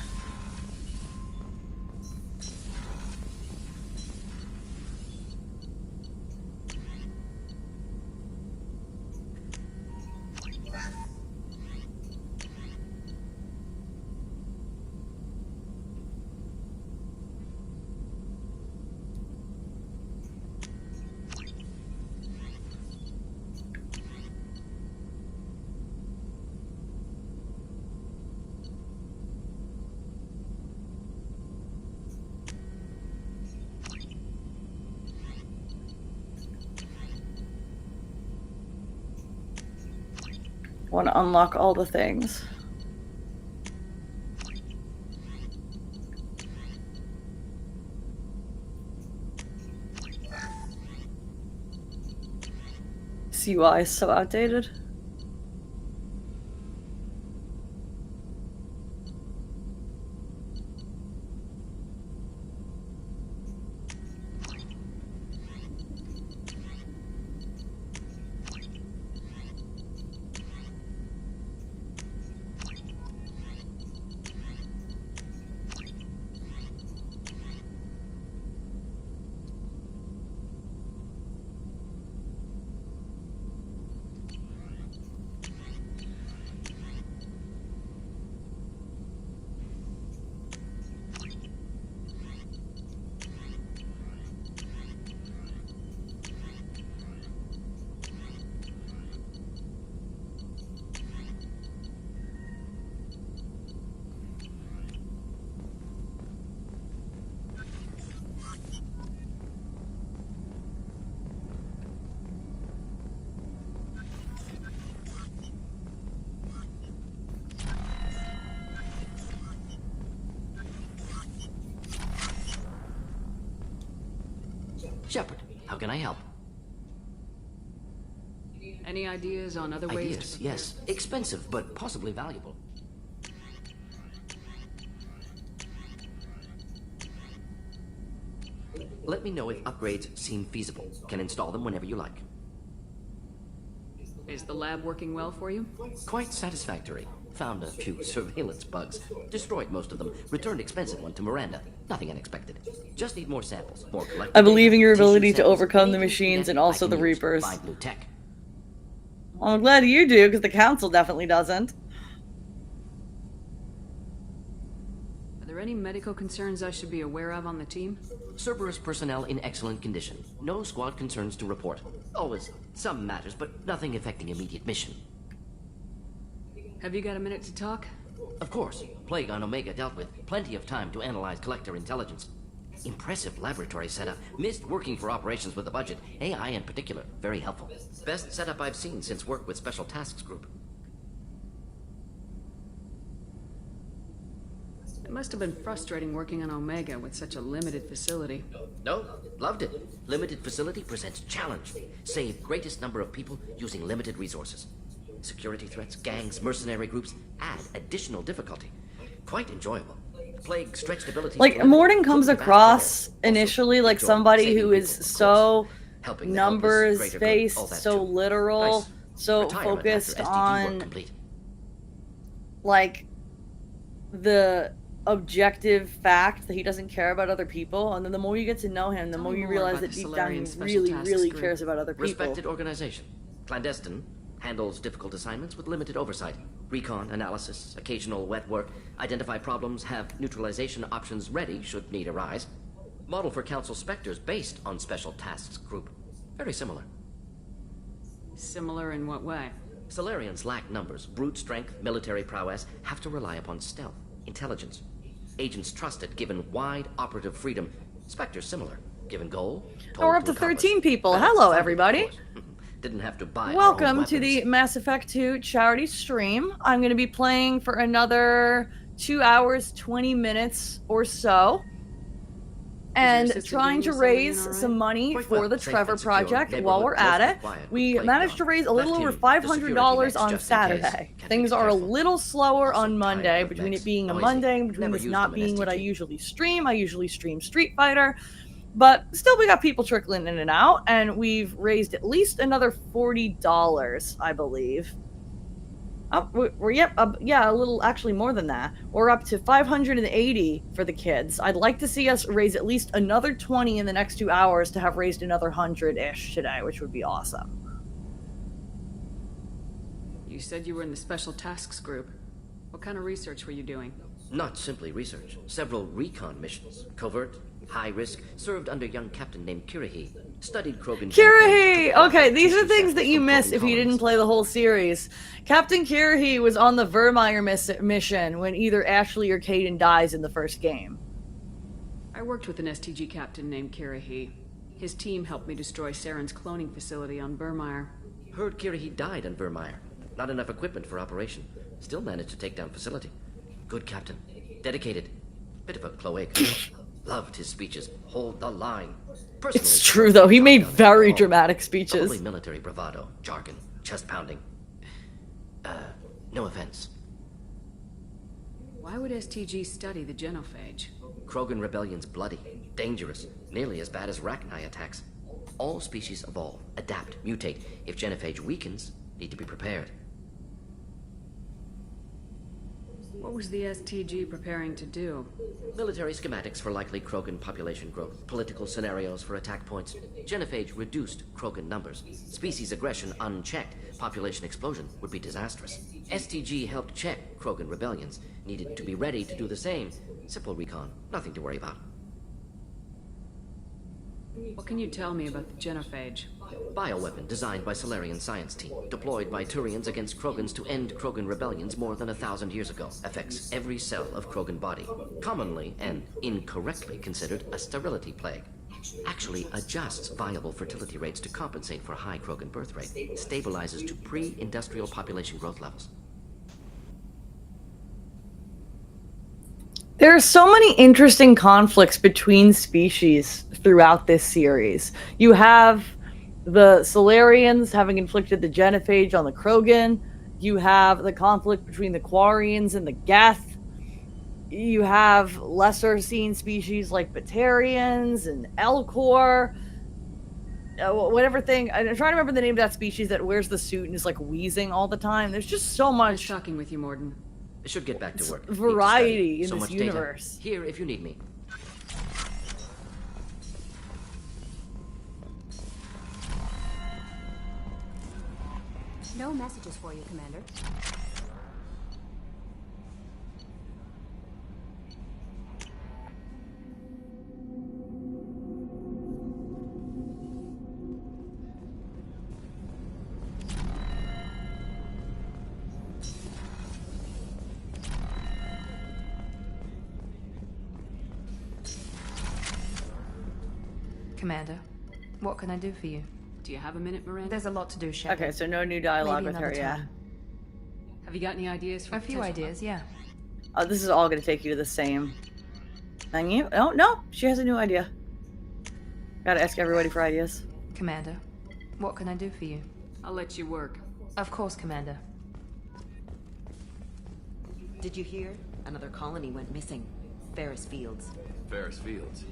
Want to unlock all the things. UI is so outdated. Shepard, how can I help? Any ideas on other ways Ideas, yes. Expensive, but possibly valuable. Let me know if upgrades seem feasible. Can install them whenever you like. Is the lab working well for you? Quite satisfactory. Found a few surveillance bugs. Destroyed most of them. Returned expensive one to Miranda. Nothing unexpected. Just need more samples. More collected I believe in your data, ability tissue to samples, overcome the anything machines that and I also can the use. Reapers. Find new tech. Well, I'm glad you do, because the Council definitely doesn't. Are there any medical concerns I should be aware of on the team? Cerberus personnel in excellent condition. No squad concerns to report. Always some matters, but nothing affecting immediate mission. Have you got a minute to talk? Of course. Plague on Omega dealt with. Plenty of time to analyze collector intelligence. Impressive laboratory setup. Missed working for operations with a budget. AI in particular. Very helpful. Best setup I've seen since work with Special Tasks Group. It must have been frustrating working on Omega with such a limited facility. No, loved it. Limited facility presents challenge. Save greatest number of people using limited resources. Security threats, gangs, mercenary groups add additional difficulty. Quite enjoyable. Plague stretched abilities. Like, Morden comes across initially like somebody who is so numbers-based, so literal, so focused on, like, the objective fact that he doesn't care about other people, and then the more you get to know him, the more you realize that deep down he really cares about other people. Respected organization. Clandestine. Handles difficult assignments with limited oversight. Recon, analysis, occasional wet work. Identify problems, have neutralization options ready should need arise. Model for Council Spectres based on Special Tasks Group. Very similar. Similar in what way? Solarians lack numbers, brute strength, military prowess, have to rely upon stealth, intelligence. Agents trusted given wide operative freedom. Spectres similar. Given goal, Oh, we're up to 13 people. Hello, everybody. Didn't have to buy Welcome to the Mass Effect 2 charity stream. I'm going to be playing for another 2 hours, 20 minutes or so. And trying to raise some money for the Trevor Project while we're at it. We managed to raise a little over $500 on Saturday. Things are a little slower on Monday, between it being a Monday and between this not being what I usually stream. I usually stream Street Fighter. But still, we got people trickling in and out, and we've raised at least another $40, I believe. Yeah, a little, actually more than that. We're up to $580 for the kids. I'd like to see us raise at least another 20 in the next 2 hours to have raised another 100-ish today, which would be awesome. You said you were in the Special Tasks Group. What kind of research were you doing? Not simply research. Several recon missions. Covert, high risk, served under a young captain named Kirahi. Studied Krogan... Kirahi! Okay, these are things that you miss if you didn't play the whole series. Captain Kirahi was on the Vermeer mission when either Ashley or Caden dies in the first game. I worked with an STG captain named Kirahi. His team helped me destroy Saren's cloning facility on Vermeer. Heard Kirahi died on Vermeer. Not enough equipment for operation. Still managed to take down facility. Good captain. Dedicated. Bit of a cloac. Loved his speeches. Hold the line. Personally, It's true, though. He made very dramatic speeches. Probably military bravado, jargon, chest pounding. No offense. Why would STG study the genophage? Krogan rebellion's bloody, dangerous, nearly as bad as Rachni attacks. All species evolve, adapt, mutate. If genophage weakens, need to be prepared. What was the STG preparing to do? Military schematics for likely Krogan population growth, political scenarios for attack points. Genophage reduced Krogan numbers. Species aggression unchecked, population explosion would be disastrous. STG helped check Krogan rebellions. Needed to be ready to do the same. Simple recon, nothing to worry about. What can you tell me about the genophage? Bioweapon designed by Solarian science team, deployed by Turians against Krogans to end Krogan rebellions more than 1,000 years ago. Affects every cell of Krogan body. Commonly and incorrectly considered a sterility plague. Actually adjusts viable fertility rates to compensate for high Krogan birth rate. Stabilizes to pre-industrial population growth levels. There are so many interesting conflicts between species throughout this series. You have the Solarians having inflicted the genophage on the Krogan. You have the conflict between the Quarians and the Geth. You have lesser seen species like Batarians and Elcor. Whatever thing. I'm trying to remember the name of that species that wears the suit and is like wheezing all the time. There's just so much. What's shocking with you, Morden? Should get back to work. Variety in so this much universe. Data. Here if you need me. No messages for you, Commander. Commander, what can I do for you? Do you have a minute, Miranda? There's a lot to do, Shepard. Okay, so no new dialogue Maybe with her, another yeah. time. Have you got any ideas for A few ideas, yeah. Oh, this is all going to take you to the same menu. Oh, no, she has a new idea. Gotta ask everybody for ideas. Commander, what can I do for you? I'll let you work. Of course, Commander. Did you hear? Another colony went missing. Ferris Fields. Ferris Fields?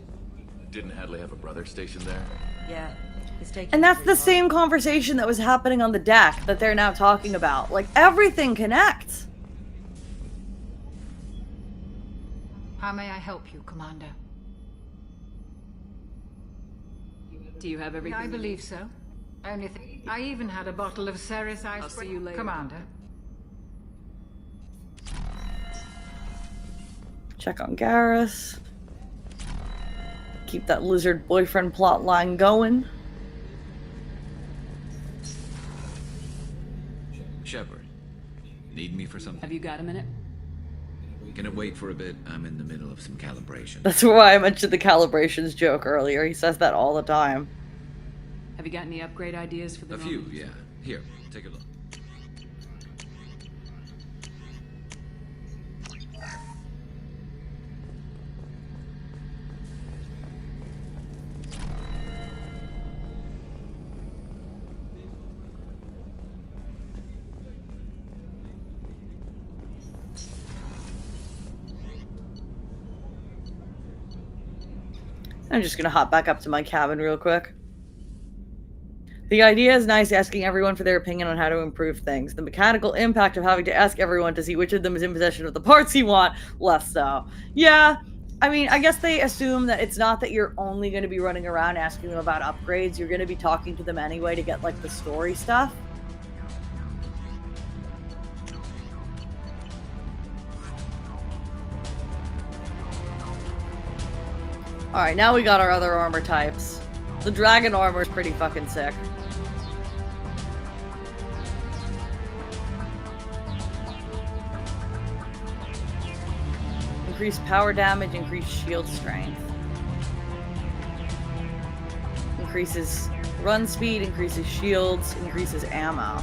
Didn't Hadley have a brother stationed there? Yeah. He's taking And that's the same conversation that was happening on the deck that they're now talking about. Like, everything connects. How may I help you, Commander? Do you have everything? I believe so. Only I even had a bottle of Ceres ice. I'll see you later. Commander. Check on Garrus. Keep that lizard boyfriend plot line going. Shepard, need me for something? Have you got a minute? Can it wait for a bit? I'm in the middle of some calibration. That's why I mentioned the calibrations joke earlier. He says that all the time. Have you got any upgrade ideas for the A few, yeah. Here, take a look. I'm just gonna hop back up to my cabin real quick. The idea is nice, asking everyone for their opinion on how to improve things. The mechanical impact of having to ask everyone to see which of them is in possession of the parts you want, less so. Yeah, I mean, I guess they assume that it's not that you're only going to be running around asking them about upgrades. You're going to be talking to them anyway to get, like, the story stuff. Alright, now we got our other armor types. The dragon armor is pretty fucking sick. Increased power damage, increased shield strength. Increases run speed, increases shields, increases ammo.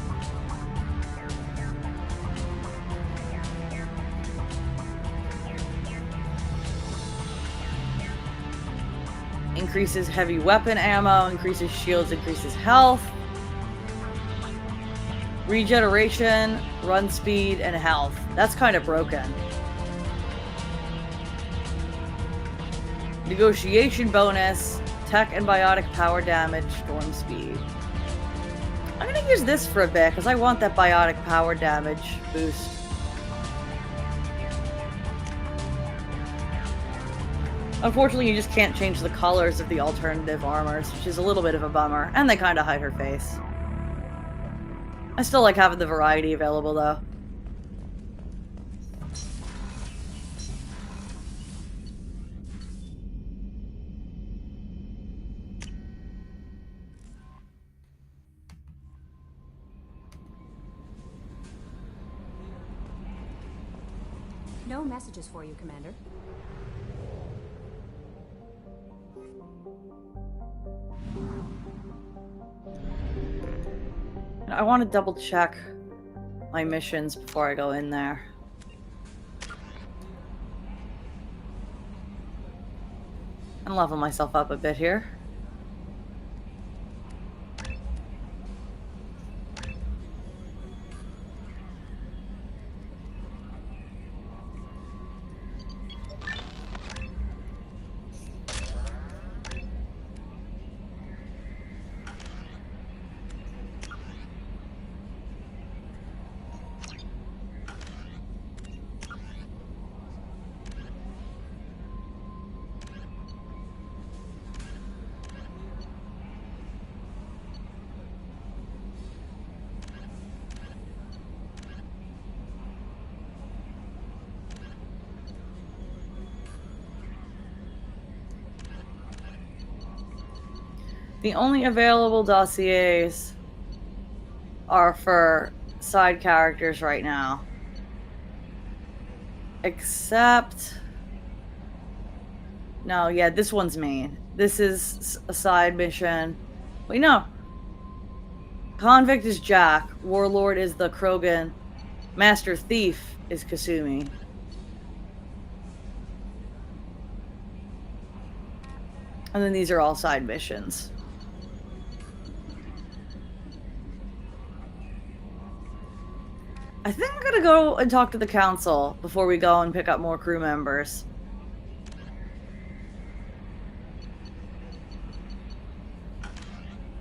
Increases heavy weapon ammo, increases shields, increases health. Regeneration, run speed, and health. That's kind of broken. Negotiation bonus, tech and biotic power damage, storm speed. I'm gonna use this for a bit, because I want that biotic power damage boost. Unfortunately, you just can't change the colors of the alternative armors, which is a little bit of a bummer. And they kind of hide her face. I still like having the variety available, though. No messages for you, Commander. I want to double check my missions before I go in there. And level myself up a bit here. The only available dossiers are for side characters right now. Except... No, yeah, this one's main. This is a side mission. Wait, no. Convict is Jack. Warlord is the Krogan. Master Thief is Kasumi. And then these are all side missions. I think I'm gonna go and talk to the council before we go and pick up more crew members.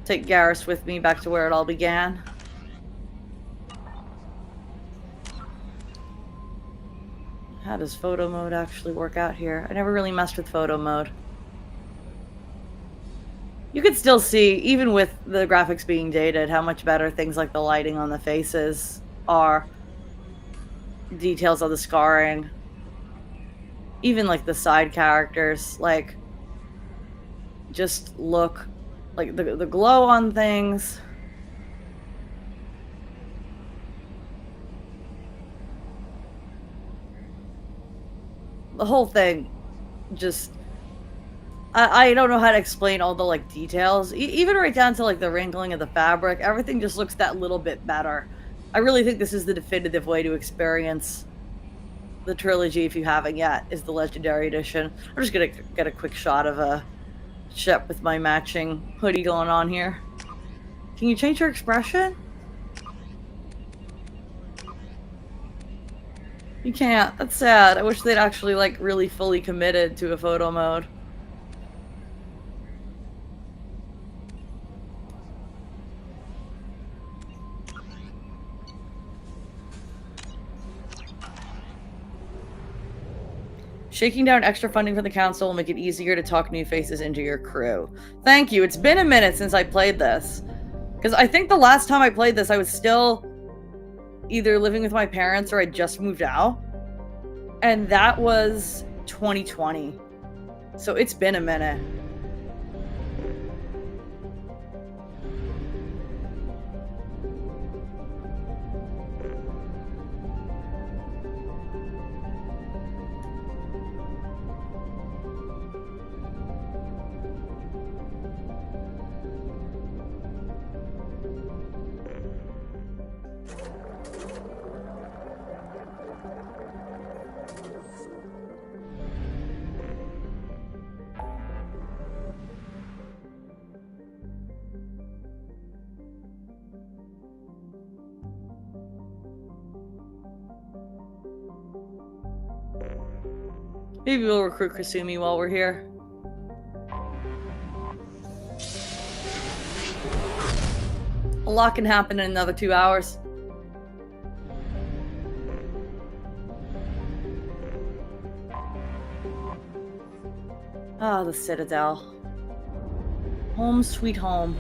Take Garrus with me back to where it all began. How does photo mode actually work out here? I never really messed with photo mode. You could still see, even with the graphics being dated, how much better things like the lighting on the faces are. Details of the scarring. Even like the side characters, like, just look like the glow on things. The whole thing just... I don't know how to explain all the like details. Even right down to like the wrinkling of the fabric. Everything just looks that little bit better. I really think this is the definitive way to experience the trilogy if you haven't yet, is the Legendary Edition. I'm just gonna get a quick shot of a Shep with my matching hoodie going on here. Can you change her expression? You can't. That's sad. I wish they'd actually like really fully committed to a photo mode. Shaking down extra funding from the council will make it easier to talk new faces into your crew. Thank you. It's been a minute since I played this. Because I think the last time I played this, I was still either living with my parents or I just moved out. And that was 2020. So it's been a minute. Maybe we'll recruit Kasumi while we're here. A lot can happen in another 2 hours. Ah, the Citadel. Home sweet home.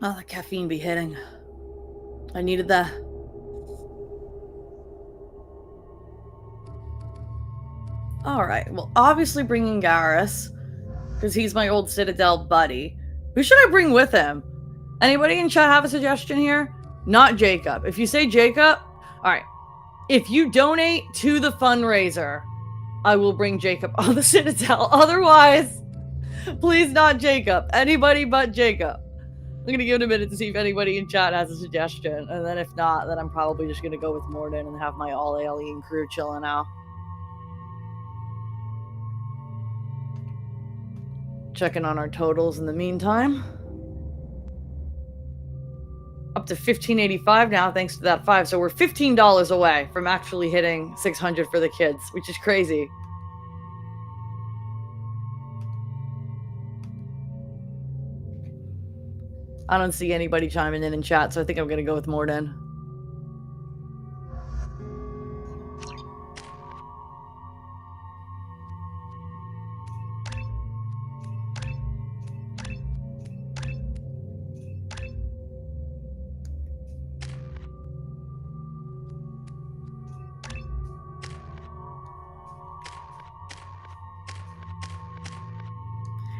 Oh, the caffeine be hitting. I needed that. Alright, well, obviously bringing Garrus, because he's my old Citadel buddy. Who should I bring with him? Anybody in chat have a suggestion here? Not Jacob. If you say Jacob, alright. If you donate to the fundraiser, I will bring Jacob on the Citadel. Otherwise, please not Jacob. Anybody but Jacob. I'm gonna give it a minute to see if anybody in chat has a suggestion, and then if not, then I'm probably just gonna go with Morden and have my all-alien crew chilling out. Checking on our totals in the meantime. Up to $15.85 now, thanks to that 5. So we're $15 away from actually hitting 600 for the kids, which is crazy. I don't see anybody chiming in chat, so I think I'm going to go with Morden.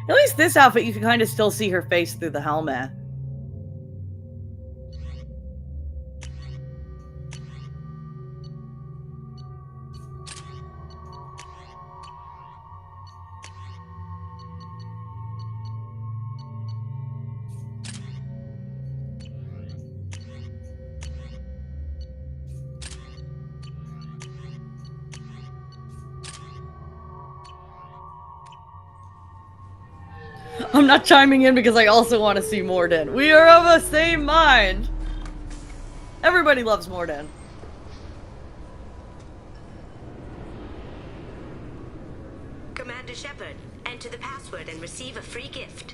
At least this outfit, you can kind of still see her face through the helmet. I'm not chiming in because I also want to see Morden. We are of the same mind. Everybody loves Morden. Commander Shepard, enter the password and receive a free gift.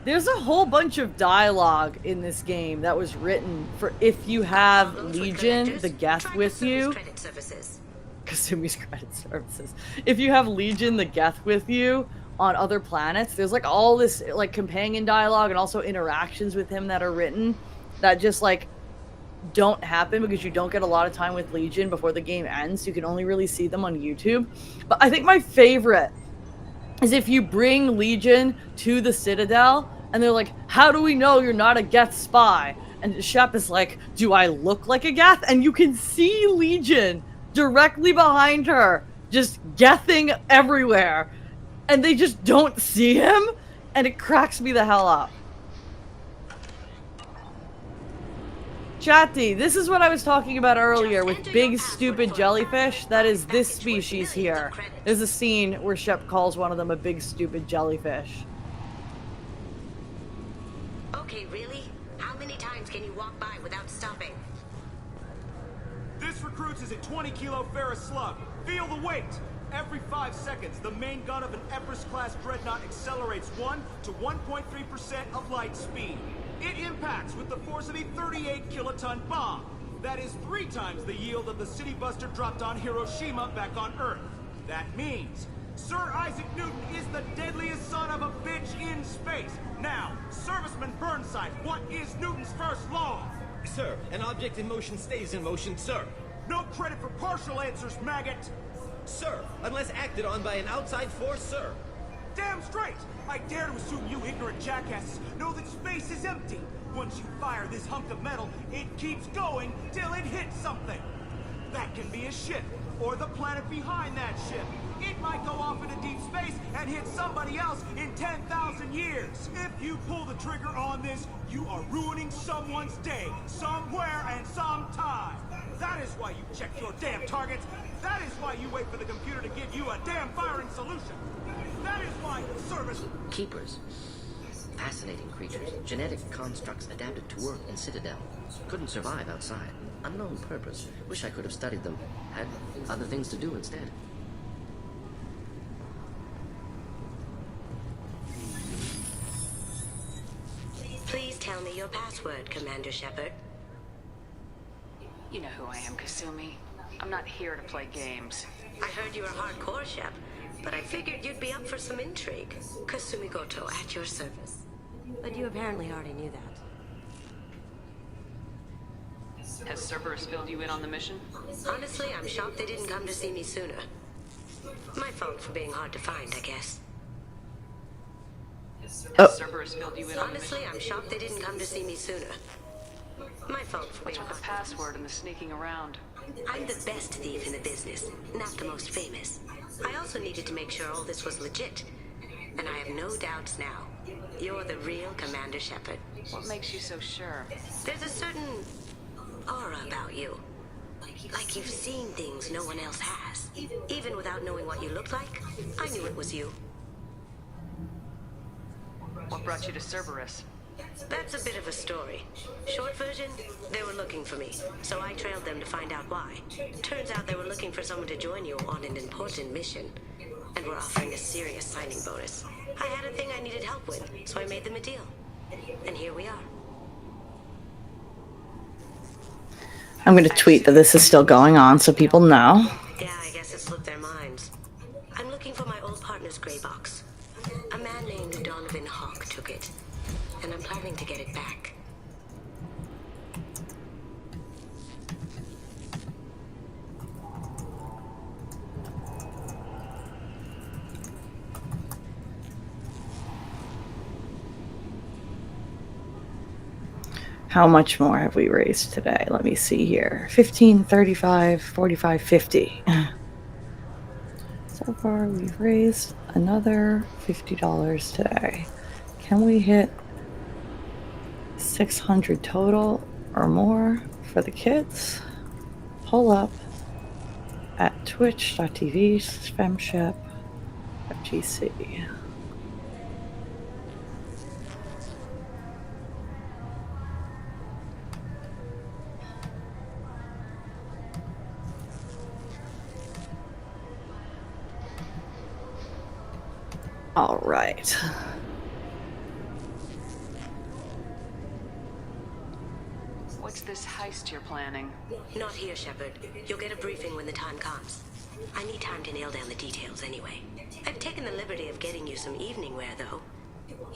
There's a whole bunch of dialogue in this game that was written for if you have Legion, the Geth with you. Kasumi's credit services. If you have Legion, the Geth with you on other planets, there's like all this like companion dialogue and also interactions with him that are written that just like don't happen because you don't get a lot of time with Legion before the game ends. You can only really see them on YouTube. But I think my favorite is if you bring Legion to the Citadel and they're like, how do we know you're not a Geth spy? And Shep is like, do I look like a Geth? And you can see Legion directly behind her just Gething everywhere. And they just don't see him, and it cracks me the hell up. Chatty, this is what I was talking about earlier with big stupid jellyfish. That is this species here. There's a scene where Shep calls one of them a big stupid jellyfish. Okay, really? How many times can you walk by without stopping? This recruits is a 20-kilo ferrous slug. Feel the weight! Every 5 seconds, the main gun of an Everest-class dreadnought accelerates 1 to 1.3% of light speed. It impacts with the force of a 38-kiloton bomb. That is 3 times the yield of the city buster dropped on Hiroshima back on Earth. That means Sir Isaac Newton is the deadliest son of a bitch in space. Now, Serviceman Burnside, what is Newton's first law? Sir, an object in motion stays in motion, sir. No credit for partial answers, maggot! Sir, unless acted on by an outside force, sir. damn straight! I dare to assume you ignorant jackasses know that space is empty. Once you fire this hunk of metal, it keeps going till it hits something. That can be a ship, or the planet behind that ship. It might go off into deep space and hit somebody else in 10,000 years. If you pull the trigger on this, you are ruining someone's day, somewhere and sometime. That is why you check your damn targets. That is why you wait for the computer to give you a damn firing solution. That is why service... Keepers. Fascinating creatures. Genetic constructs adapted to work in Citadel. Couldn't survive outside. Unknown purpose. Wish I could have studied them. Had other things to do instead. Please tell me your password, Commander Shepard. You know who I am, Kasumi. I'm not here to play games. I heard you were hardcore, Shep, but I figured you'd be up for some intrigue. Kasumi Goto, at your service. But you apparently already knew that. Has Cerberus filled you in on the mission? Honestly, I'm shocked they didn't come to see me sooner. My fault for being hard to find, I guess. Has Cerberus filled you in on the mission? Honestly, I'm shocked they didn't come to see me sooner. My fault for being What's with the password and the sneaking around? I'm the best thief in the business, not the most famous. I also needed to make sure all this was legit. And I have no doubts now. You're the real Commander Shepard. What makes you so sure? There's a certain aura about you. Like you've seen things no one else has. Even without knowing what you looked like, I knew it was you. What brought you to Cerberus? That's a bit of a story. Short version, they were looking for me, so I trailed them to find out why. Turns out they were looking for someone to join you on an important mission, and were offering a serious signing bonus. I had a thing I needed help with, so I made them a deal. And here we are. I'm going to tweet that this is still going on so people know. Yeah, I guess it slipped their minds. I'm looking for my old partner's gray box. A man named Donovan Hawk took it, and I'm planning to get it back. How much more have we raised today? Let me see here. 15, 35, 45, 50. So far, we've raised another $50 today. Can we hit 600 total or more for the kids? Pull up at twitch.tv/femshep.gc. All right. What's this heist you're planning? Not here, Shepard. You'll get a briefing when the time comes. I need time to nail down the details anyway. I've taken the liberty of getting you some evening wear, though.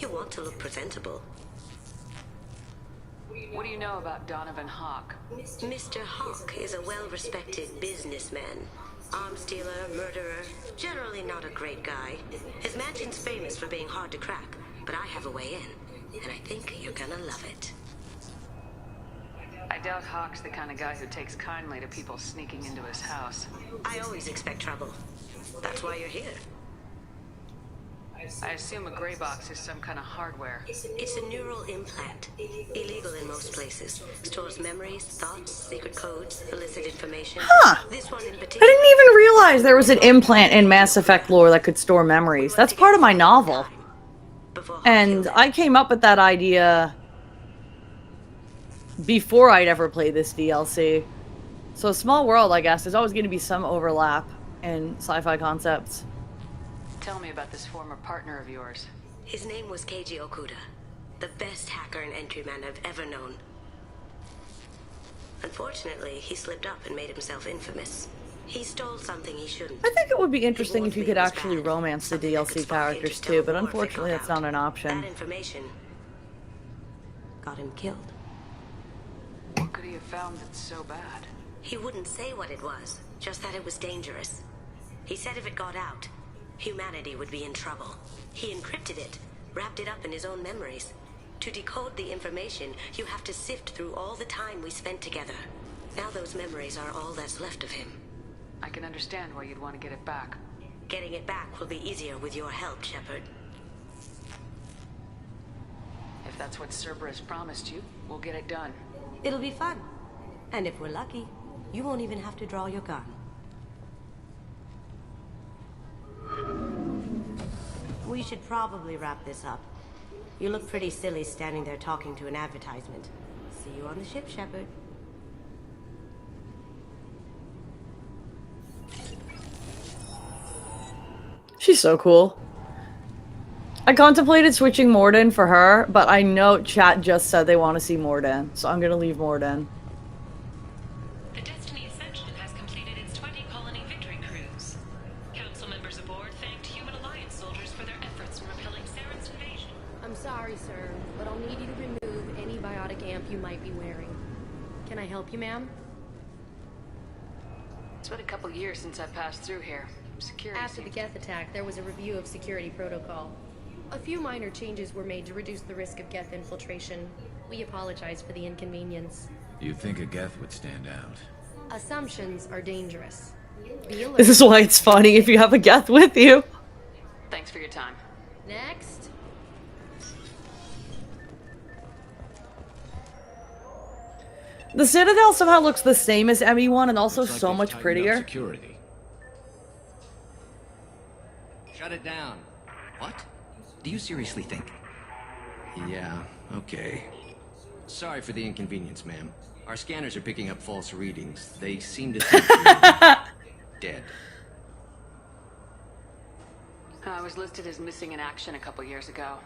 You want to look presentable. What do you know about Donovan Hawk? Mr. Hawk is a well-respected businessman. Arms dealer, murderer, generally not a great guy. His mansion's famous for being hard to crack, but I have a way in, and I think you're gonna love it. I doubt Hawk's the kind of guy who takes kindly to people sneaking into his house. I always expect trouble. That's why you're here. I assume a gray box is some kind of hardware. It's a neural implant. Illegal in most places. Stores memories, thoughts, secret codes, illicit information. Huh. This one in I particular. didn't even realize there was an implant in Mass Effect lore that could store memories. That's part of my novel. And I came up with that idea before I'd ever played this DLC. So Small World, I guess, there's always going to be some overlap in sci-fi concepts. Tell me about this former partner of yours. His name was Keiji Okuda, the best hacker and entryman I've ever known. Unfortunately, he slipped up and made himself infamous. He stole something he shouldn't. I think it would be interesting if you could actually romance the DLC characters too, but unfortunately that's not an option. That information got him killed. What could he have found that's so bad? He wouldn't say what it was, just that it was dangerous. He said if it got out, humanity would be in trouble. He encrypted it, wrapped it up in his own memories. To decode the information, you have to sift through all the time we spent together. Now those memories are all that's left of him. I can understand why you'd want to get it back. Getting it back will be easier with your help, Shepard. If that's what Cerberus promised you, we'll get it done. It'll be fun. And if we're lucky, you won't even have to draw your gun. We should probably wrap this up. You look pretty silly standing there talking to an advertisement. See you on the ship, Shepard. She's so cool. I contemplated switching Morden for her, but I know chat just said they want to see Morden, so I'm gonna leave Morden. The Destiny Ascension has completed its 20-colony victory cruise. Council members aboard thanked Human Alliance soldiers for their efforts in repelling Saren's invasion. I'm sorry, sir, but I'll need you to remove any biotic amp you might be wearing. Can I help you, ma'am? It's been a couple years since I passed through here. Security. After the Geth attack, there was a review of security protocol. A few minor changes were made to reduce the risk of Geth infiltration. We apologize for the inconvenience. You think a Geth would stand out? Assumptions are dangerous. Be alert. This is why it's funny if you have a Geth with you. Thanks for your time. Next. The Citadel somehow looks the same as ME1 and also Looks like so they've much tightened up prettier. Security. Shut it down. What? Do you seriously think? Yeah, okay. Sorry for the inconvenience, ma'am. Our scanners are picking up false readings. They seem to think you're dead. I was listed as missing in action a couple years ago.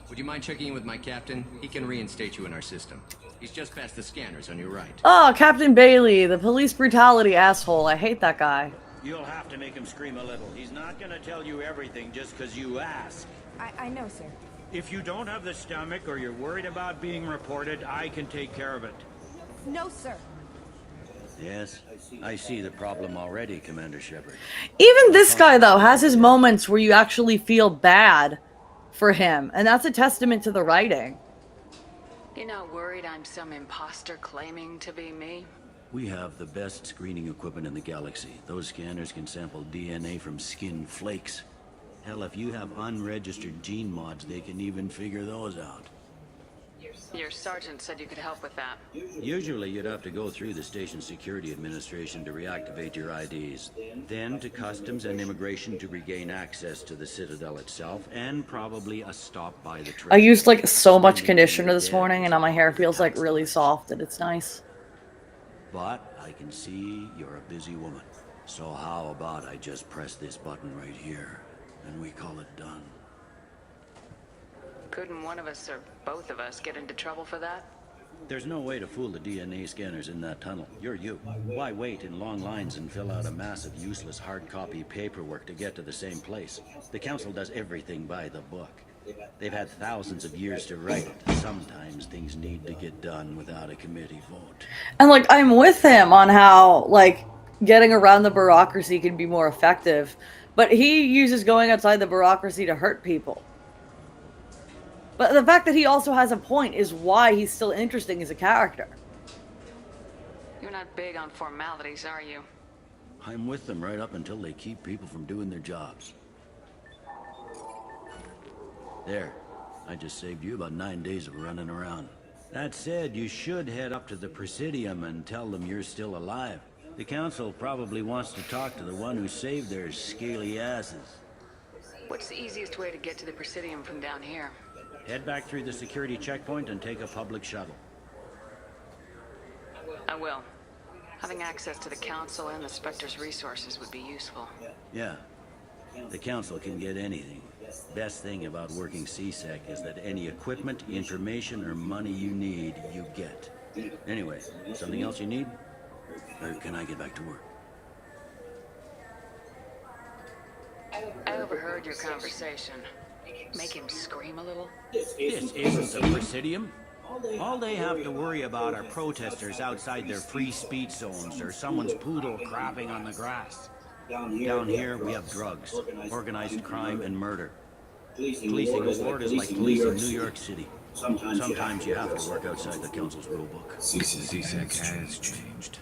Would you mind checking in with my captain? He can reinstate you in our system. He's just past the scanners on your right. Oh, Captain Bailey, the police brutality asshole. I hate that guy. You'll have to make him scream a little. He's not gonna tell you everything just because you ask. I know, sir. If you don't have the stomach or you're worried about being reported, I can take care of it. No, sir. Yes, I see the problem already, Commander Shepard. Even this guy, though, has his moments where you actually feel bad for him. And that's a testament to the writing. You're not worried I'm some imposter claiming to be me? We have the best screening equipment in the galaxy. Those scanners can sample DNA from skin flakes. Hell, if you have unregistered gene mods, they can even figure those out. Your sergeant said you could help with that. Usually you'd have to go through the station security administration to reactivate your IDs. Then to customs and immigration to regain access to the Citadel itself, and probably a stop by the train. I used like so much conditioner this morning and now my hair feels like really soft and it's nice. But I can see you're a busy woman. So how about I just press this button right here, and we call it done. Couldn't one of us or both of us get into trouble for that? There's no way to fool the DNA scanners in that tunnel. You're you. Why wait in long lines and fill out a massive useless hard copy paperwork to get to the same place? The Council does everything by the book. They've had thousands of years to write it. Sometimes things need to get done without a committee vote. And like, I'm with him on how, like, getting around the bureaucracy can be more effective. But he uses going outside the bureaucracy to hurt people. But the fact that he also has a point is why he's still interesting as a character. You're not big on formalities, are you? I'm with them right up until they keep people from doing their jobs. There. I just saved you about 9 days of running around. That said, you should head up to the Presidium and tell them you're still alive. The Council probably wants to talk to the one who saved their scaly asses. What's the easiest way to get to the Presidium from down here? Head back through the security checkpoint and take a public shuttle. I will. Having access to the Council and the Spectre's resources would be useful. Yeah. The Council can get anything. Best thing about working CSEC is that any equipment, information, or money you need, you get. Anyway, something else you need? Or can I get back to work? I overheard your conversation. Make him scream a little? This isn't the Presidium. All they have to worry about are protesters outside their free speech zones or someone's poodle crapping on the grass. Down here, we have drugs, organized crime, and murder. Policing a ward is like policing New York City. Sometimes you have to work outside the council's rulebook. CSEC has changed.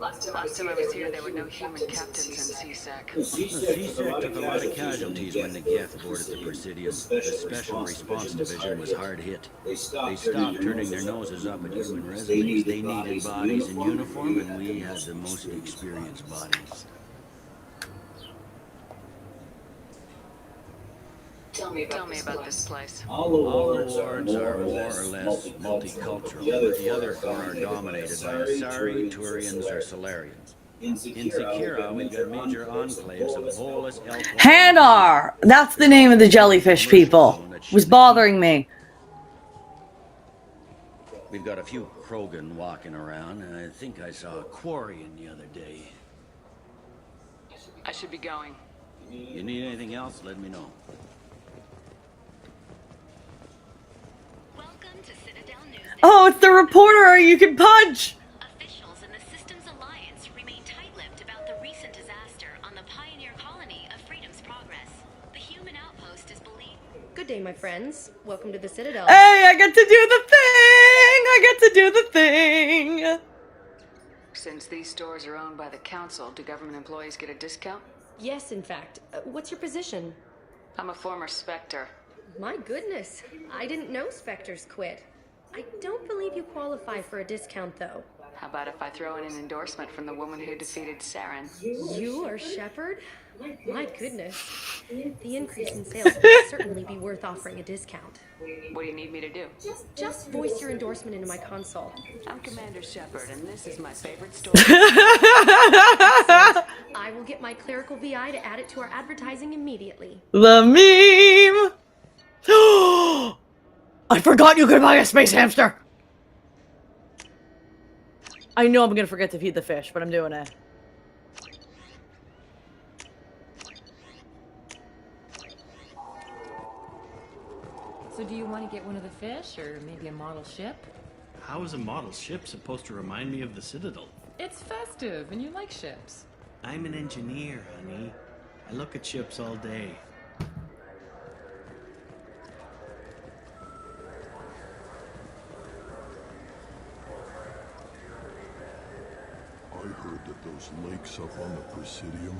Last time I was here, there were no human captains in CSEC. The CSEC took a lot of casualties when the Geth boarded the Presidium. The Special Response Division was hard hit. They stopped turning their noses up at human residents. They needed bodies in uniform, and we had the most experienced bodies. Tell me about this place. All the wards are more or less multicultural, but the other four are dominated by Asari, Turians, or Solarians. In Zakira, we've got major enclaves of Volus, Hanar! That's the name of the jellyfish people. It was bothering me. We've got a few Krogan walking around, and I think I saw a Quarian the other day. I should be going. You need anything else, let me know. Oh, it's the reporter you can punch! Officials in the Systems Alliance remain tight-lipped about the recent disaster on the pioneer colony of Freedom's Progress. The human outpost is believed... Good day, my friends. Welcome to the Citadel. Hey, I get to do the thing! I get to do the thing! Since these stores are owned by the council, do government employees get a discount? Yes, in fact. What's your position? I'm a former Spectre. My goodness. I didn't know Spectres quit. I don't believe you qualify for a discount, though. How about if I throw in an endorsement from the woman who defeated Saren? You are Shepard? My goodness. The increase in sales will certainly be worth offering a discount. What do you need me to do? Just voice your endorsement into my console. I'm Commander Shepard, and this is my favorite store. I will get my clerical VI to add it to our advertising immediately. The meme! I forgot you could buy a space hamster! I know I'm gonna forget to feed the fish, but I'm doing it. So do you want to get one of the fish, or maybe a model ship? How is a model ship supposed to remind me of the Citadel? It's festive, and you like ships. I'm an engineer, honey. I look at ships all day. I heard that those lakes up on the Presidium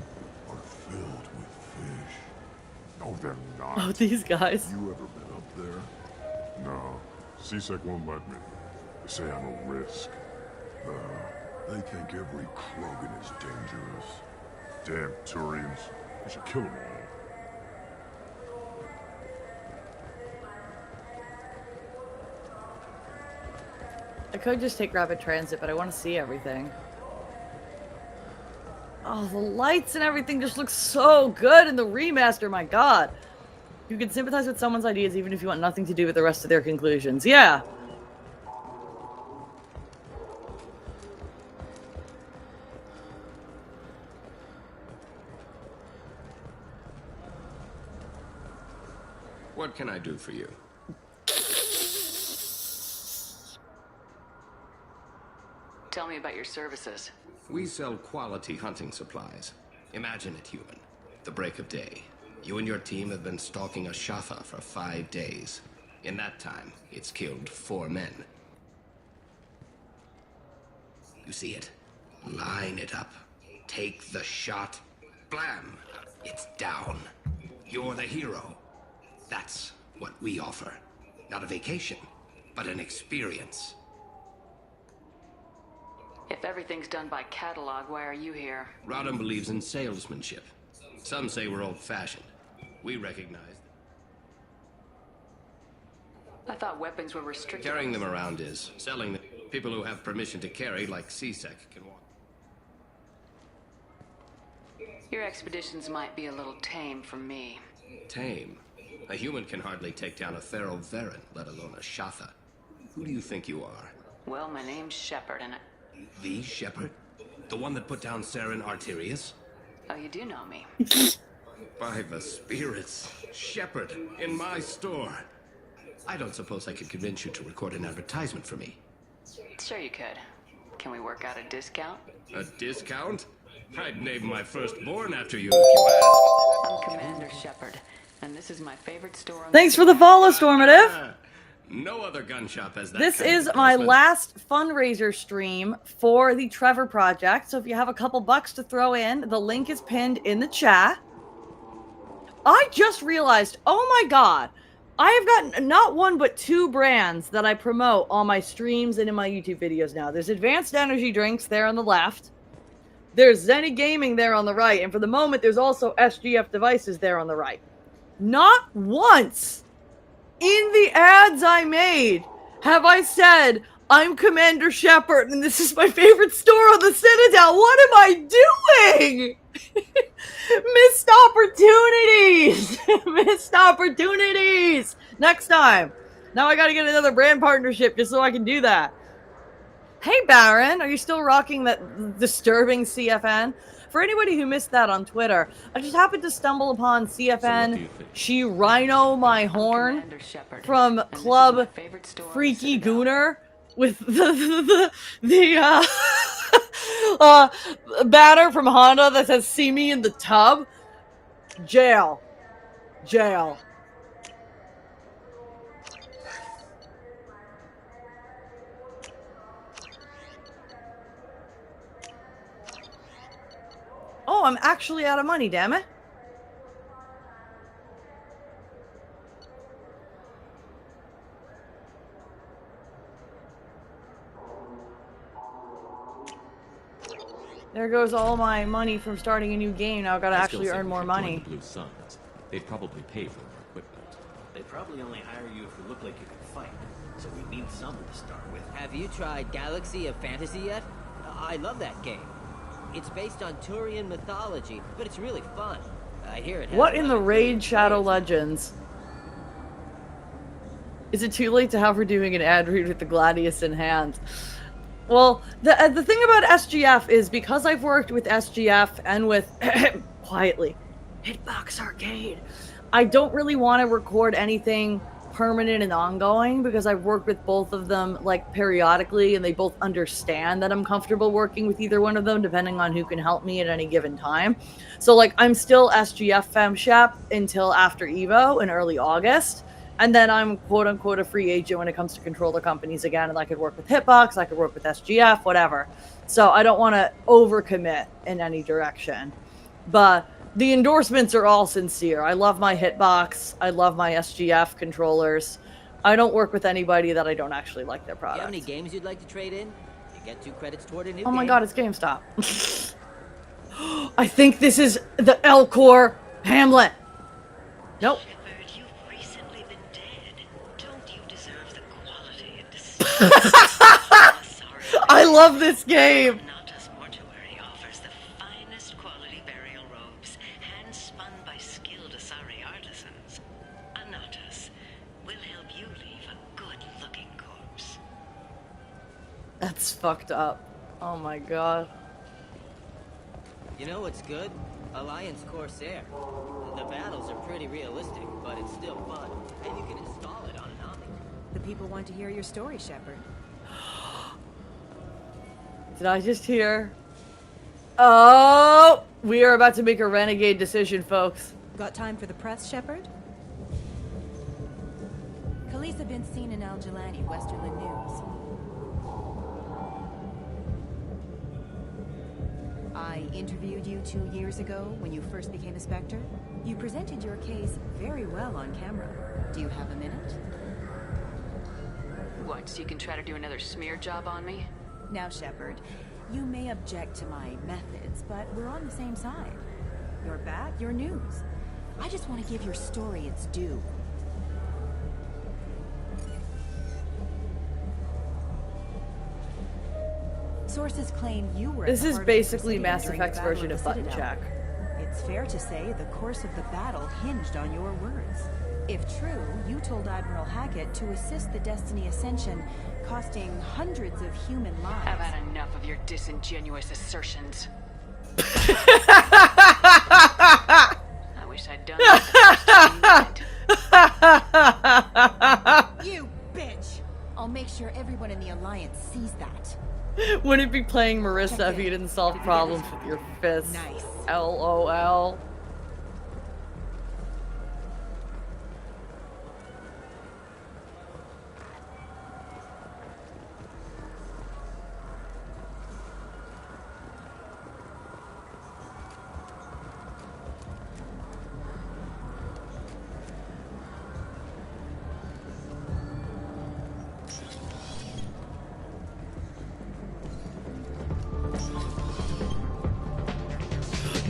are filled with fish. No, they're not. Oh, these guys. You ever been up there? No. CSEC won't let me. They say I'm a risk. They think every Krogan is dangerous. Damn Turians. We should kill them all. I could just take rapid transit, but I want to see everything. Oh, the lights and everything just looks so good in the remaster, my god. You can sympathize with someone's ideas even if you want nothing to do with the rest of their conclusions. Yeah. What can I do for you? Tell me about your services. We sell quality hunting supplies. Imagine it, human. The break of day. You and your team have been stalking a Shatha for 5 days. In that time, it's killed 4 men. You see it? Line it up. Take the shot. Blam! It's down. You're the hero. That's what we offer. Not a vacation, but an experience. If everything's done by catalog, why are you here? Rodham believes in salesmanship. Some say we're old-fashioned. We recognize... I thought weapons were restricted. Carrying them around is. Selling them. People who have permission to carry, like CSEC, can walk. Your expeditions might be a little tame for me. Tame? A human can hardly take down a Pharaoh Varen, let alone a Shatha. Who do you think you are? Well, my name's Shepard, and The Shepard? The one that put down Saren Arterius? Oh, you do know me. By the spirits. Shepard, in my store. I don't suppose I could convince you to record an advertisement for me. Sure you could. Can we work out a discount? A discount? I'd name my firstborn after you if you ask. I'm Commander Shepard, and this is my favorite store on Thanks for the follow, Stormative. No other gun shop has that This kind of is my endorsement. last fundraiser stream for the Trevor Project. So if you have a couple bucks to throw in, the link is pinned in the chat. I just realized, oh my god, I have gotten not one but 2 brands that I promote on my streams and in my YouTube videos now. There's Advanced Energy Drinks there on the left. There's Zenny Gaming there on the right. And for the moment, there's also SGF Devices there on the right. Not once in the ads I made have I said, I'm Commander Shepard and this is my favorite store on the Citadel. What am I doing? Missed opportunities. Missed opportunities. Next time. Now I gotta get another brand partnership just so I can do that. Hey Baron, are you still rocking that disturbing CFN? For anybody who missed that on Twitter, I just happened to stumble upon CFN She Rhino My Horn from Club Freaky Gooner with the banner from Honda that says "See me in the tub." Jail. Jail. Oh, I'm actually out of money, damn it. There goes all my money from starting a new game. Now I've got to actually earn more money. Blue Suns. They'd probably pay for more equipment. They probably only hire you if you look like you can fight. So we need someone to start with. Have you tried Galaxy of Fantasy yet? I love that game. It's based on Turian mythology, but it's really fun. I hear it. What in the Raid Shadow Legends? Is it too late to have her doing an ad read with the Gladius in hand? Well, the thing about SGF is because I've worked with SGF and with, quietly, Hitbox Arcade, I don't really want to record anything permanent and ongoing because I've worked with both of them like periodically and they both understand that I'm comfortable working with either one of them depending on who can help me at any given time. So like I'm still SGF FemShep until after Evo in early August. And then I'm quote-unquote a free agent when it comes to controller companies again, and I could work with Hitbox, I could work with SGF, whatever. So I don't want to overcommit in any direction. But the endorsements are all sincere. I love my Hitbox, I love my SGF controllers. I don't work with anybody that I don't actually like their Do you product. have any games you'd like to trade in? You get 2 credits toward a new Oh my game. god, it's GameStop. I think this is the Elcor Hamlet. Nope. I love this game. Anata's mortuary offers the finest quality burial robes, hand-spun by skilled Asari artisans. Anata's will help you leave a good-looking corpse. That's fucked up. Oh my god. You know what's good? Alliance Corsair. The battles are pretty realistic, but it's still fun. And you can install it on an Omni. The people want to hear your story, Shepard. Did I just hear? Oh, we are about to make a renegade decision, folks. Got time for the press, Shepard? Khaleesa been seen in Al Jelani, Westerland News. I interviewed you 2 years ago when you first became a Spectre. You presented your case very well on camera. Do you have a minute? What, so you can try to do another smear job on me? Now, Shepard, you may object to my methods, but we're on the same side. You're back, you're news. I just want to give your story its due. Sources claim you were. This is basically Mass Effect's version of button check. It's fair to say the course of the battle hinged on your words. If true, you told Admiral Hackett to assist the Destiny Ascension, costing hundreds of human lives. I've had enough of your disingenuous assertions. I wish I'd done that. You bitch! I'll I'll make sure everyone in the Alliance sees that. Wouldn't be playing Marissa if you didn't solve problems with your fists. Nice. LOL.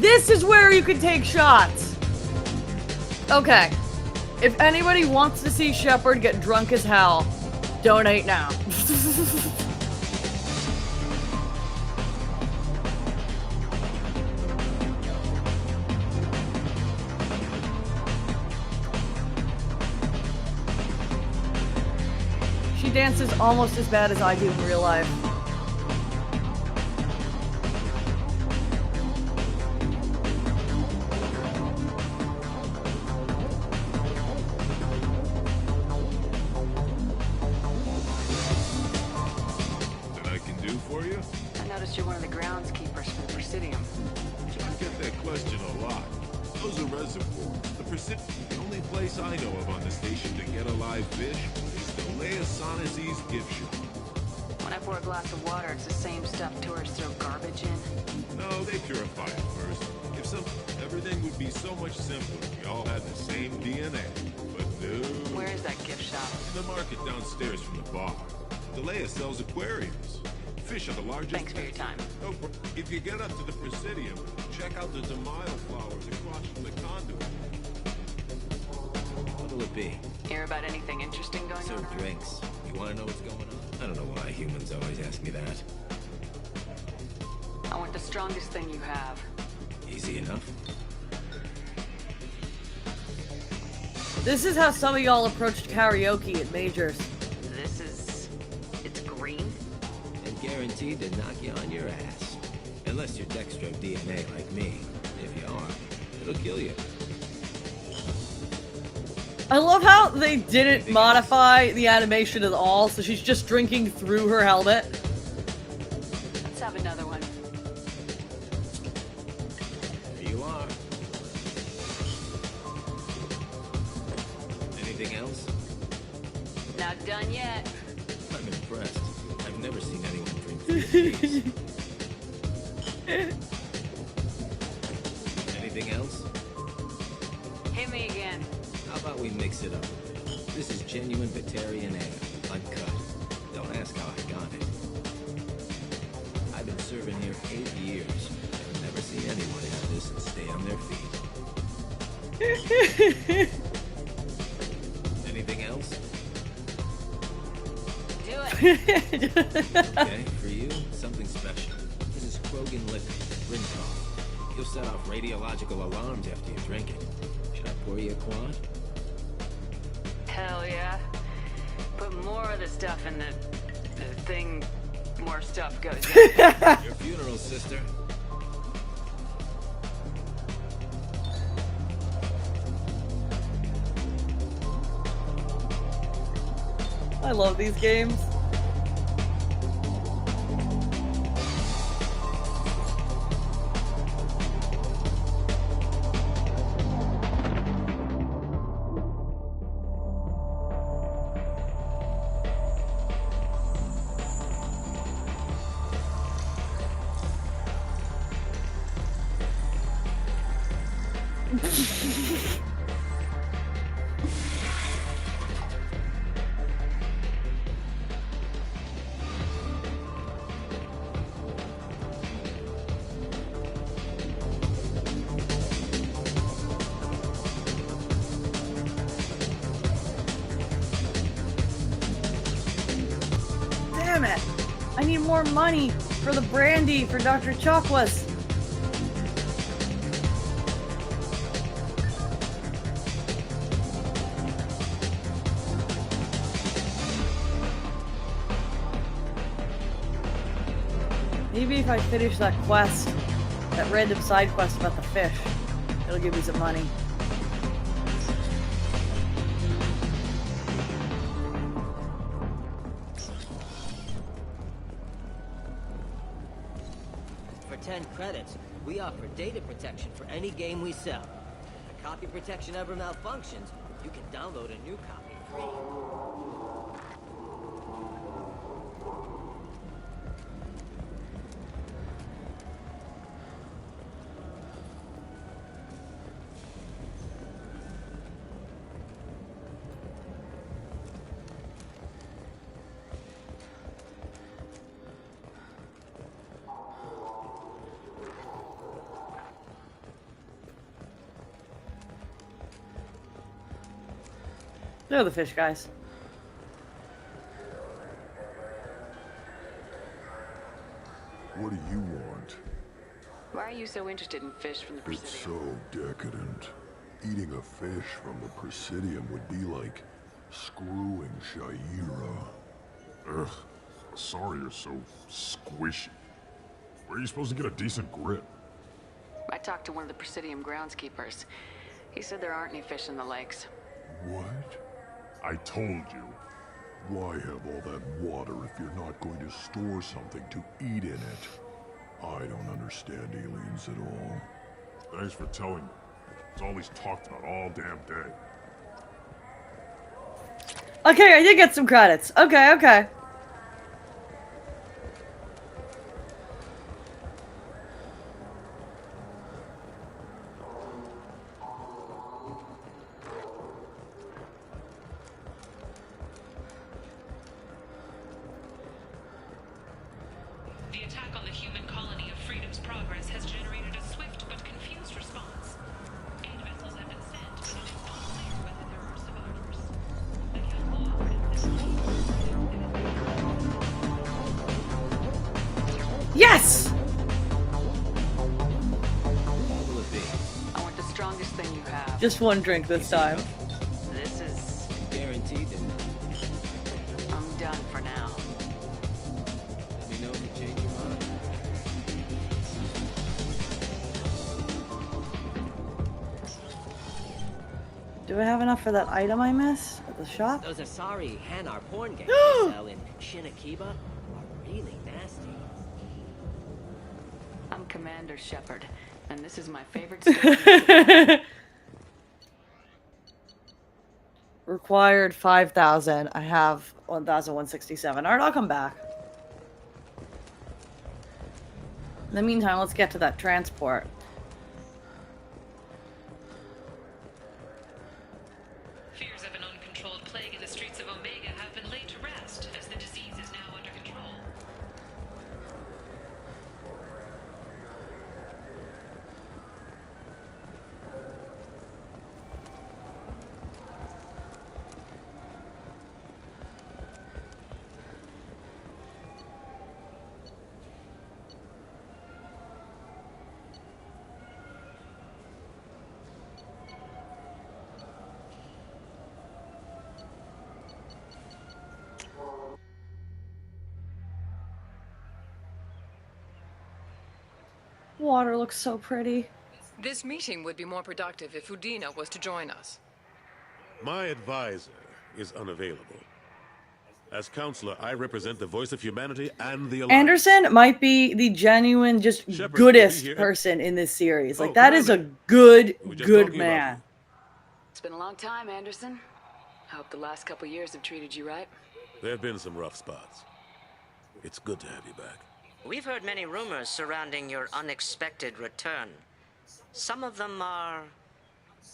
This is where you can take shots! Okay. If anybody wants to see Shepard get drunk as hell, donate now. She dances almost as bad as I do in real life. You're one of the groundskeepers for the Presidium. I get that question a lot. Those are reservoirs. The only place I know of on the station to get a live fish is the Leia Sonazy's gift shop. When I pour a glass of water, it's the same stuff tourists throw garbage in. No, they purify it first. Everything would be so much simpler if we all had the same DNA. But no. Where is that gift shop? In the market downstairs from the bar. The Leia sells aquariums. Fish are the largest. Thanks for your time. No, if you get up to the Presidium, check out the Demile flowers across from the conduit. What'll it be? Hear about anything interesting going on? Serve drinks. You want to know what's going on? I don't know why humans always ask me that. I want the strongest thing you have. Easy enough. This is how some of y'all approached karaoke at majors. It's green? Guaranteed to knock you on your ass. Unless you're Dextro DNA like me. If you are, it'll kill you. I love how they didn't modify the animation at all, so she's just drinking through her helmet. Let's have another one. Here you are. Anything else? Not done yet. I'm impressed. I've never seen anyone drink 3 days. Anything else? Hit me again. How about we mix it up? This is genuine Batarian ale, uncut. Don't ask how I got it. I've been serving here 8 years. I've never seen anyone have this and stay on their feet. Anything else? Okay, for you, something special. This is Krogan liquor, Rinco. You'll set off radiological alarms after you drink it. Should I pour you a quad? Hell yeah. Put more of the stuff in the thing, more stuff goes in. Your funeral, sister. I love these games. Damn it! I need more money for the brandy for Dr. Chakwas. Maybe if I finish that quest, that random side quest about the fish, it'll give me some money. 10 credits, we offer data protection for any game we sell. If the copy protection ever malfunctions, you can download a new copy free. They're the fish guys. What do you want? Why are you so interested in fish from the Presidium? It's so decadent. Eating a fish from the Presidium would be like screwing Shaira. Ugh. Sorry you're so squishy. Where are you supposed to get a decent grip? I talked to one of the Presidium groundskeepers. He said there aren't any fish in the lakes. What? I told you. Why have all that water if you're not going to store something to eat in it? I don't understand aliens at all. Thanks for telling me. It's all he's talked about all damn day. Okay, I did get some credits. Okay, okay. The attack on the human colony of Freedom's Progress has generated a swift but confused response. Aid vessels have been sent, but it is unclear whether there are survivors. The council offered Yes! What will it be? I want the strongest thing you have. Just one drink this time. This is guaranteed. I'm done for now. Let me know if you change your mind. Do I have enough for that item I missed at the shop? Those Asari Hanar porn games they sell in Shinakiba are really nasty. I'm Commander Shepard, and this is my favorite story. Required 5,000. I have 1,167. Alright, I'll come back. In the meantime, let's get to that transport. fears of an uncontrolled plague in the streets of Omega have been laid to rest, as the disease is now under control. Water looks so pretty. This meeting would be more productive if Udina was to join us. My advisor is unavailable. As counselor, I represent the voice of humanity and the Alliance. Anderson might be the genuine, just Shepard, goodest here. person in this series. Like, Oh, that come is on, a good, We were just good talking about man. It's been a long time, Anderson. I hope the last couple years have treated you right. There have been some rough spots. It's good to have you back. We've heard many rumors surrounding your unexpected return. Some of them are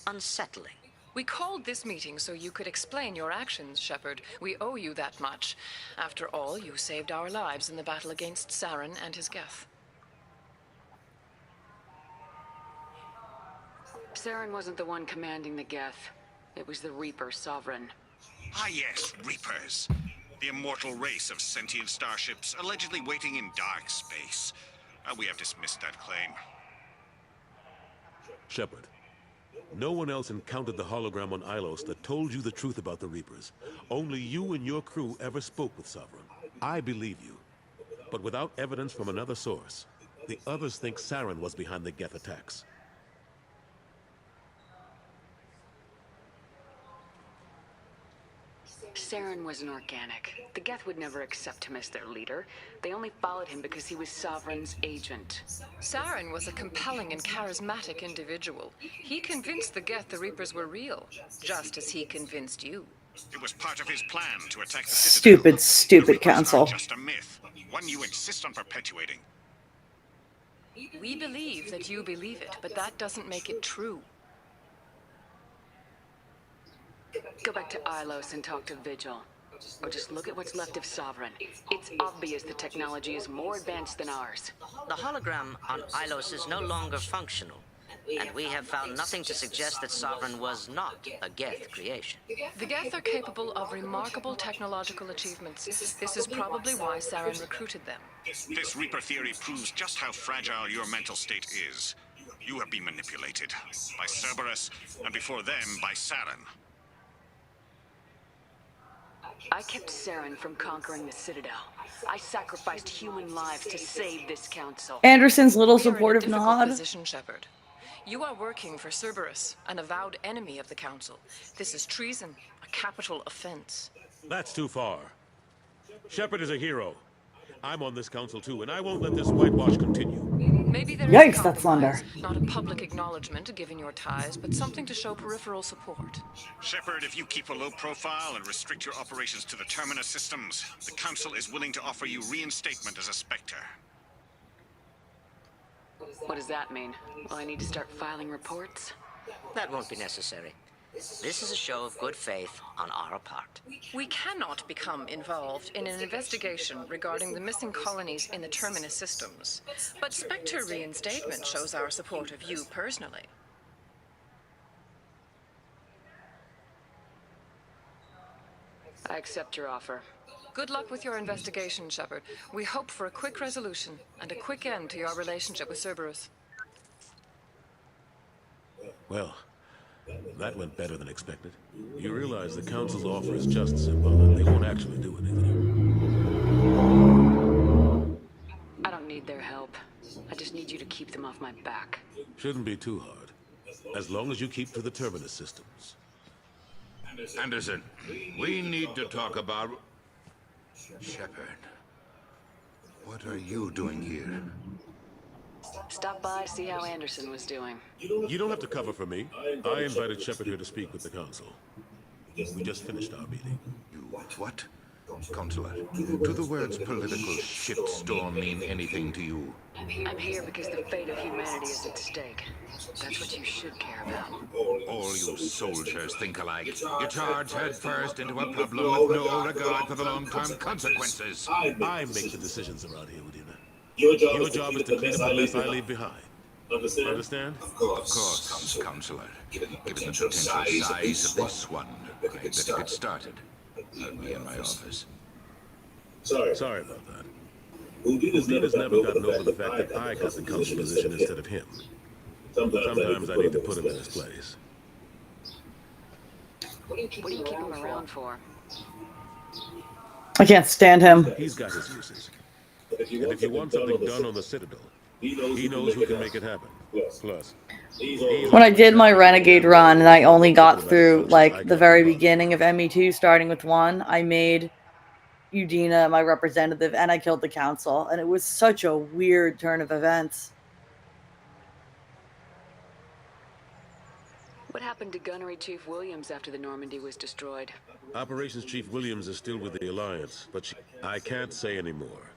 unsettling. We called this meeting so you could explain your actions, Shepard. We owe you that much. After all, you saved our lives in the battle against Saren and his Geth. Saren wasn't the one commanding the Geth. It was the Reaper Sovereign. Ah yes, Reapers. The immortal race of sentient starships allegedly waiting in dark space. We have dismissed that claim. Shepard, no one else encountered the hologram on Ilos that told you the truth about the Reapers. Only you and your crew ever spoke with Sovereign. I believe you. But without evidence from another source, the others think Saren was behind the Geth attacks. Saren was an organic. The Geth would never accept him as their leader. They only followed him because he was Sovereign's agent. Saren was a compelling and charismatic individual. He convinced the Geth the Reapers were real, just as he convinced you. It was part of his plan to attack the Citadel. Stupid council. Just a myth, one you insist on perpetuating. We believe that you believe it, but that doesn't make it true. Go back to Ilos and talk to Vigil. Or just look at what's left of Sovereign. It's obvious the technology is more advanced than ours. The hologram on Ilos is no longer functional, and we have found nothing to suggest that Sovereign was not a Geth creation. The Geth are capable of remarkable technological achievements. This is probably why Saren recruited them. This Reaper theory proves just how fragile your mental state is. You have been manipulated by Cerberus, and before them by Saren. I kept Saren from conquering the Citadel. I sacrificed human lives to save this council. Anderson's little We are in a supportive difficult nod. position, Shepard. You are working for Cerberus, an avowed enemy of the Council. This is treason, a capital offense. That's too far. Shepard is a hero. I'm on this council too, and I won't let this whitewash continue. Maybe there is Yikes, a that's thunder. compromise, not a public acknowledgement given your ties, but something to show peripheral support. Shepard, if you keep a low profile and restrict your operations to the Terminus systems, the Council is willing to offer you reinstatement as a Spectre. What does that mean? Will I need to start filing reports? That won't be necessary. This is a show of good faith on our part. We cannot become involved in an investigation regarding the missing colonies in the Terminus systems. But Spectre reinstatement shows our support of you personally. I accept your offer. Good luck with your investigation, Shepard. We hope for a quick resolution and a quick end to your relationship with Cerberus. Well, that went better than expected. You realize the Council's offer is just symbolic. They won't actually do anything. I don't need their help. I just need you to keep them off my back. Shouldn't be too hard. As long as you keep to the Terminus systems. Anderson, we need to talk about... Shepard, what are you doing here? Stop by, see how Anderson was doing. You don't have to cover for me. I invited Shepard here to speak with the Council. We just finished our meeting. You what? Counselor, do the words political shitstorm mean anything to you? I'm here because the fate of humanity is at stake. That's what you should care about. All you soldiers think alike. You charge headfirst into a problem with no regard for the long-term consequences. I make the decisions around here, Udina. Your job is to clean up the mess I leave behind. Understand? Of course, Counselor. Given the potential size of this one, I'd better get started. I'll be in my office. Sorry about that. Udina's never gotten over the fact that I got the Council position instead of him. Sometimes I need to put him in his place. What do you keep him around for? I can't stand him. He's got his uses. And if you want something done on the Citadel, he knows who can make it happen. Plus, When I did my Renegade run and I only got through like the very beginning of ME2 starting with 1, I made Udina my representative and I killed the Council, and it was such a weird turn of events. What happened to Gunnery Chief Williams after the Normandy was destroyed? Operations Chief Williams is still with the Alliance, but I can't say anymore.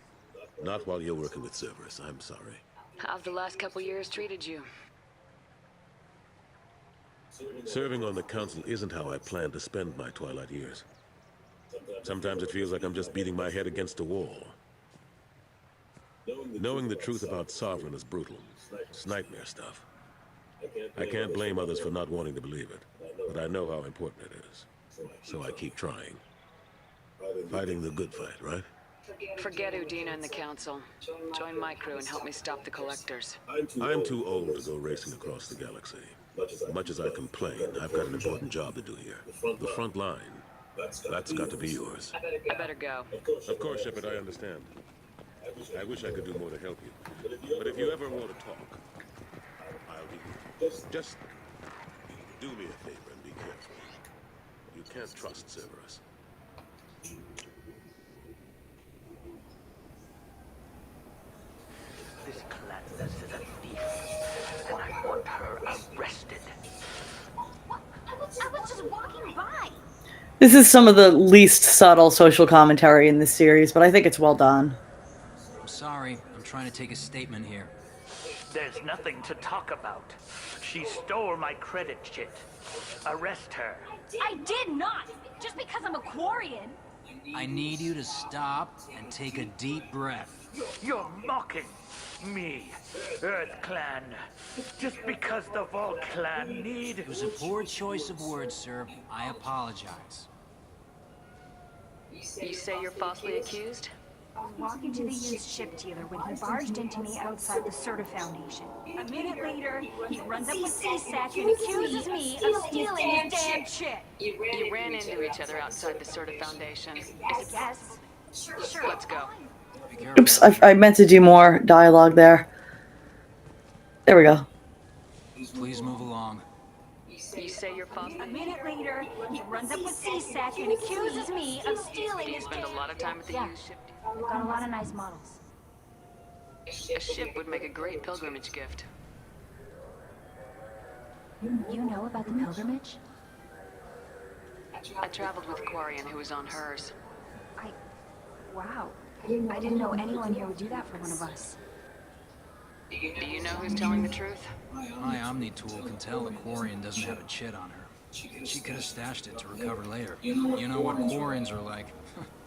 Not while you're working with Cerberus, I'm sorry. How've the last couple years treated you? Serving on the Council isn't how I plan to spend my twilight years. Sometimes it feels like I'm just beating my head against a wall. Knowing the truth about Sovereign is brutal. It's nightmare stuff. I can't blame others for not wanting to believe it, but I know how important it is. So I keep trying. Fighting the good fight, right? Forget Udina and the Council. Join my crew and help me stop the Collectors. I'm too old to go racing across the galaxy. Much as I complain, I've got an important job to do here. The front line. That's got to be yours. I better go. Of course, Shepard, I understand. I wish I could do more to help you. But if you ever want to talk, I'll be here. Just do me a favor and be careful. You can't trust Cerberus. This is some of the least subtle social commentary in this series, but I think it's well done. I'm sorry. I'm trying to take a statement here. There's nothing to talk about. She stole my credit chit. Arrest her. I did not! Just because I'm a Quarian. I need you to stop and take a deep breath. You're mocking me, Earth Clan. Just because the Vault Clan need... It was a poor choice of words, sir. I apologize. You say you're falsely accused? I was walking to the used ship dealer when he barged into me outside the Serta Foundation. A minute later, he runs up with C-Sec and accuses me of stealing his damn shit. You ran into each other outside the Serta Foundation. I guess. Sure. Let's go. Oops, I meant to do more dialogue there. There we go. Please move along. You say you're false? A minute later, he runs up with C-Sec and accuses me of stealing Do you his spend a lot of time at the used ship? We've got a lot of nice models. A ship would make a great pilgrimage gift. You know about the pilgrimage? I traveled with a Quarian who was on hers. Wow. I didn't know anyone here would do that for one of us. Do you know who's telling the truth? My Omni tool can tell the Quarian doesn't have a chit on her. She could have stashed it to recover later. You know what Quarians are like.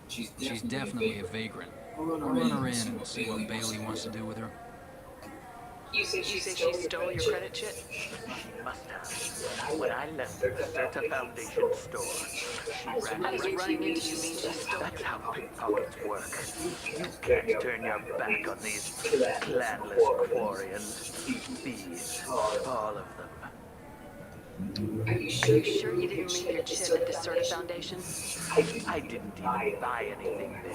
She's definitely a vagrant. I'll run her in and see what Bailey wants to do with her. You say she stole your credit chit? She must have. When I left the Serta Foundation store, she ran How does right running into you mean she stole? That's how pickpockets work. You can't turn your back on these clanless Quarians. Thieves, all of them. Are you sure you didn't leave your chit at the Serta Foundation? I didn't even buy anything there.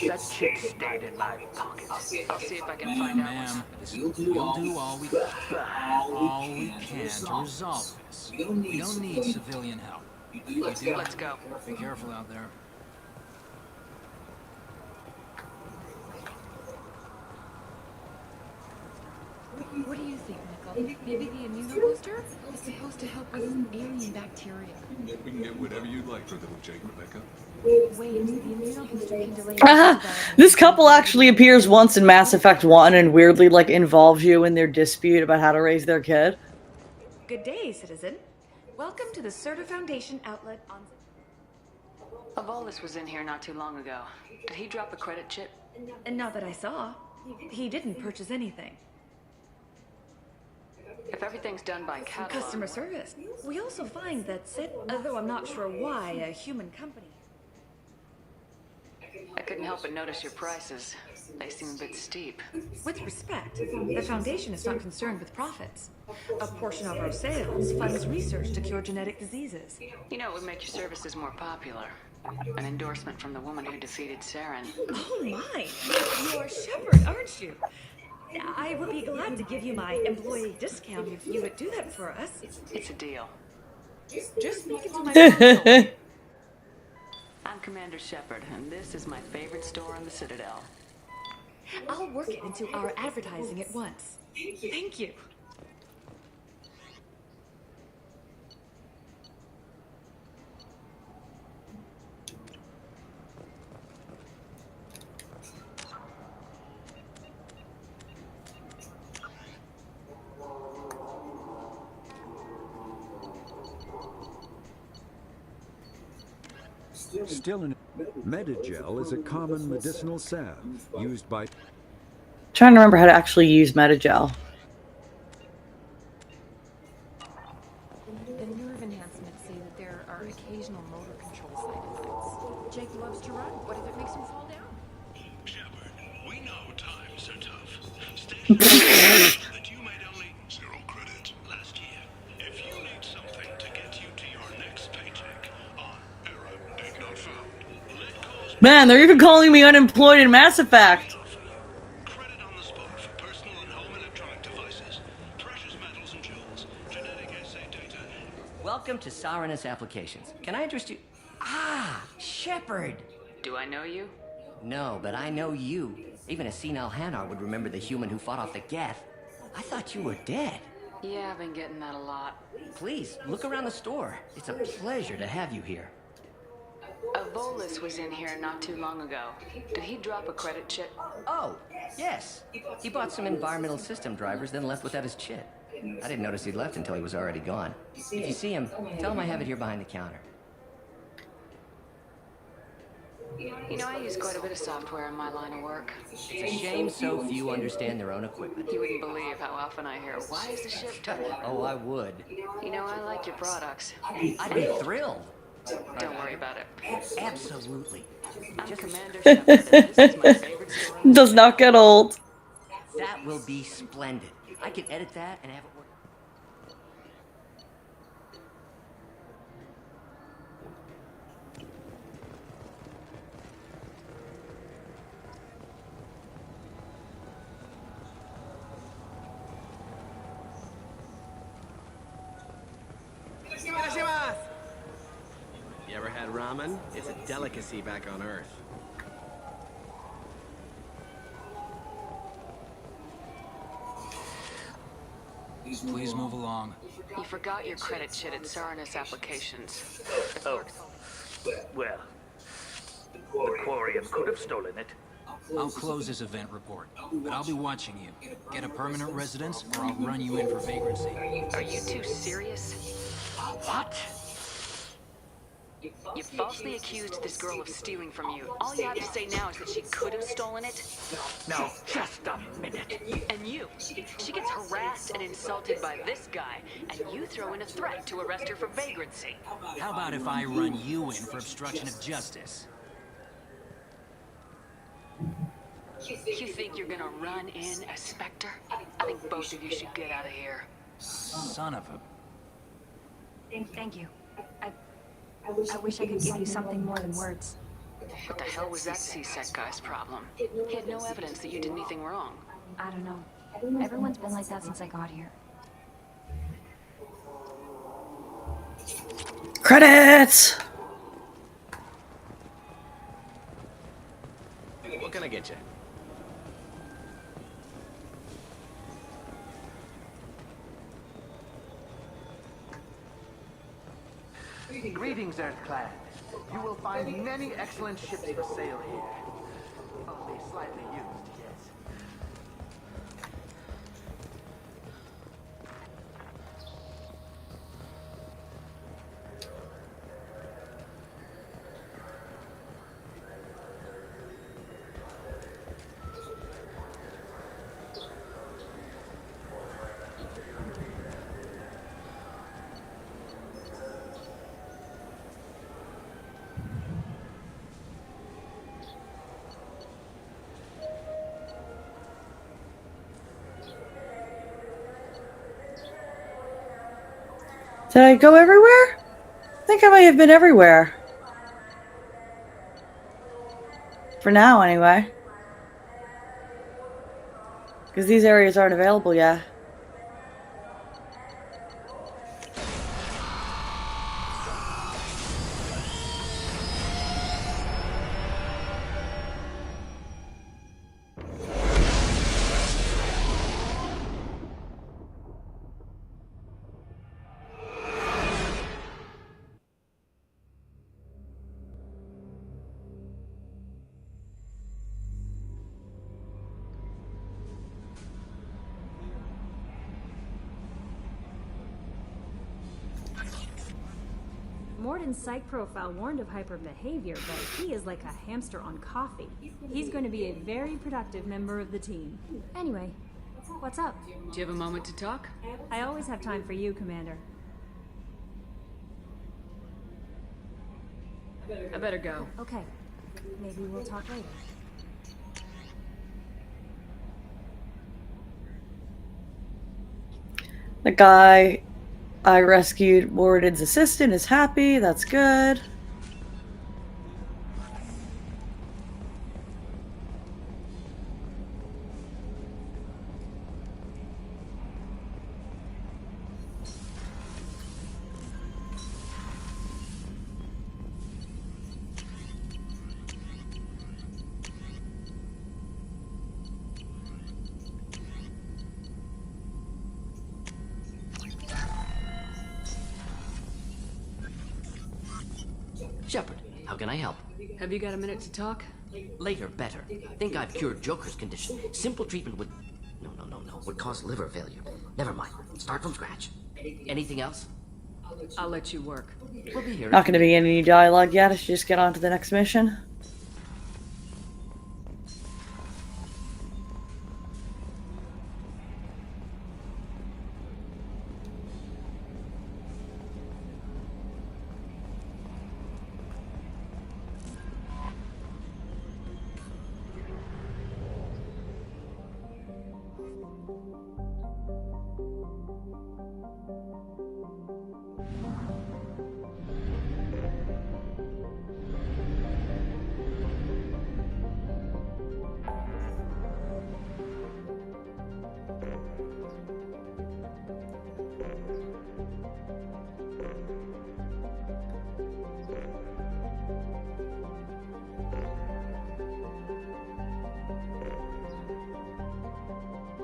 That chit stayed in my pocket. I'll see if I can find out. Ma'am, we'll do all we can to resolve this. We don't need civilian help. Let's go. Be careful out there. What do you think, Nickel? Maybe the immunobooster is supposed to help with some alien bacteria. We can get whatever you'd like for little Jake, Rebecca. Wait, the immunobooster can delay... This couple actually appears once in Mass Effect 1 and weirdly, like, involves you in their dispute about how to raise their kid. Good day, citizen. Welcome to the Serta Foundation outlet on... Avolis was in here not too long ago. Did he drop a credit chit? And not that I saw. He didn't purchase anything. If everything's done by catalog... Customer service. We also find that said, although I'm not sure why, a human company. I couldn't help but notice your prices. They seem a bit steep. With respect, the Foundation is not concerned with profits. A portion of our sales funds research to cure genetic diseases. You know, it would make your services more popular. An endorsement from the woman who defeated Saren. Oh my! You're Shepard, aren't you? I would be glad to give you my employee discount if you would do that for us. It's a deal. Just speak into my console. I'm Commander Shepard, and this is my favorite store on the Citadel. I'll work it into our advertising at once. Thank you. Still in Medigel is a common medicinal salve used by... Trying to remember how to actually use Medigel. The nerve enhancements say that there are occasional motor control side effects. Jake loves to run. What if it makes him fall down? Shepard, we know times are tough. Stay that you made only 0 credit last year. If you need something to get you to your next paycheck on error did not found, Man, they're even calling me unemployed in Mass Effect. credit on the spot for personal and home electronic devices, precious metals and jewels, genetic assay data. Welcome to Sarenus Applications. Can I interest you? Ah, Shepard. Do I know you? No, but I know you. Even a senile Hanar would remember the human who fought off the Geth. I thought you were dead. Yeah, I've been getting that a lot. Please, look around the store. It's a pleasure to have you here. A Volus was in here not too long ago. Did he drop a credit chit? Oh, yes. He bought some environmental system drivers, then left without his chit. I didn't notice he'd left until he was already gone. If you see him, tell him I have it here behind the counter. You know, I use quite a bit of software in my line of work. It's a shame so few understand their own equipment. You wouldn't believe how often I hear, why is the ship turning? Oh, I would. You know, I like your products. I'd be thrilled. Don't worry about it. Absolutely. I'm Commander Shepard, and this is my favorite story. Does not get old. That will be splendid. I can edit that and have it work. You ever had ramen? It's a delicacy back on Earth. Please move along. You forgot your credit chit at Saranus Applications. Oh. Well, the Quarian could have stolen it. I'll close this event report, but I'll be watching you. Get a permanent residence, or I'll run you in for vagrancy. Are you two serious? What? You falsely accused this girl of stealing from you. All you have to say now is that she could have stolen it. No, just a minute. And you. She gets harassed and insulted by this guy, and you throw in a threat to arrest her for vagrancy. How about if I run you in for obstruction of justice? You think you're gonna run in as Spectre? I think both of you should get out of here. Son of a... Thank you. I wish I could give you something more than words. What the hell was that CSEC guy's problem? He had no evidence that you did anything wrong. I don't know. Everyone's been like that since I got here. Credits! What can I get you? Greetings, Earthclad. You will find many excellent ships for sale here. Only slightly used, yes. Did I go everywhere? I think I might have been everywhere. For now, anyway. Because these areas aren't available yet. Morden's psych profile warned of hyperbehavior, but he is like a hamster on coffee. He's going to be a very productive member of the team. Anyway, what's up? Do you have a moment to talk? I always have time for you, Commander. I better go. Okay. Maybe we'll talk later. The guy I rescued Morden's assistant is happy. That's good. Shepard, How can I help? Have you got a minute to talk? Later, better. Think I've cured Joker's condition. Simple treatment would... No. Would cause liver failure. Never mind. Start from scratch. Anything else? I'll let you work. We'll be here. Not going to be any dialogue yet. Let's just get on to the next mission.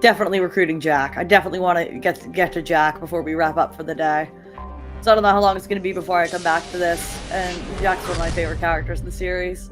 Definitely recruiting Jack. I definitely want to get to Jack before we wrap up for the day. So I don't know how long it's going to be before I come back to this, and Jack's one of my favorite characters in the series.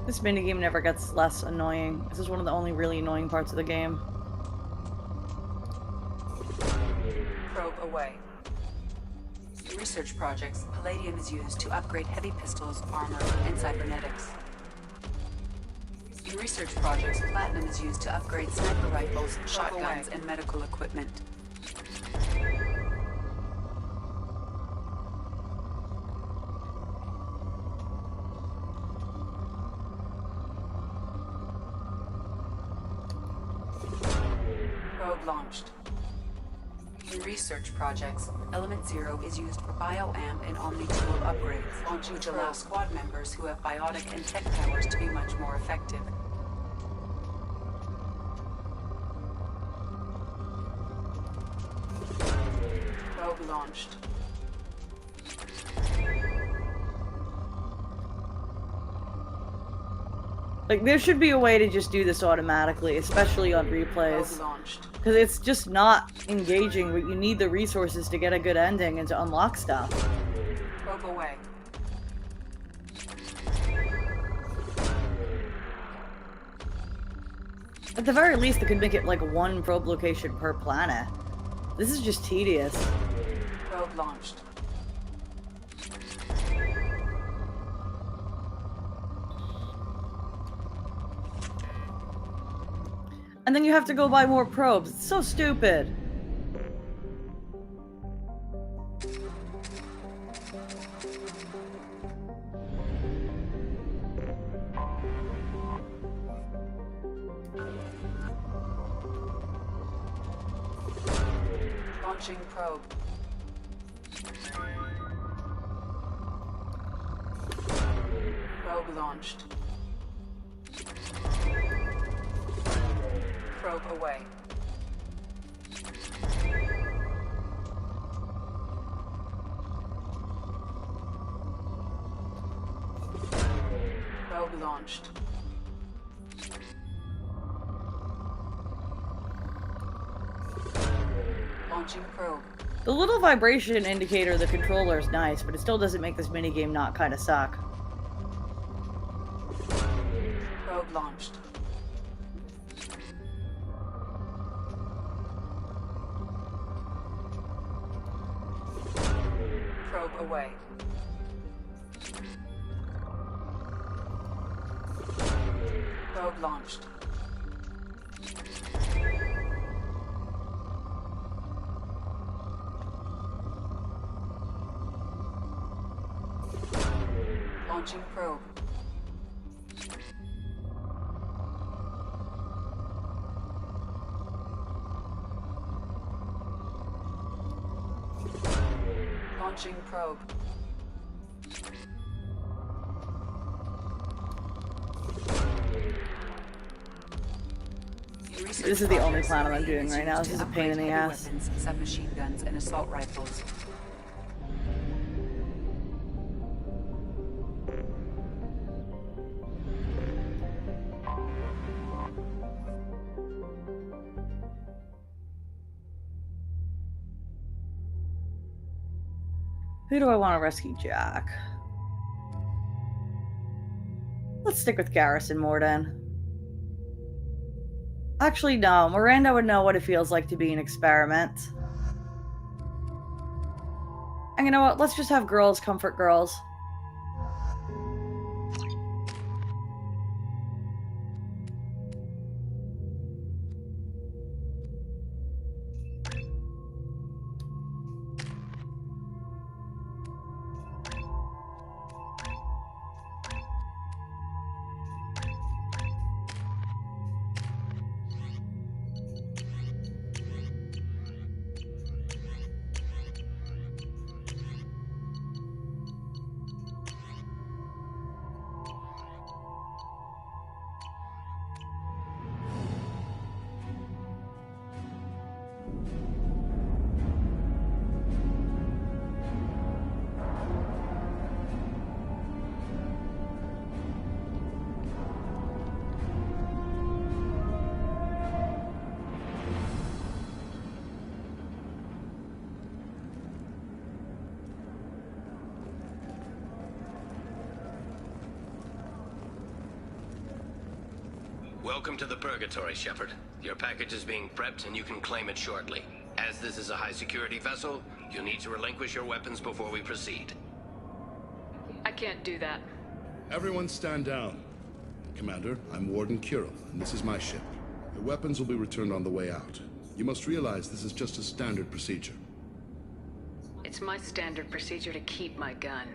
This minigame never gets less annoying. This is one of the only really annoying parts of the game. Probe away. In research projects, palladium is used to upgrade heavy pistols, armor, and cybernetics. In research projects, platinum is used to upgrade sniper rifles, shotguns, and medical equipment. Probe launched. In research projects, Element Zero is used for bioamp and omni-tool upgrades, which allow squad members who have biotic and tech powers to be much more effective. Probe launched. Like, there should be a way to just do this automatically, especially on replays. Because it's just not engaging, but you need the resources to get a good ending and to unlock stuff. Probe away. At the very least, they could make it like one probe location per planet. This is just tedious. Probe launched. And then you have to go buy more probes. It's so stupid. Launching probe. Probe launched. Probe away. Probe launched. Launching probe. The little vibration indicator of the controller is nice, but it still doesn't make this minigame not kind of suck. Probe launched. Probe away. Probe launched. Launching probe. Launching probe. This is the only planet I'm doing right now. This is a pain in the ass. Weapons, submachine guns, and assault rifles. Who do I want to rescue, Jack? Let's stick with Garrison Morden. Actually, no. Miranda would know what it feels like to be an experiment. And you know what? Let's just have girls comfort girls. Welcome to the Purgatory, Shepard. Your package is being prepped and you can claim it shortly. As this is a high-security vessel, you'll need to relinquish your weapons before we proceed. I can't do that. Everyone stand down. Commander, I'm Warden Kirill, and this is my ship. Your weapons will be returned on the way out. You must realize this is just a standard procedure. It's my standard procedure to keep my gun.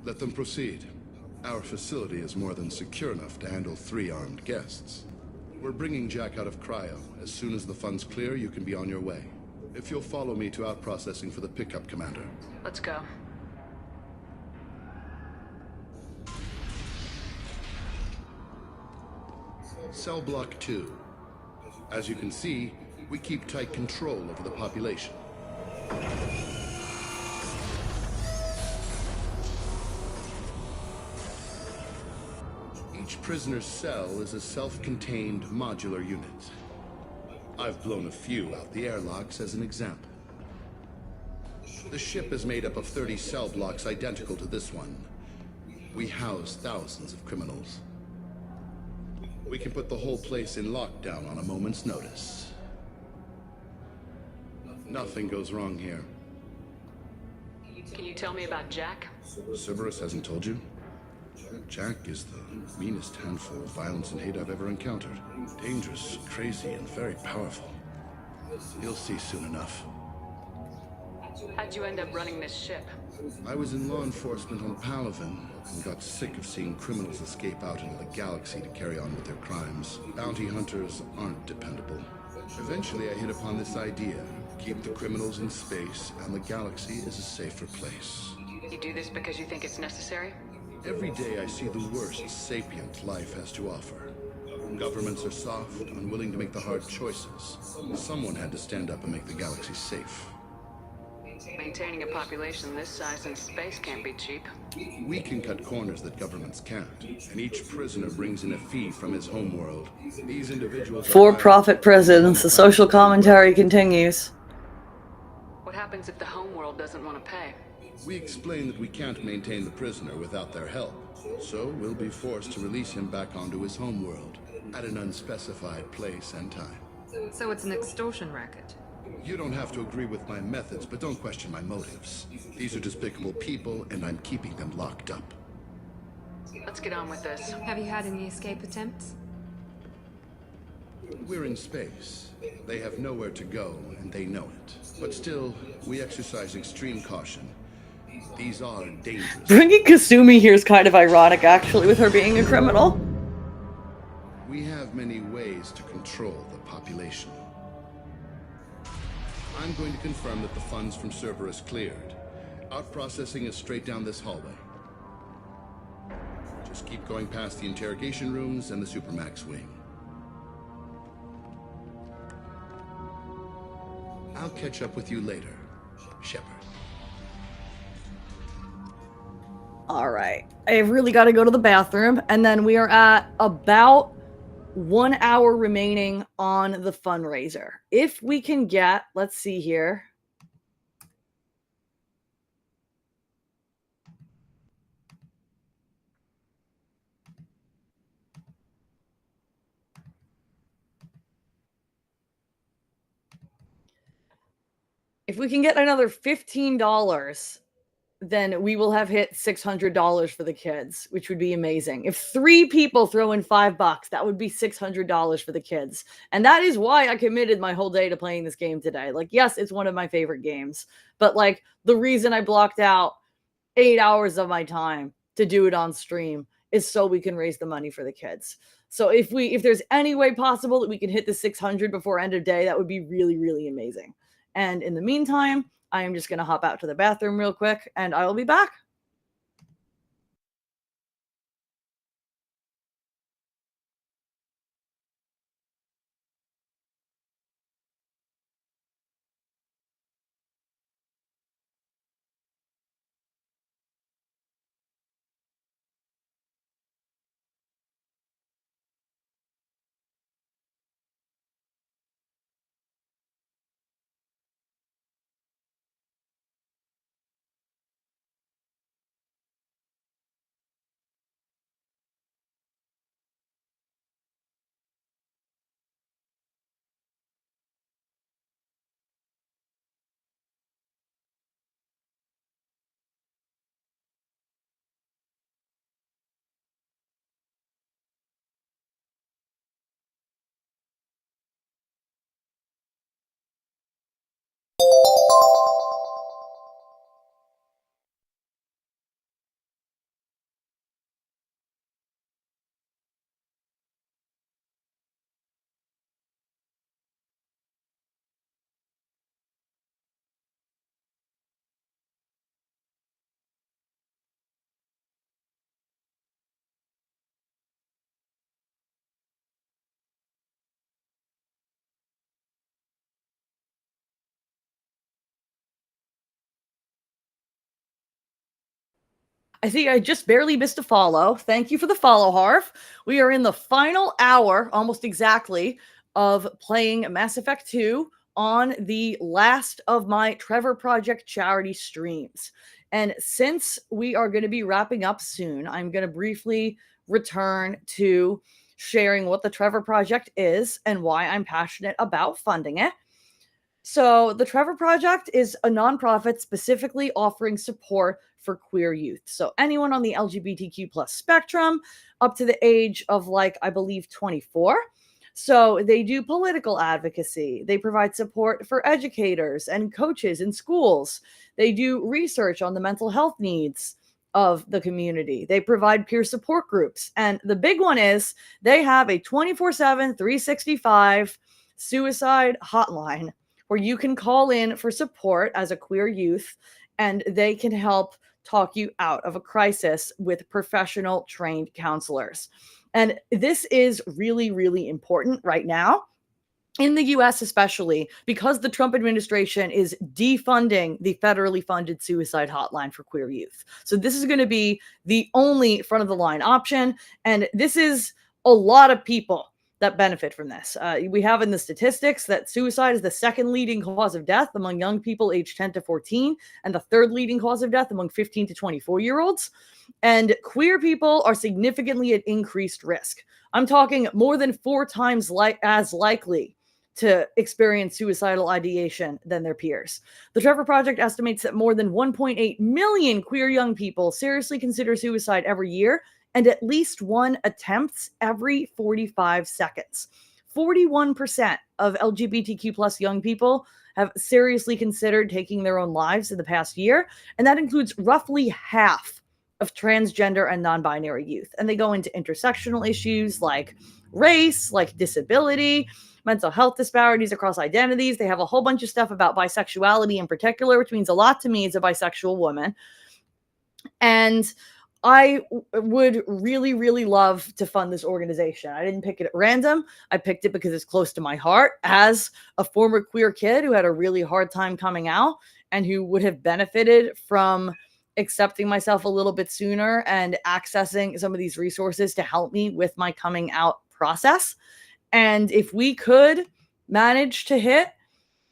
Let them proceed. Our facility is more than secure enough to handle 3 armed guests. We're bringing Jack out of cryo. As soon as the funds clear, you can be on your way. If you'll follow me to out-processing for the pickup, Commander. Let's go. Cell Block 2. As you can see, we keep tight control over the population. Each prisoner's cell is a self-contained modular unit. I've blown a few out the airlocks as an example. The ship is made up of 30 cell blocks identical to this one. We house thousands of criminals. We can put the whole place in lockdown on a moment's notice. Nothing goes wrong here. Can you tell me about Jack? Cerberus hasn't told you? Jack is the meanest handful of violence and hate I've ever encountered. Dangerous, crazy, and very powerful. You'll see soon enough. How'd you end up running this ship? I was in law enforcement on Palaven and got sick of seeing criminals escape out into the galaxy to carry on with their crimes. Bounty hunters aren't dependable. Eventually I hit upon this idea. Keep the criminals in space and the galaxy is a safer place. You do this because you think it's necessary? Every day I see the worst sapient life has to offer. Governments are soft, unwilling to make the hard choices. Someone had to stand up and make the galaxy safe. Maintaining a population this size in space can't be cheap. We can cut corners that governments can't, and each prisoner brings in a fee from his homeworld. These individuals For-profit prisons. The social commentary continues. What happens if the homeworld doesn't want to pay? We explain that we can't maintain the prisoner without their help, so we'll be forced to release him back onto his homeworld at an unspecified place and time. So it's an extortion racket. You don't have to agree with my methods, but don't question my motives. These are despicable people, and I'm keeping them locked up. Let's get on with this. Have you had any escape attempts? We're in space. They have nowhere to go, and they know it. But still, we exercise extreme caution. These are dangerous. Bringing Kasumi here is kind of ironic, actually, with her being a criminal. We have many ways to control the population. I'm going to confirm that the funds from Cerberus cleared. Out-processing is straight down this hallway. Just keep going past the interrogation rooms and the Supermax wing. I'll catch up with you later, Shepard. Alright. I really got to go to the bathroom, and then we are at about 1 hour remaining on the fundraiser. If we can get, let's see here. If we can get another $15, then we will have hit $600 for the kids, which would be amazing. If 3 people throw in $5, that would be $600 for the kids. And that is why I committed my whole day to playing this game today. Like, yes, it's one of my favorite games, but like the reason I blocked out 8 hours of my time to do it on stream is so we can raise the money for the kids. So if there's any way possible that we can hit the 600 before end of day, that would be really, really amazing. And in the meantime, I am just going to hop out to the bathroom real quick and I will be back. I think I just barely missed a follow. Thank you for the follow, Harv. We are in the final hour, almost exactly, of playing Mass Effect 2 on the last of my Trevor Project charity streams. And since we are going to be wrapping up soon, I'm going to briefly return to sharing what the Trevor Project is and why I'm passionate about funding it. So, the Trevor Project is a nonprofit specifically offering support for queer youth. So, anyone on the LGBTQ plus spectrum up to the age of, like, I believe 24. So, they do political advocacy. They provide support for educators and coaches in schools. They do research on the mental health needs of the community. They provide peer support groups. And the big one is they have a 24/7, 365 suicide hotline where you can call in for support as a queer youth and they can help talk you out of a crisis with professional trained counselors. And this is really, really important right now in the US, especially because the Trump administration is defunding the federally funded suicide hotline for queer youth. So this is going to be the only front of the line option. And this is a lot of people that benefit from this. We have in the statistics that suicide is the second leading cause of death among young people aged 10 to 14 and the third leading cause of death among 15 to 24-year-olds. And queer people are significantly at increased risk. I'm talking more than 4 times as likely to experience suicidal ideation than their peers. The Trevor Project estimates that more than 1.8 million queer young people seriously consider suicide every year, and at least one attempts every 45 seconds. 41% of LGBTQ plus young people have seriously considered taking their own lives in the past year, and that includes roughly half of transgender and non-binary youth. And they go into intersectional issues like race, like disability, mental health disparities across identities. They have a whole bunch of stuff about bisexuality in particular, which means a lot to me as a bisexual woman. And I would really, really love to fund this organization. I didn't pick it at random. I picked it because it's close to my heart as a former queer kid who had a really hard time coming out and who would have benefited from accepting myself a little bit sooner and accessing some of these resources to help me with my coming out process. And if we could manage to hit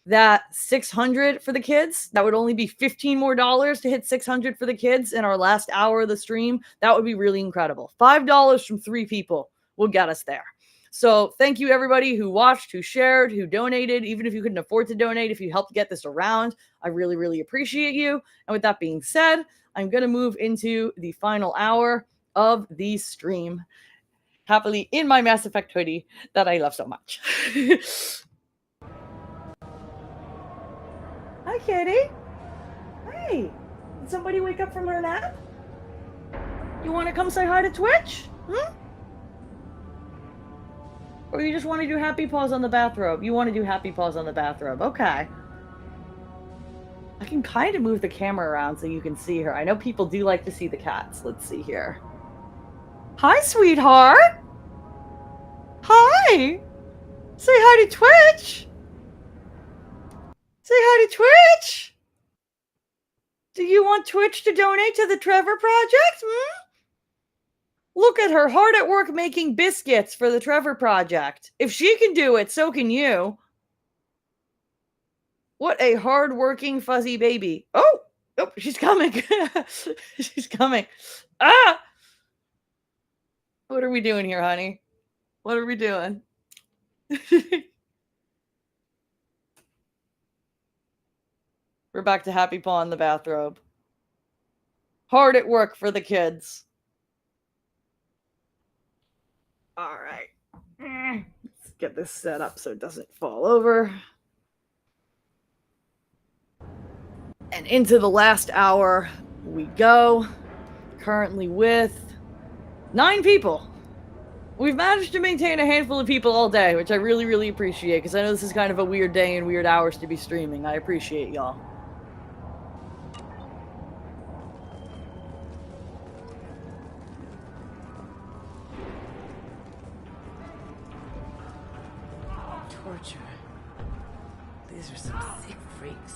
that 600 for the kids, that would only be $15 more to hit 600 for the kids in our last hour of the stream. That would be really incredible. $5 from 3 people will get us there. So thank you everybody who watched, who shared, who donated. Even if you couldn't afford to donate, if you helped get this around, I really, really appreciate you. And with that being said, I'm going to move into the final hour of the stream, happily in my Mass Effect hoodie that I love so much. Hi, kitty. Hey, did somebody wake up from her nap? You want to come say hi to Twitch? Or you just want to do happy paws on the bathrobe? You want to do happy paws on the bathrobe. Okay. I can kind of move the camera around so you can see her. I know people do like to see the cats. Let's see here. Hi, sweetheart. Hi. Say hi to Twitch. Say hi to Twitch. Do you want Twitch to donate to the Trevor Project? Look at her, hard at work making biscuits for the Trevor Project. If she can do it, so can you. What a hard-working fuzzy baby. Oh, she's coming. She's coming. Ah! What are we doing here, honey? What are we doing? We're back to Happy Paw in the bathrobe. Hard at work for the kids. All right. Let's get this set up so it doesn't fall over. And into the last hour we go. Currently with 9 people. We've managed to maintain a handful of people all day, which I really, really appreciate, because I know this is kind of a weird day and weird hours to be streaming. I appreciate y'all. Torture. These are some sick freaks.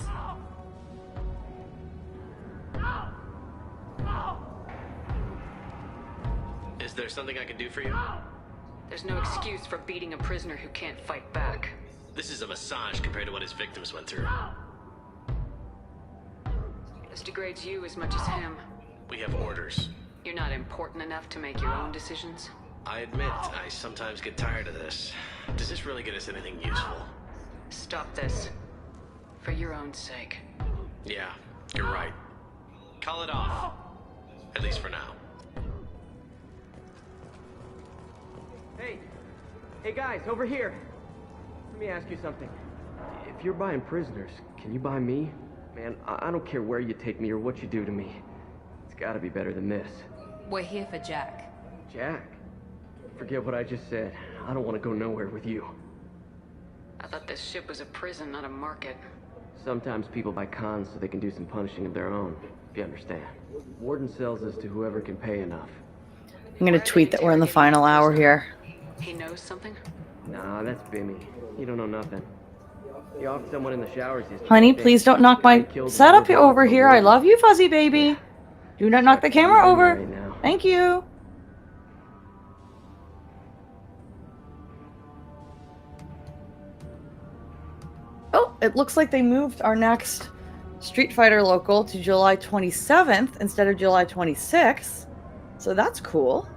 Is there something I can do for you? There's no excuse for beating a prisoner who can't fight back. This is a massage compared to what his victims went through. This degrades you as much as him. We have orders. You're not important enough to make your own decisions? I admit, I sometimes get tired of this. Does this really get us anything useful? Stop this. For your own sake. Yeah, you're right. Call it off. At least for now. Hey guys, over here. Let me ask you something. If you're buying prisoners, can you buy me? Man, I don't care where you take me or what you do to me. It's gotta be better than this. We're here for Jack. Jack? Forget what I just said. I don't want to go nowhere with you. I thought this ship was a prison, not a market. Sometimes people buy cons so they can do some punishing of their own, if you understand. Warden sells us to whoever can pay enough. I'm gonna tweet that we're in the final hour here. He knows something? Nah, that's Bimmy. You don't know nothing. He offed someone in the showers yesterday. Honey, please don't knock my setup over here. I love you, fuzzy baby. Do not knock the camera over. Thank you. Oh, it looks like they moved our next Street Fighter local to July 27th instead of July 26th. So that's cool.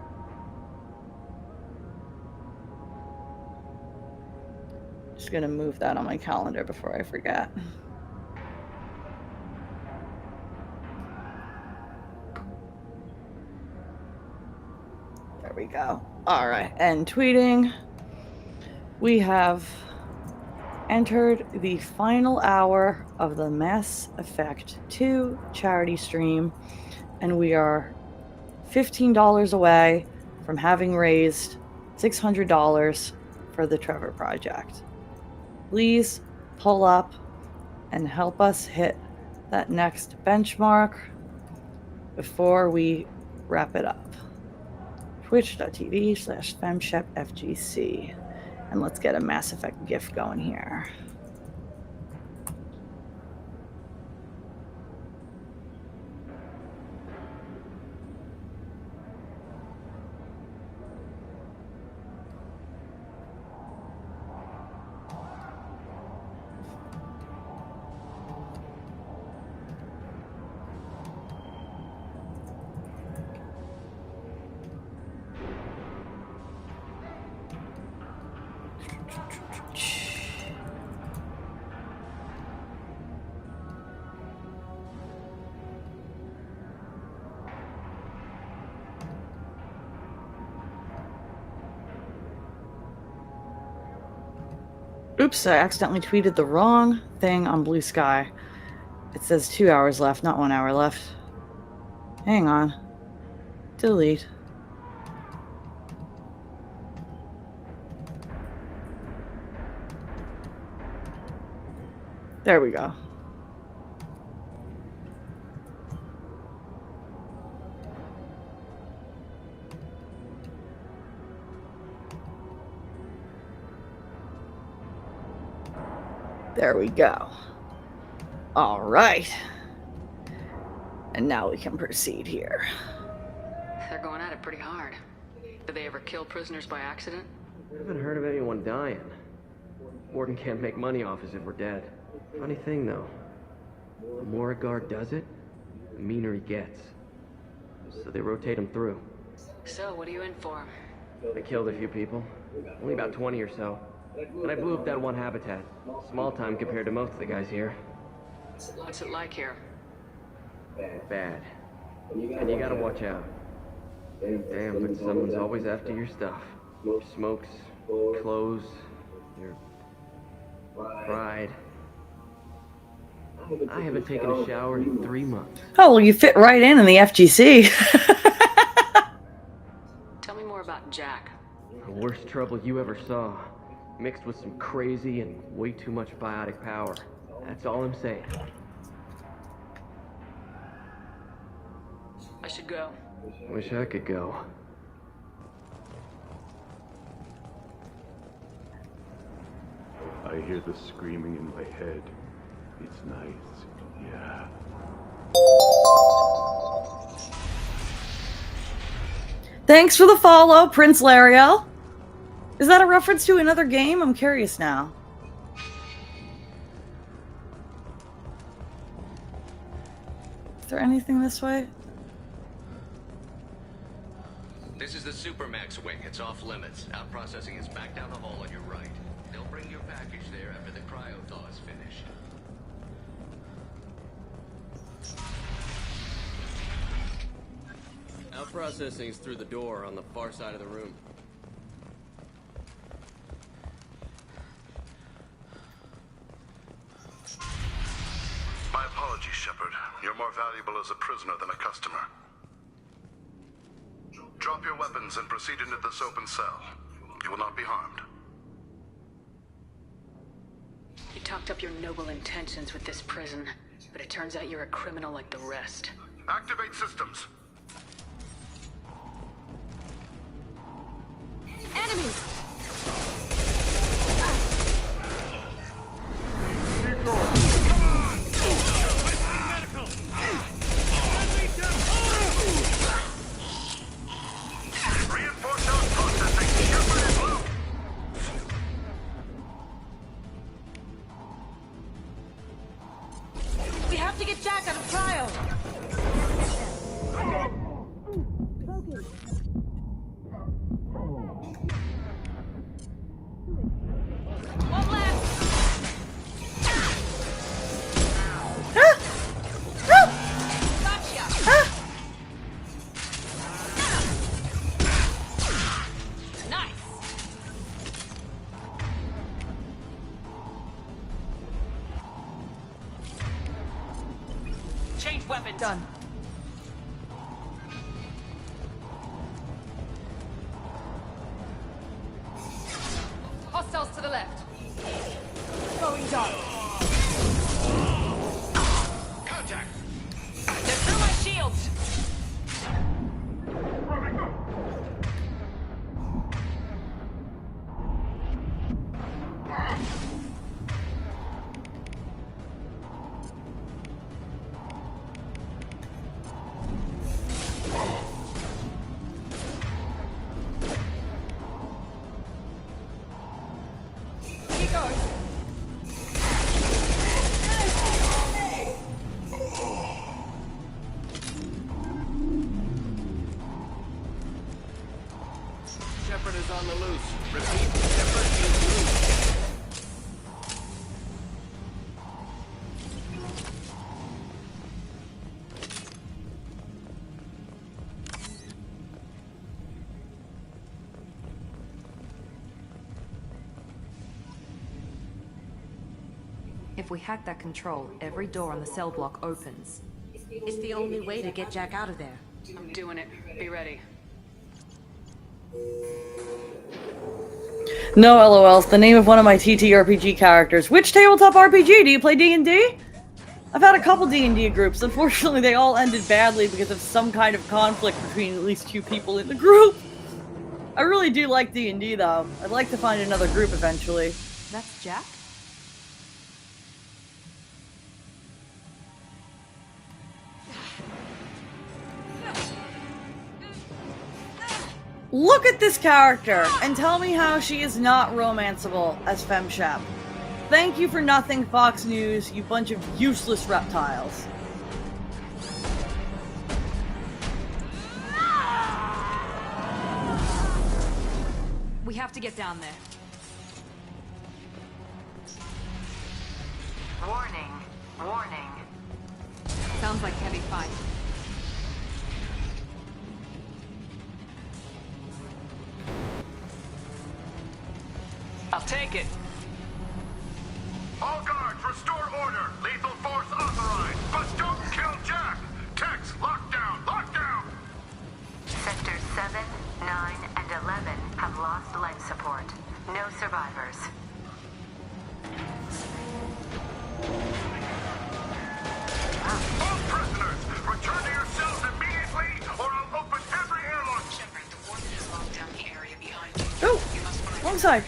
Just gonna move that on my calendar before I forget. There we go. All right, and tweeting. We have entered the final hour of the Mass Effect 2 charity stream, and we are $15 away from having raised $600 for the Trevor Project. Please pull up and help us hit that next benchmark before we wrap it up. Twitch.tv/FemshepFGC. And let's get a Mass Effect GIF going here. Oops, I accidentally tweeted the wrong thing on Blue Sky. It says 2 hours left, not 1 hour left. Hang on. Delete. There we go. There we go. All right. And now we can proceed here. They're going at it pretty hard. Did they ever kill prisoners by accident? I haven't heard of anyone dying. Warden can't make money off us if we're dead. Funny thing, though. The more a guard does it, the meaner he gets. So they rotate him through. So, what are you in for? I killed a few people. Only about 20 or so. And I blew up that one habitat. Small time compared to most of the guys here. What's it like here? Bad. And you gotta watch out. Damn, but someone's always after your stuff. Your smokes, clothes, your pride. I haven't taken a shower in 3 months. Oh, well, you fit right in the FGC. Tell me more about Jack. The worst trouble you ever saw. Mixed with some crazy and way too much biotic power. That's all I'm saying. I should go. Wish I could go. I hear the screaming in my head. It's nice, yeah. Thanks for the follow, Prince Lariel. Is that a reference to another game? I'm curious now. Is there anything this way? This is the Supermax wing. It's off limits. Out processing is back down the hall on your right. They'll bring your package there after the cryo thaw is finished. Out processing is through the door on the far side of the room. My apologies, Shepard. You're more valuable as a prisoner than a customer. Drop your weapons and proceed into this open cell. You will not be harmed. You talked up your noble intentions with this prison, but it turns out you're a criminal like the rest. Activate systems. Enemies! We have to get Jack out of cryo! One left! Gotcha! Nice! Change weapons! Done. Hostiles to the left. Going dark. Contact! They're through my shields! Keep going. Shepard is on the loose. Repeat, Shepard is loose. If we hack that control, every door on the cell block opens. It's the only way to get Jack out of there. I'm doing it. Be ready. No LOLs, the name of one of my TTRPG characters. Which tabletop RPG? Do you play D&D? I've had a couple D&D groups. Unfortunately, they all ended badly because of some kind of conflict between at least 2 people in the group. I really do like D&D, though. I'd like to find another group eventually. That's Jack? Look at this character and tell me how she is not romanceable as FemShep. Thank you for nothing, Fox News, you bunch of useless reptiles. We have to get down there. Warning. Warning. Sounds like heavy fight. I'll take it. All guards, restore order. Lethal force authorized. But don't kill Jack. Tex, lockdown, lockdown. Sectors 7, 9, and 11 have lost life support. No survivors. All prisoners, return to your cells immediately, or I'll open every airlock. Shepard, the warden has locked down the area behind you. Oh, You must find wrong side.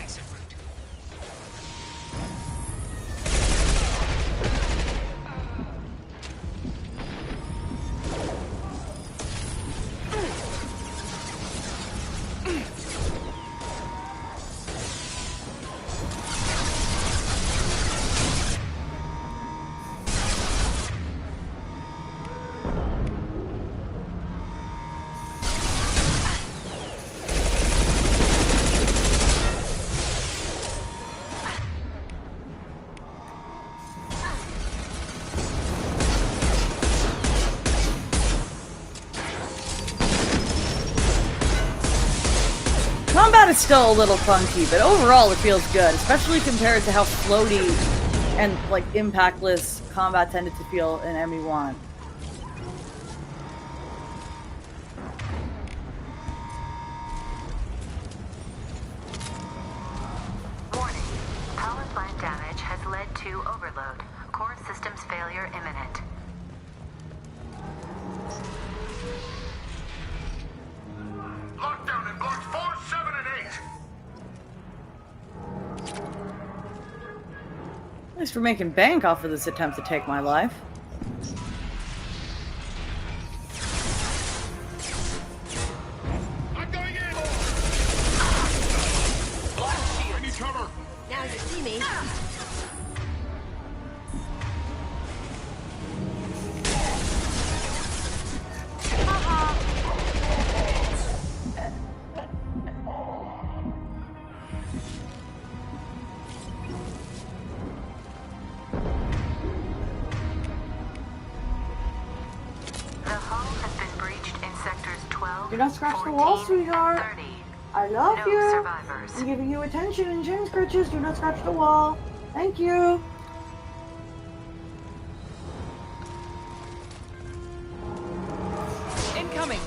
Combat is still a little funky, but overall it feels good, especially compared to how floaty and like impactless combat tended to feel in ME1. Warning. Power plant damage has led to overload. Core systems failure imminent. Lockdown in blocks 4, 7, and 8. At least we're making bank off of this attempt to take my life. I'm going in. I need cover. Now you see me. The hull has been breached in sectors 12, Do not scratch 14, the wall, sweetheart. 30. I love No you. survivors. I'm giving you attention and chin scratches. Do not scratch the wall. Thank you. Incoming.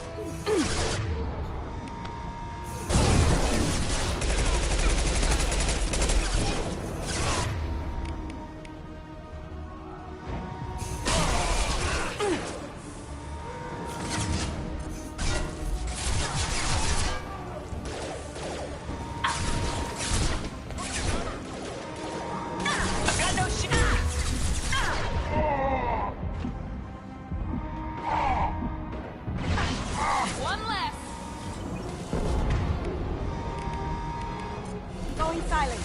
I've got no shit. One less. Going silent.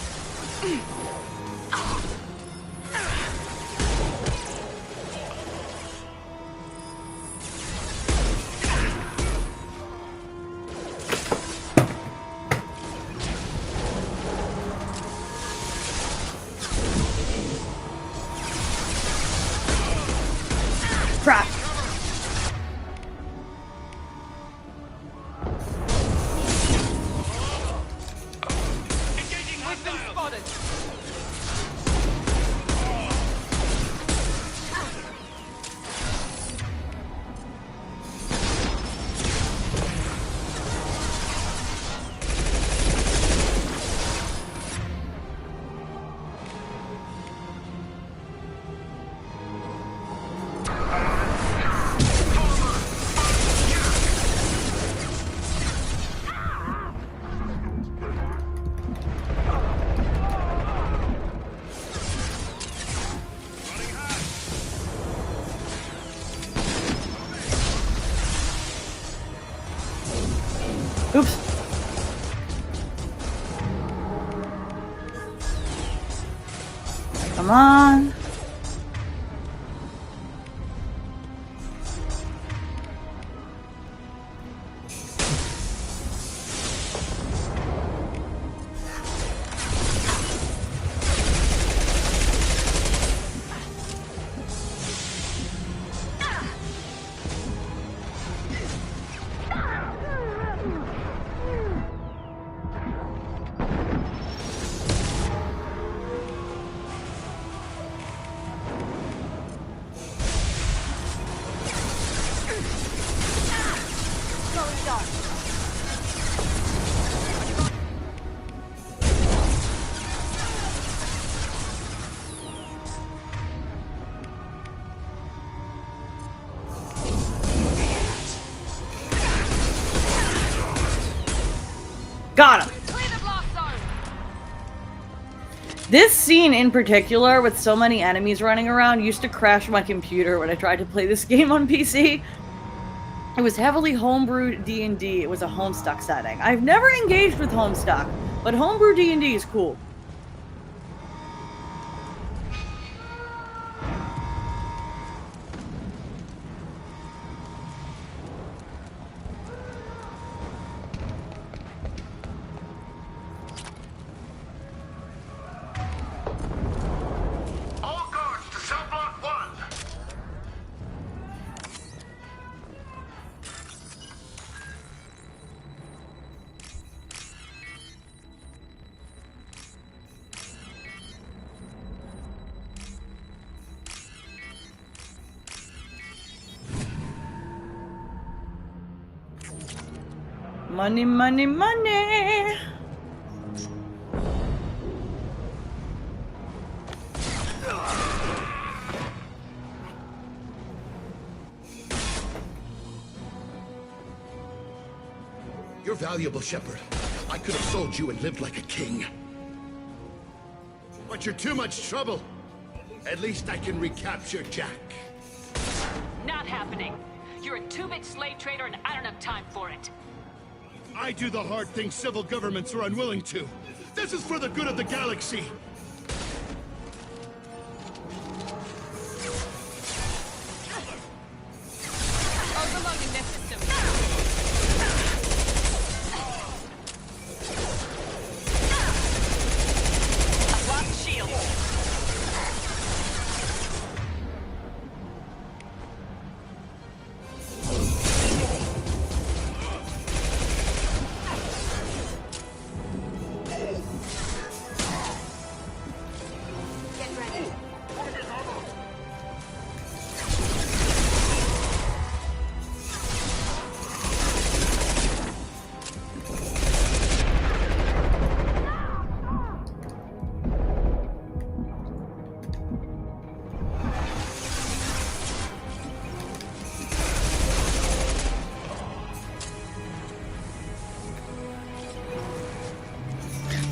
Crap. We've been spotted. Oops. Come on. Got him. This scene in particular, with so many enemies running around, used to crash my computer when I tried to play this game on PC. It was heavily homebrewed D&D. It was a Homestuck setting. I've never engaged with Homestuck, but homebrew D&D is cool. Money, money, money! You're valuable, Shepard. I could have sold you and lived like a king. But you're too much trouble. At least I can recapture Jack. Not happening. You're a two-bit slave trader and I don't have time for it. I do the hard things civil governments are unwilling to. This is for the good of the galaxy. Overloading their system. I've lost shield.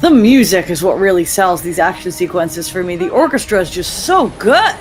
The music is what really sells these action sequences for me. The orchestra is just so good!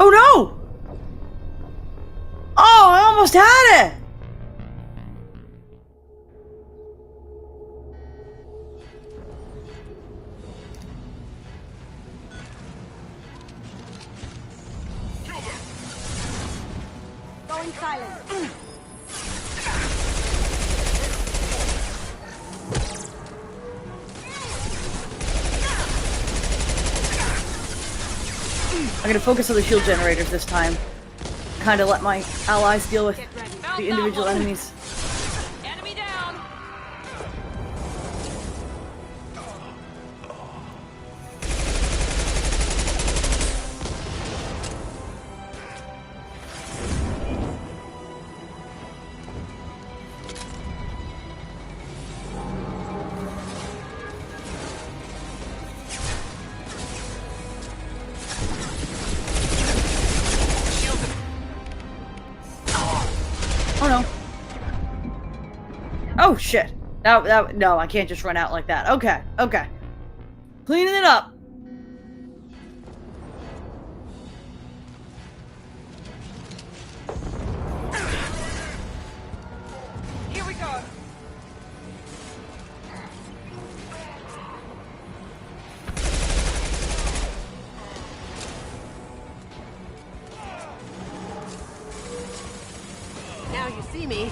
Oh no! Oh, I almost had it! Going silent. I'm gonna focus on the shield generators this time. Kind of let my allies deal with the individual enemies. Enemy down. Oh no. Oh shit. No, I can't just run out like that. Okay, okay. Cleaning it up. Here we go. Now you see me.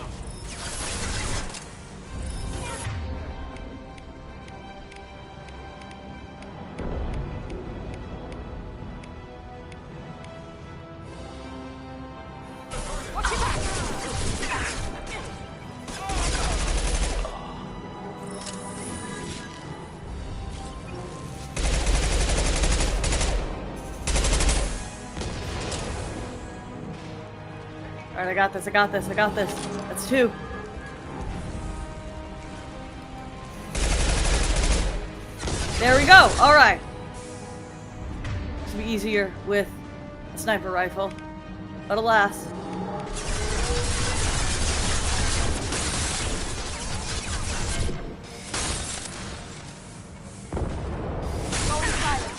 Watch your back. Alright, I got this, I got this, I got this. That's 2. There we go. Alright. This will be easier with a sniper rifle. But alas. Going silent.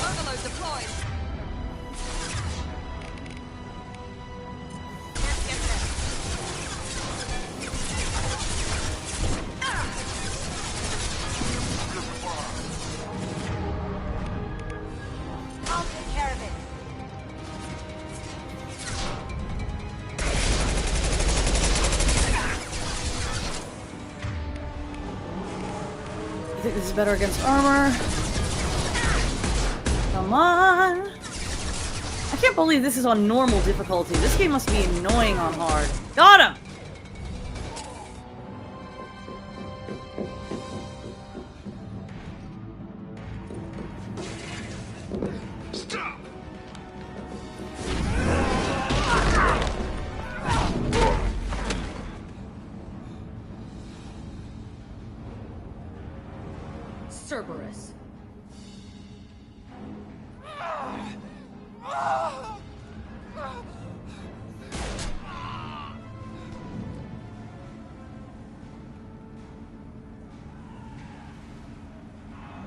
Overload deployed. Can't get there. I'll take care of it. I think this is better against armor. Come on. I can't believe this is on normal difficulty. This game must be annoying on hard. Got him! Stop! Cerberus.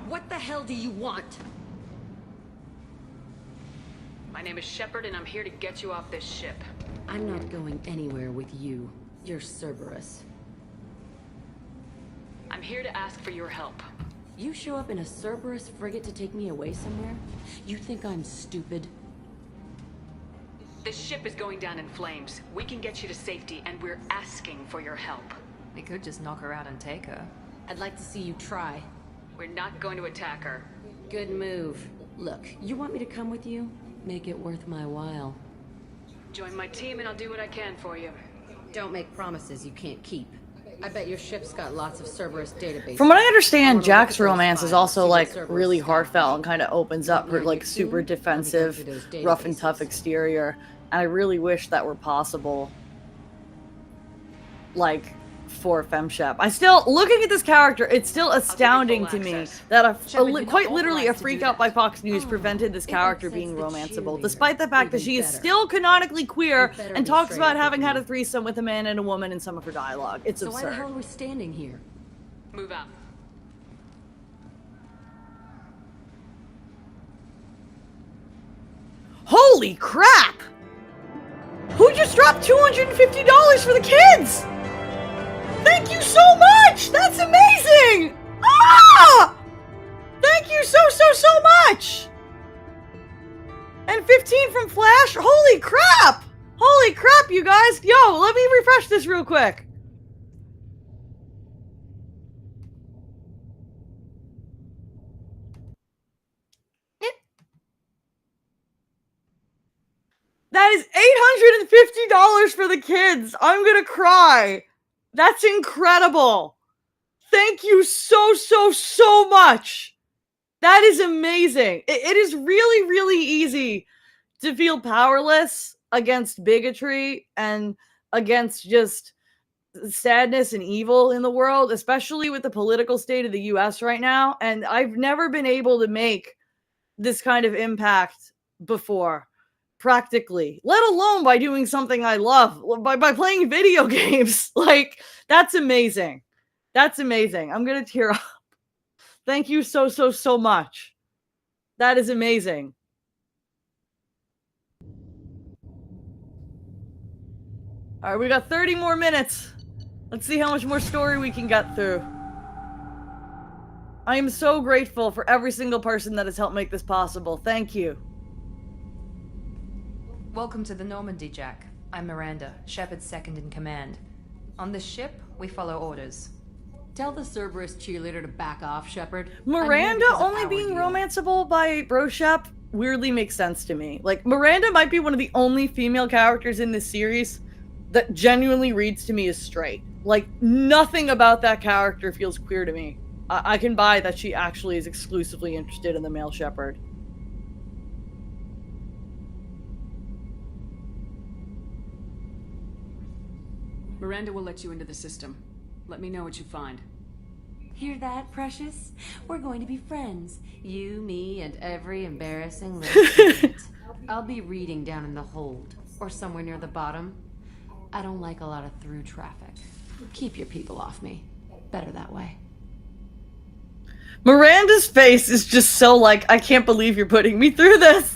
What the hell do you want? My name is Shepard, and I'm here to get you off this ship. I'm not going anywhere with you. You're Cerberus. I'm here to ask for your help. You show up in a Cerberus frigate to take me away somewhere? You think I'm stupid? This ship is going down in flames. We can get you to safety, and we're asking for your help. We could just knock her out and take her. I'd like to see you try. We're not going to attack her. Good move. Look, you want me to come with you? Make it worth my while. Join my team, and I'll do what I can for you. Don't make promises you can't keep. I bet your ship's got lots of Cerberus databases. From what I understand, Jack's romance is also like really heartfelt and kind of opens up her like super defensive, rough and tough exterior. And I really wish that were possible, like, for FemShep. I still, looking at this character, it's still astounding to me that quite literally a freak out by Fox News prevented this character being romanceable, despite the fact that she is still canonically queer and talks about having had a threesome with a man and a woman in some of her dialogue. It's absurd. So why the hell are we standing here? Move out. Holy crap! Who just dropped $250 for the kids? Thank you so much! That's amazing! Ah! Thank you so much! And 15 from Flash? Holy crap! Holy crap, you guys! Yo, let me refresh this real quick. That is $850 for the kids. I'm gonna cry. That's incredible. Thank you so much. That is amazing. It is really easy to feel powerless against bigotry and against just sadness and evil in the world, especially with the political state of the US right now. And I've never been able to make this kind of impact before, practically, let alone by doing something I love, by playing video games. Like, that's amazing. That's amazing. I'm gonna tear up. Thank you so much. That is amazing. All right, we got 30 more minutes. Let's see how much more story we can get through. I am so grateful for every single person that has helped make this possible. Thank you. Welcome to the Normandy, Jack. I'm Miranda, Shepard's second in command. On this ship, we follow orders. Tell the Cerberus cheerleader to back off, Shepard. Miranda only being romanceable by Broshep weirdly makes sense to me. Like, Miranda might be one of the only female characters in this series that genuinely reads to me as straight. Like, nothing about that character feels queer to me. I can buy that she actually is exclusively interested in the male Shepard. Miranda will let you into the system. Let me know what you find. Hear that, Precious? We're going to be friends. You, me, and every embarrassing little secret. I'll be reading down in the hold, or somewhere near the bottom. I don't like a lot of through traffic. Keep your people off me. Better that way. Miranda's face is just so like, I can't believe you're putting me through this.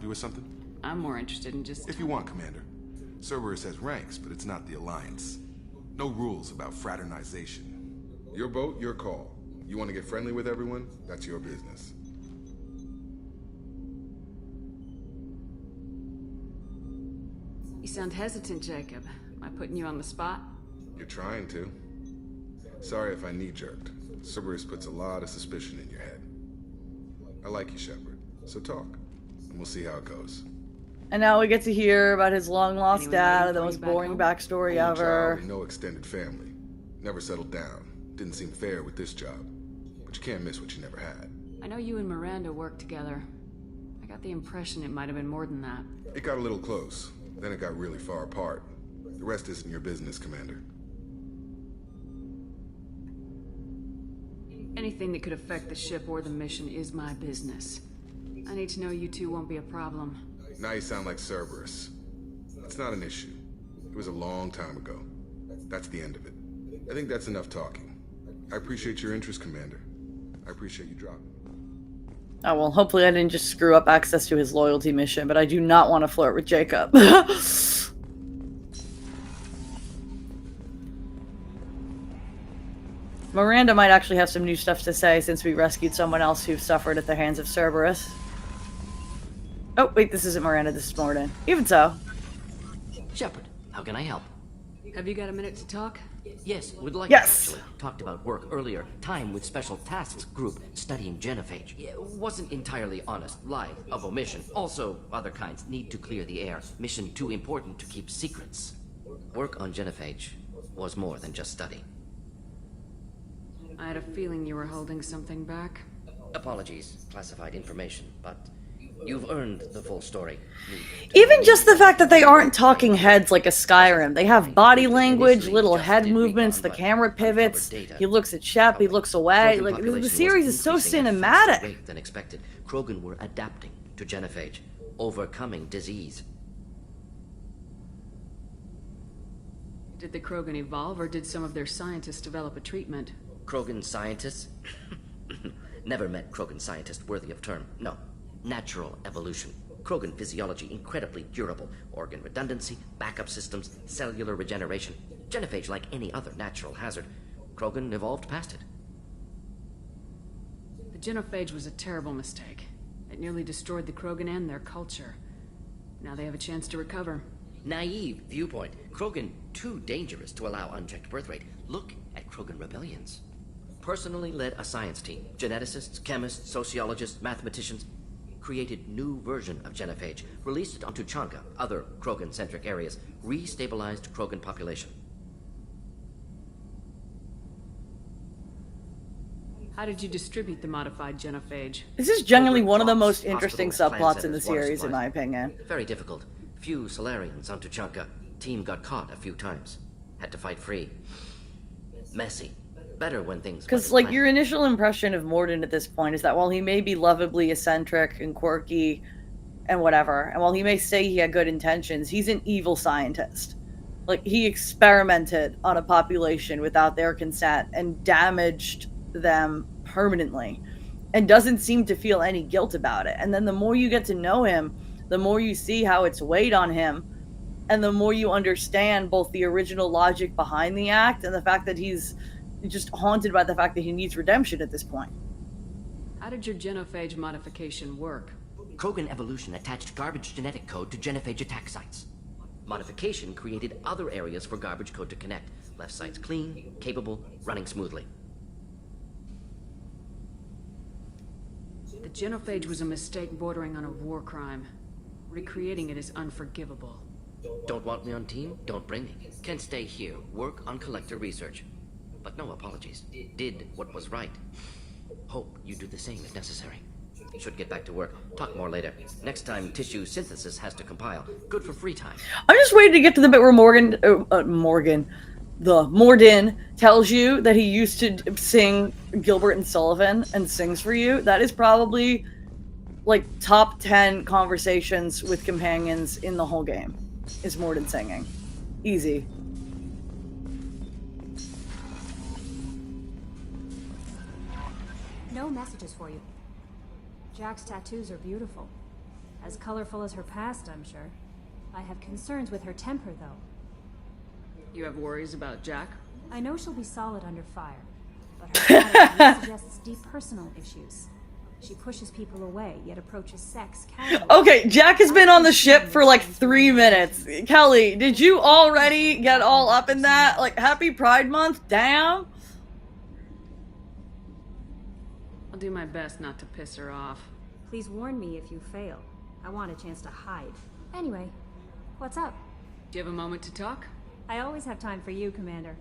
With something? I'm more interested in just... If you want, Commander. Cerberus has ranks, but it's not the Alliance. No rules about fraternization. Your boat, your call. You want to get friendly with everyone? That's your business. You sound hesitant, Jacob. Am I putting you on the spot? You're trying to. Sorry if I knee-jerked. Cerberus puts a lot of suspicion in your head. I like you, Shepard. So talk. And we'll see how it goes. And now we get to hear about his long-lost dad and the most boring backstory ever. Child, no extended family. Never settled down. Didn't seem fair with this job. But you can't miss what you never had. I know you and Miranda worked together. I got the impression it might have been more than that. It got a little close. Then it got really far apart. The rest isn't your business, Commander. Anything that could affect the ship or the mission is my business. I need to know you two won't be a problem. Now you sound like Cerberus. It's not an issue. It was a long time ago. That's the end of it. I think that's enough talking. I appreciate your interest, Commander. I appreciate you dropping. Oh, well, hopefully I didn't just screw up access to his loyalty mission, but I do not want to flirt with Jacob. Miranda might actually have some new stuff to say since we rescued someone else who suffered at the hands of Cerberus. Oh, wait, this isn't Miranda, this is Morden. Even so. Shepard, how can I help? Have you got a minute to talk? Yes, would like yes. to, actually. Talked about work earlier. Time with Special Tasks Group, studying genophage. Wasn't entirely honest. Lie of omission. Also, other kinds. Need to clear the air. Mission too important to keep secrets. Work on genophage was more than just study. I had a feeling you were holding something back. Apologies, classified information, but you've earned the full story. Even just the fact that they aren't talking heads like a Skyrim. They have body language, little head movements, the camera pivots. He looks at Shep, he looks away. Krogan Like, the population series was is so increasing at a faster cinematic. rate than expected. Krogan were adapting to genophage, overcoming disease. Did the Krogan evolve, or did some of their scientists develop a treatment? Krogan scientists? Never met Krogan scientist worthy of term. No. Natural evolution. Krogan physiology incredibly durable. Organ redundancy, backup systems, cellular regeneration. Genophage like any other natural hazard. Krogan evolved past it. The genophage was a terrible mistake. It nearly destroyed the Krogan and their culture. Now they have a chance to recover. Naive viewpoint. Krogan too dangerous to allow unchecked birth rate. Look at Krogan rebellions. Personally led a science team. Geneticists, chemists, sociologists, mathematicians. Created new version of genophage. Released it onto Chanka, other Krogan-centric areas. Restabilized Krogan population. How did you distribute the modified genophage? This is generally one of the most Hospitals, interesting plan subplots in the centers, water series, in supplies. my opinion. Very difficult. Few Solarians onto Chanka. Team got caught a few times. Had to fight free. Messy. Better when things... Because, like, your initial impression of Mordin at this point is that while he may be lovably eccentric and quirky and whatever, and while he may say he had good intentions, he's an evil scientist. Like, he experimented on a population without their consent and damaged them permanently and doesn't seem to feel any guilt about it. And then the more you get to know him, the more you see how it's weighed on him, and the more you understand both the original logic behind the act and the fact that he's just haunted by the fact that he needs redemption at this point. How did your genophage modification work? Krogan evolution attached garbage genetic code to genophage attack sites. Modification created other areas for garbage code to connect. Left sites clean, capable, running smoothly. The genophage was a mistake bordering on a war crime. Recreating it is unforgivable. Don't want me on team? Don't bring me. Can stay here, work on collector research. But no apologies. Did what was right. Hope you do the same if necessary. Should get back to work. Talk more later. Next time, tissue synthesis has to compile. Good for free time. I'm just waiting to get to the bit where Mordin tells you that he used to sing Gilbert and Sullivan and sings for you. That is probably, like, top 10 conversations with companions in the whole game. Is Mordin singing. Easy. No messages for you. Jack's tattoos are beautiful. As colorful as her past, I'm sure. I have concerns with her temper, though. You have worries about Jack? I know she'll be solid under fire, but her attitude suggests deep personal issues. She pushes people away, yet approaches sex casually. Okay, Jack has been on the ship for like 3 minutes. Kelly, did you already get all up in that? Like, happy Pride Month? Damn. I'll do my best not to piss her off. Please warn me if you fail. I want a chance to hide. Anyway, what's up? Do you have a moment to talk? I always have time for you, Commander.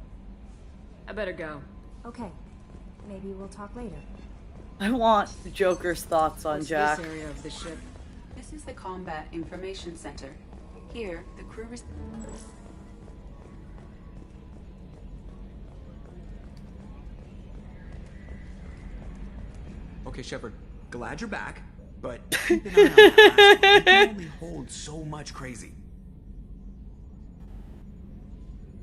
I better go. Okay. Maybe we'll talk later. I want Joker's thoughts on What's Jack. This area of the ship? This is the Combat Information Center. Here, the crew Okay, Shepard, glad you're back, but keep an eye on that. You can only hold so much crazy.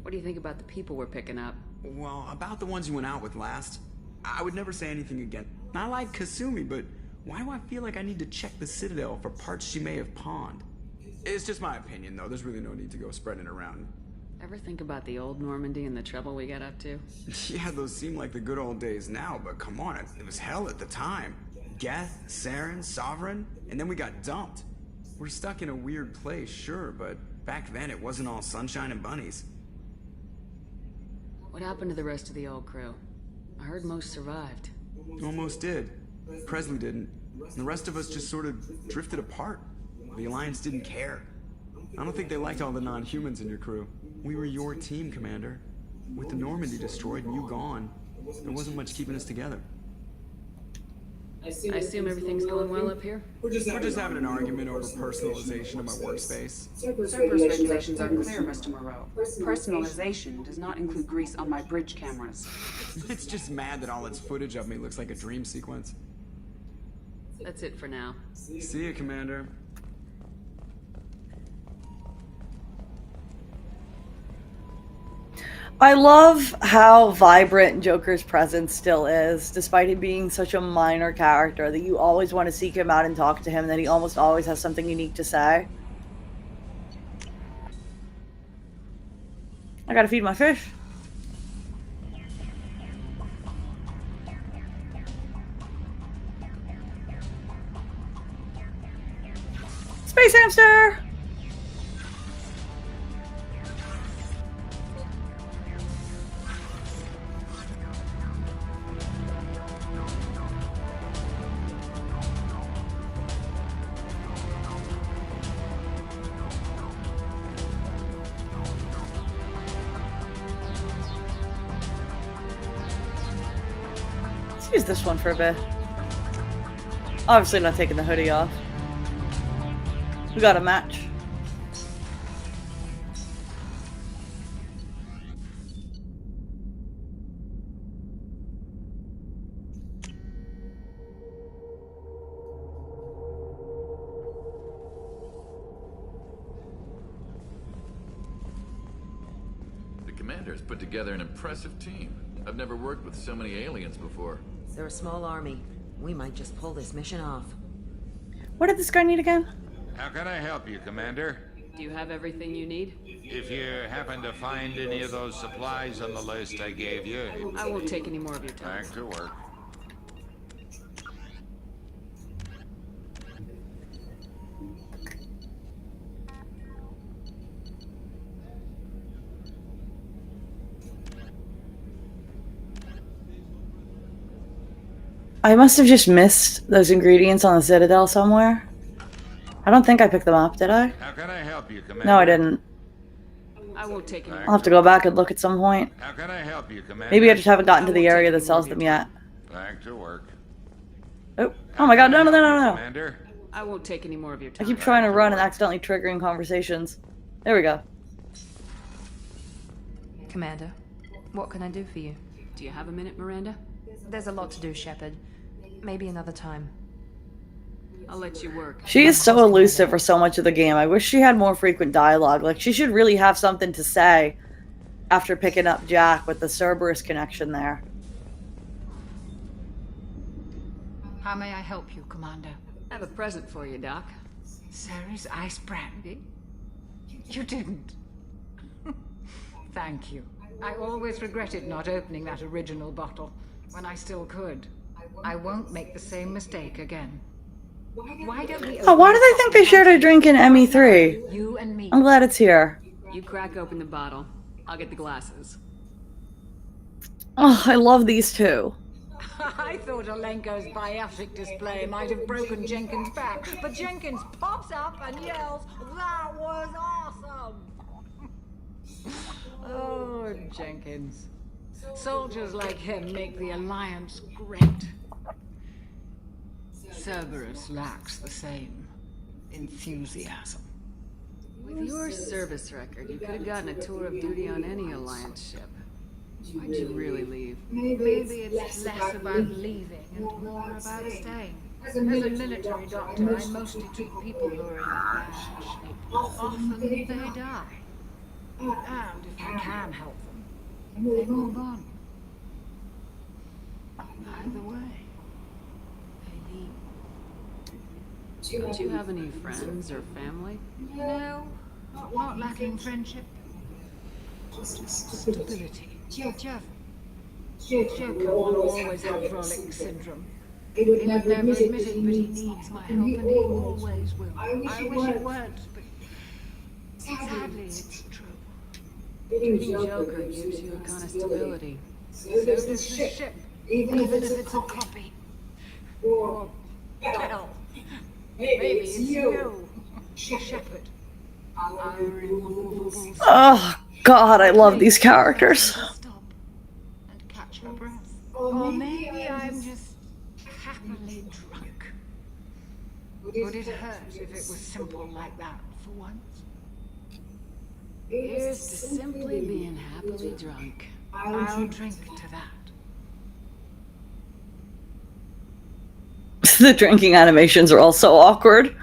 What do you think about the people we're picking up? Well, about the ones you went out with last, I would never say anything again. I like Kasumi, but why do I feel like I need to check the Citadel for parts she may have pawned? It's just my opinion, though. There's really no need to go spreading it around. Ever think about the old Normandy and the trouble we got up to? Yeah, those seem like the good old days now, but come on, it was hell at the time. Geth, Saren, Sovereign, and then we got dumped. We're stuck in a weird place, sure, but back then it wasn't all sunshine and bunnies. What happened to the rest of the old crew? I heard most survived. Almost did. Presley didn't. And the rest of us just sort of drifted apart. The Alliance didn't care. I don't think they liked all the non-humans in your crew. We were your team, Commander. With the Normandy destroyed and you gone, There wasn't much keeping us together. I assume everything's going well up here? We're just having an argument over personalization of my workspace. Cerberus regulations are clear, Mr. Moreau. Personalization does not include grease on my bridge cameras. It's just mad that all its footage of me looks like a dream sequence. That's it for now. See ya, Commander. I love how vibrant Joker's presence still is, despite him being such a minor character, that you always want to seek him out and talk to him, and that he almost always has something unique to say. I gotta feed my fish. Space hamster! Let's use this one for a bit. Obviously not taking the hoodie off. We got a match. The commander's put together an impressive team. I've never worked with so many aliens before. They're a small army. We might just pull this mission off. What did this guy need again? How can I help you, Commander? Do you have everything you need? If you happen to find any of those supplies on the list I gave you... I won't take any more of your time. Back to work. I must have just missed those ingredients on the Citadel somewhere. I don't think I picked them up, did I? How can I help you, Commander? No, I didn't. I won't take any more. I'll have to go back and look at some point. How can I help you, Commander? Maybe I just haven't gotten to the area that sells them yet. Back to work. Oh my god, no. Commander? I won't take any more of your I time. keep trying to run and accidentally triggering conversations. There we go. Commander, what can I do for you? Do you have a minute, Miranda? There's a lot to do, Shepard. Maybe another time. I'll let you work. She is so elusive for so much of the game. I wish she had more frequent dialogue. Like, she should really have something to say after picking up Jack with the Cerberus connection there. How may I help you, Commander? I have a present for you, Doc. Sarah's ice brandy? You didn't. Thank you. I always regretted not opening that original bottle when I still could. I won't make the same mistake again. Why don't we Oh, why do they think they shared a drink in ME3? You and me. I'm glad it's here. You crack open the bottle. I'll get the glasses. Oh, I love these two. I thought Alenko's biotic display might have broken Jenkins' back, but Jenkins pops up and yells, "That was awesome!" Oh, Jenkins. Soldiers like him make the Alliance great. Cerberus lacks the same enthusiasm. With your service record, you could have gotten a tour of duty on any Alliance ship. Why'd you really leave? Maybe it's less about leaving and more about staying. As a military doctor, I mostly treat people who are in bad shape. Often they die. And if I can help them, they move on. By the way, they leave. Don't you have any friends or family? No, not lacking friendship. Just stability. Joker will always have frolic syndrome. He would never admit it, but he needs my help, and he always will. I wish it weren't, but sadly it's true. Treating Joker gives you a kind of stability. So does the ship, even if it's a copy. Or, well, maybe it's you, Shepard. Our immovable Oh, God, I love these characters. and catch her breath. Would it hurt if it was simple like that for once? Here's to simply being happily drunk. I'll drink to that. The drinking animations are all so awkward.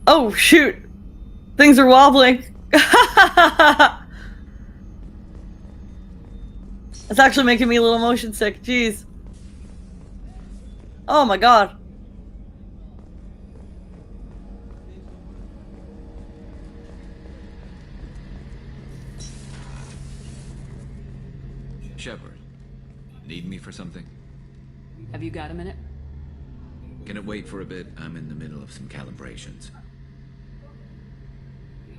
Oh, shoot. Things are wobbling. It's actually making me a little motion sick. Jeez. Oh my god. Shepard, need me for something? Have you got a minute? Can it wait for a bit? I'm in the middle of some calibrations.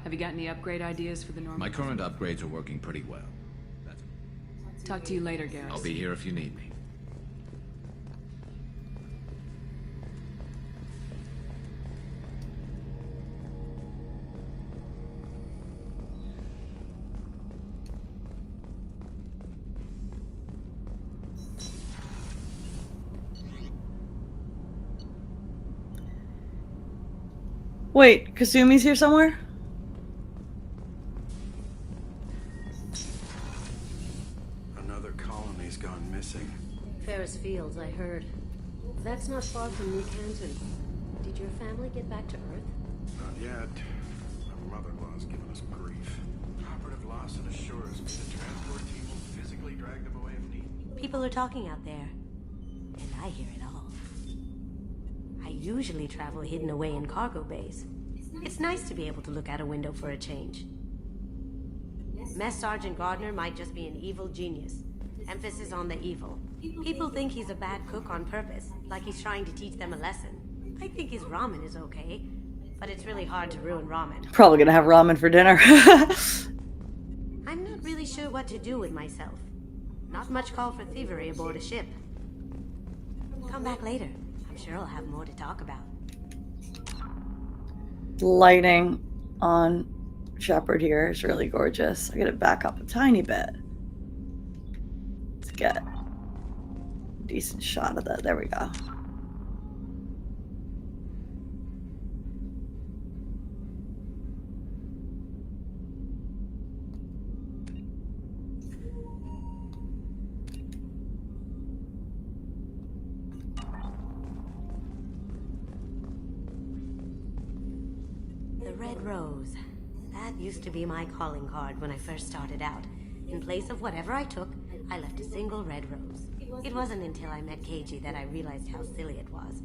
Have you got any upgrade ideas for the normal? My current upgrades are working pretty well. Talk to you later, Garrus. I'll be here if you need me. Wait, Kasumi's here somewhere? Another colony's gone missing. Ferris Fields, I heard. That's not far from New Canton. Did your family get back to Earth? Not yet. My mother-in-law's giving us grief. Operative Lawson assures me the transport team will physically drag them away if need. People are talking out there. And I hear it all. I usually travel hidden away in cargo bays. It's nice to be able to look out a window for a change. Mess Sergeant Gardner might just be an evil genius. Emphasis on the evil. People think he's a bad cook on purpose, like he's trying to teach them a lesson. I think his ramen is okay, but it's really hard to ruin ramen. Probably gonna have ramen for dinner. I'm not really sure what to do with myself. Not much call for thievery aboard a ship. Come back later. I'm sure I'll have more to talk about. Lighting on Shepard here is really gorgeous. I gotta back up a tiny bit to get a decent shot of that. There we go. The Red Rose. That used to be my calling card when I first started out. In place of whatever I took, I left a single red rose. It wasn't until I met Keiji that I realized how silly it was.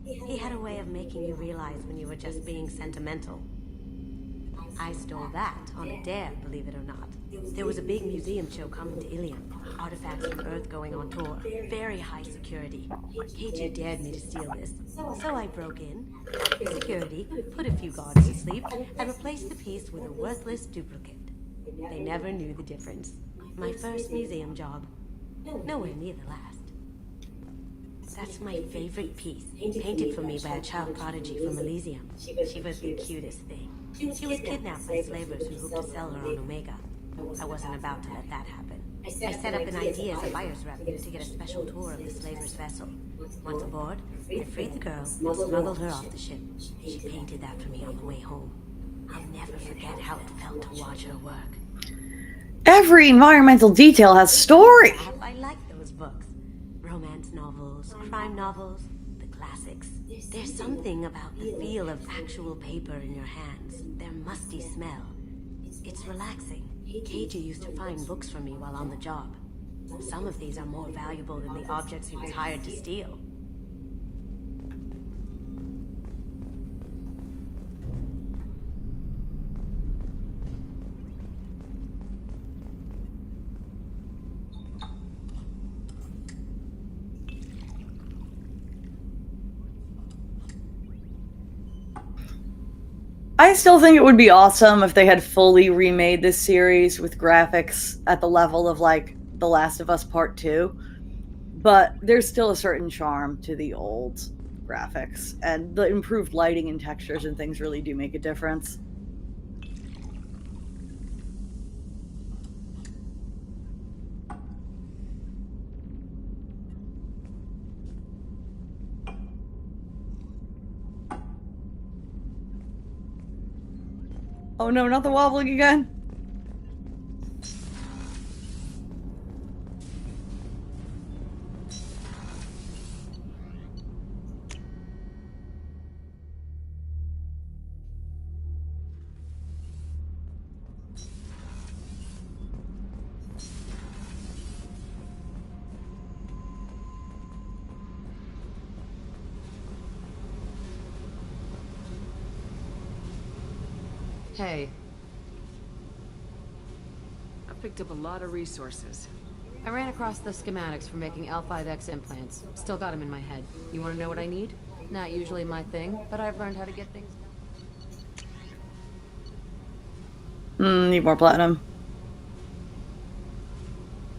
He had a way of making you realize when you were just being sentimental. I stole that on a dare, believe it or not. There was a big museum show coming to Ilium. Artifacts from Earth going on tour. Very high security. Keiji dared me to steal this. So I broke in, security, put a few guards to sleep, and replaced the piece with a worthless duplicate. They never knew the difference. My first museum job. Nowhere near the last. That's my favorite piece, painted for me by a child prodigy from Elysium. She was the cutest thing. She was kidnapped by slavers who hoped to sell her on Omega. I wasn't about to let that happen. I set up an idea as a buyer's rep to get a special tour of the slaver's vessel. Once aboard, I freed the girl and smuggled her off the ship. She painted that for me on the way home. I'll never forget how it felt to watch her work. Every environmental detail has story. I like those books. Romance novels, crime novels, the classics. There's something about the feel of actual paper in your hands, their musty smell. It's relaxing. Keiji used to find books for me while on the job. Some of these are more valuable than the objects he was hired to steal. I still think it would be awesome if they had fully remade this series with graphics at the level of, like, The Last of Us Part 2. But there's still a certain charm to the old graphics. And the improved lighting and textures and things really do make a difference. Oh no, not the wobbling again. Hey. I picked up a lot of resources. I ran across the schematics for making L5X implants. Still got them in my head. You want to know what I need? Not usually my thing, but I've learned how to get things done. Need more platinum.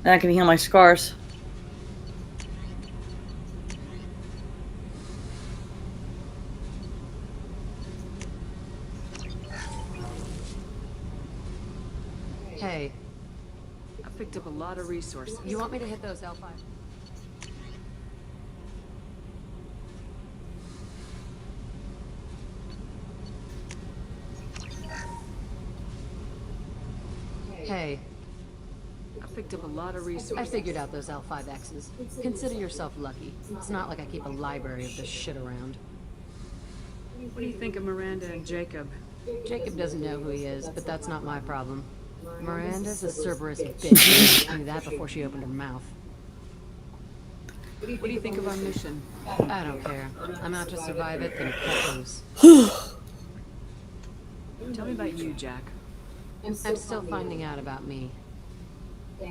And I can heal my scars. Hey. I picked up a lot of resources. You want me to hit those L5? Hey. I picked up a lot of resources. I figured out those L5Xs. Consider yourself lucky. It's not like I keep a library of this shit around. What do you think of Miranda and Jacob? Jacob doesn't know who he is, but that's not my problem. Miranda's a Cerberus bitch. I knew that before she opened her mouth. What do you think of our mission? I don't care. I'm out to survive it, then cut loose. Tell me about you, Jack. I'm still finding out about me.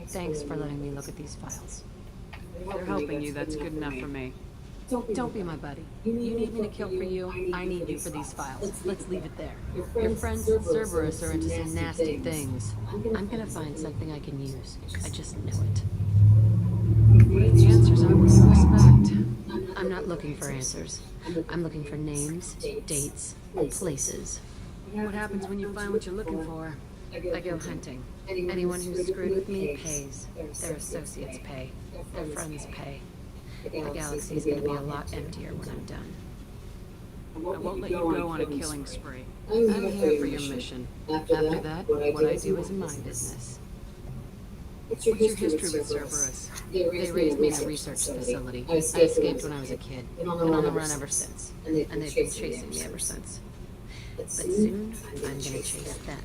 Thanks for letting me look at these files. They're helping you. That's good enough for me. Don't be my buddy. You need me to kill for you. I need you for these files. Let's leave it there. Your friends at Cerberus are into some nasty things. I'm gonna find something I can use. I just know it. The answers I would expect. I'm not looking for answers. I'm looking for names, dates, places. What happens when you find what you're looking for? I go hunting. Anyone who's screwed with me pays. Their associates pay. Their friends pay. The galaxy's gonna be a lot emptier when I'm done. I won't let you go on a killing spree. I'm here for your mission. After that, what I do is my business. What's your history with Cerberus? They raised me in a research facility. I escaped when I was a kid. Been on the run ever since. And they've been chasing me ever since. But soon, I'm gonna chase them.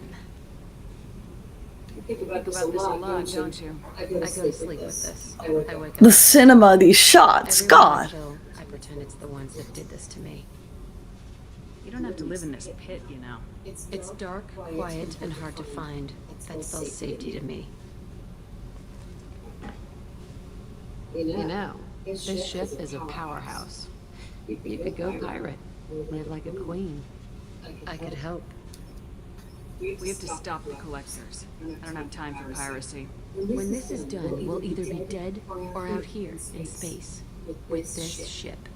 You think about this a lot, don't you? I go to sleep with this. I wake up. The cinema, these shots, God. I pretend it's the ones that did this to me. You don't have to live in this pit, you know. It's dark, quiet, and hard to find. That spells safety to me. You know, this ship is a powerhouse. You could go pirate, live like a queen. I could help. We have to stop the collectors. I don't have time for piracy. When this is done, we'll either be dead or out here in space with this ship.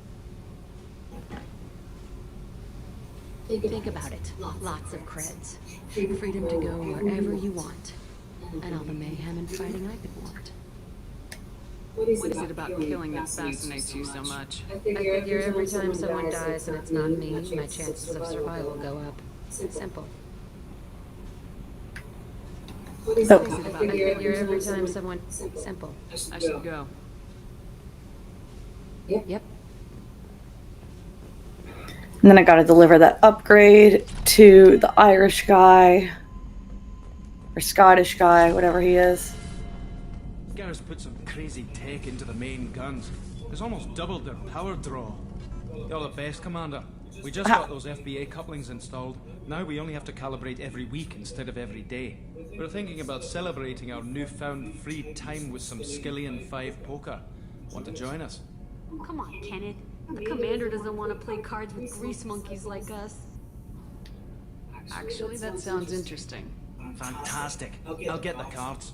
Think about it. Lots of creds. Freedom to go wherever you want. And all the mayhem and fighting I could want. What is it about killing that fascinates you so much? I figure every time someone dies and it's not me, my chances of survival go up. Simple. What is it about? I figure every time someone... Simple. I should go. Yep. And then I gotta deliver that upgrade to the Irish guy. Or Scottish guy, whatever he is. Garrus put some crazy tech into the main guns. It's almost doubled their power draw. You're the best, Commander. We just got those FBA couplings installed. Now we only have to calibrate every week instead of every day. We're thinking about celebrating our newfound free time with some Skillian 5 poker. Want to join us? Come on, Kenneth. The commander doesn't want to play cards with grease monkeys like us. Actually, that sounds interesting. Fantastic. I'll get the cards.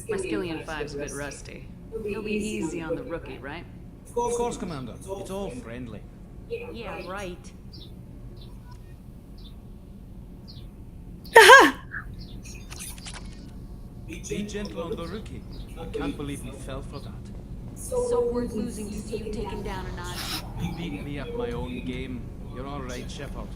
My Skillian 5's a bit rusty. He'll be easy on the rookie, right? Of course, Commander. It's all friendly. Yeah, right. Be gentle on the rookie. I can't believe he fell for that. So worth losing to see you taken down a notch. You beat me at my own game. You're all right, Shepard.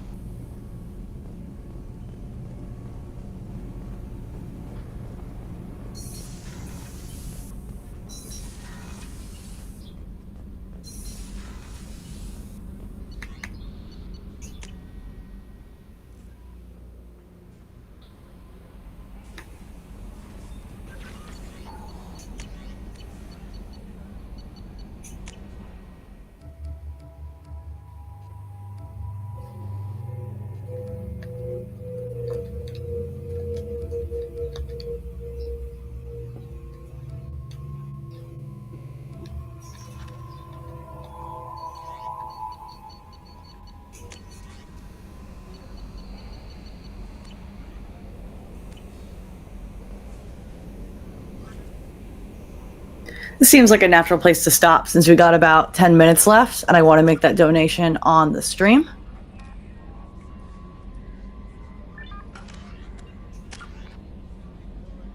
This seems like a natural place to stop since we got about 10 minutes left and I want to make that donation on the stream.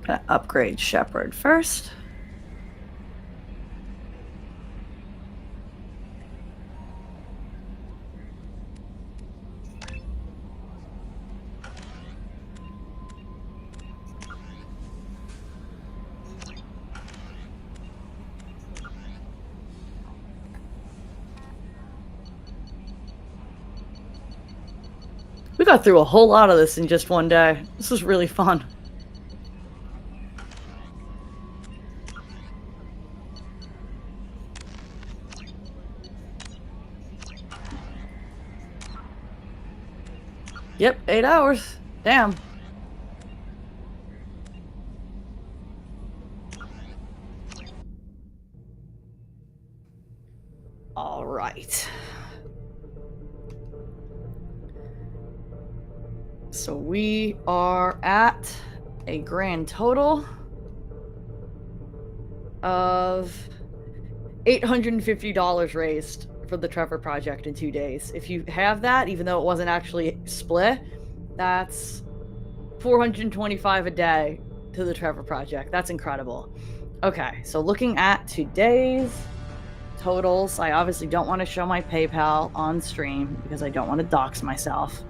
Gonna upgrade Shepard first. We got through a whole lot of this in just one day. This was really fun. Yep, 8 hours. Damn. All right. So we are at a grand total of $850 raised for the Trevor Project in 2 days. If you have that, even though it wasn't actually split, that's $425 a day to the Trevor Project. That's incredible. Okay, so looking at today's totals, I obviously don't want to show my PayPal on stream because I don't want to dox myself.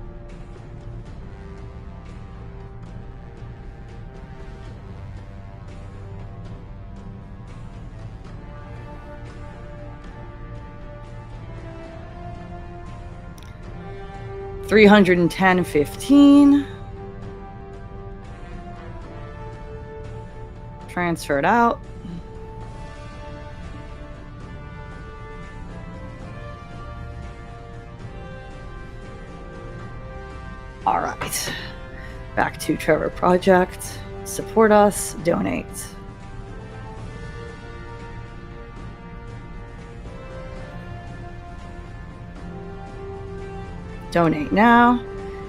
$310.15 transferred out. All right, back to Trevor Project. Support us, donate. Donate now.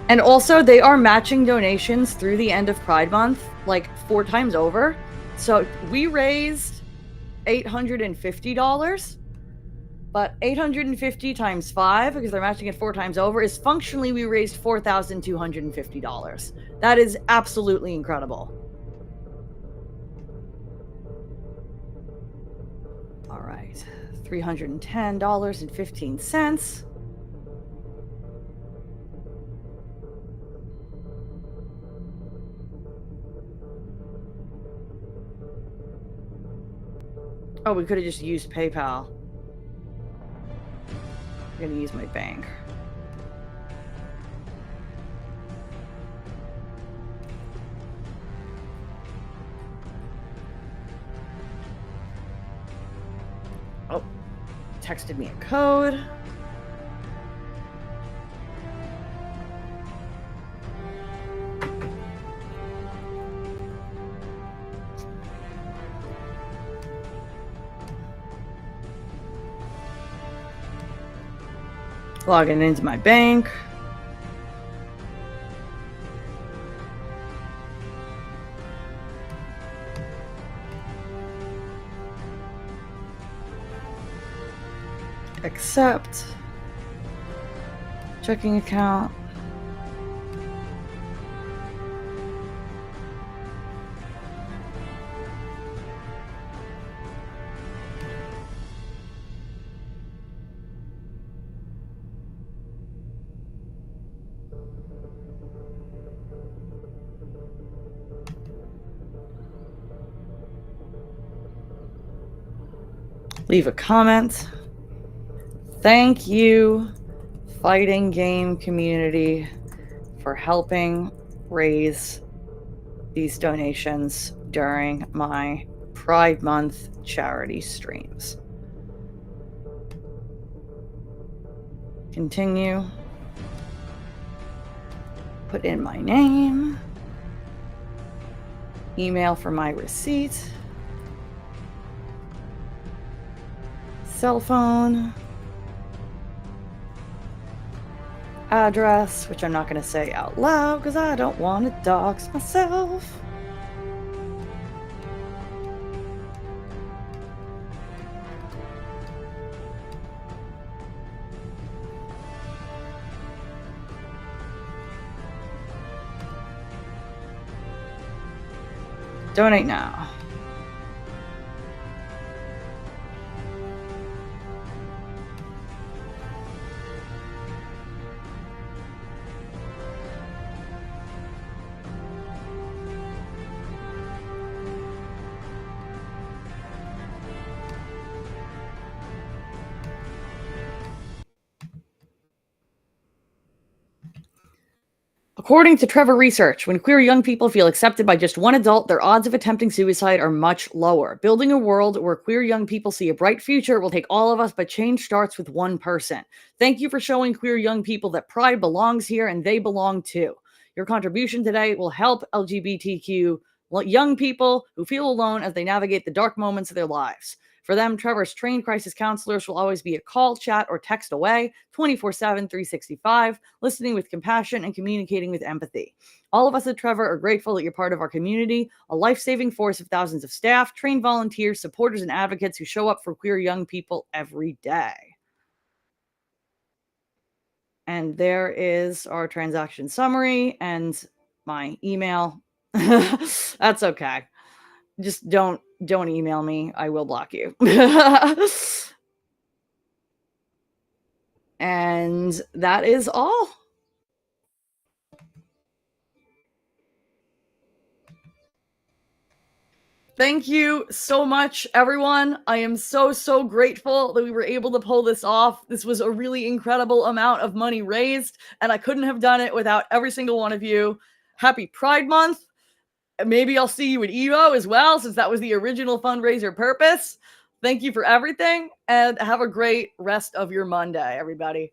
And also, they are matching donations through the end of Pride Month, like 4 times over. So we raised $850, but 850 times 5, because they're matching it 4 times over, is functionally we raised $4,250. That is absolutely incredible. All right, $310.15. Oh, we could have just used PayPal. I'm gonna use my bank. Oh, texted me a code. Logging into my bank. Accept. Checking account. Leave a comment. Thank you, fighting game community, for helping raise these donations during my Pride Month charity streams. Continue. Put in my name. Email for my receipt. Cell phone. Address, which I'm not going to say out loud because I don't want to dox myself. Donate now. According to TREVOR research, when queer young people feel accepted by just one adult, their odds of attempting suicide are much lower. Building a world where queer young people see a bright future will take all of us, but change starts with one person. Thank you for showing queer young people that pride belongs here and they belong too. Your contribution today will help LGBTQ young people who feel alone as they navigate the dark moments of their lives. For them, TREVOR's trained crisis counselors will always be a call, chat, or text away, 24/7, 365, listening with compassion and communicating with empathy. All of us at TREVOR are grateful that you're part of our community, a life-saving force of thousands of staff, trained volunteers, supporters, and advocates who show up for queer young people every day. And there is our transaction summary and my email. That's okay. Just don't email me. I will block you. And that is all. Thank you so much, everyone. I am so grateful that we were able to pull this off. This was a really incredible amount of money raised, and I couldn't have done it without every single one of you. Happy Pride Month. Maybe I'll see you at EVO as well, since that was the original fundraiser purpose. Thank you for everything, and have a great rest of your Monday, everybody.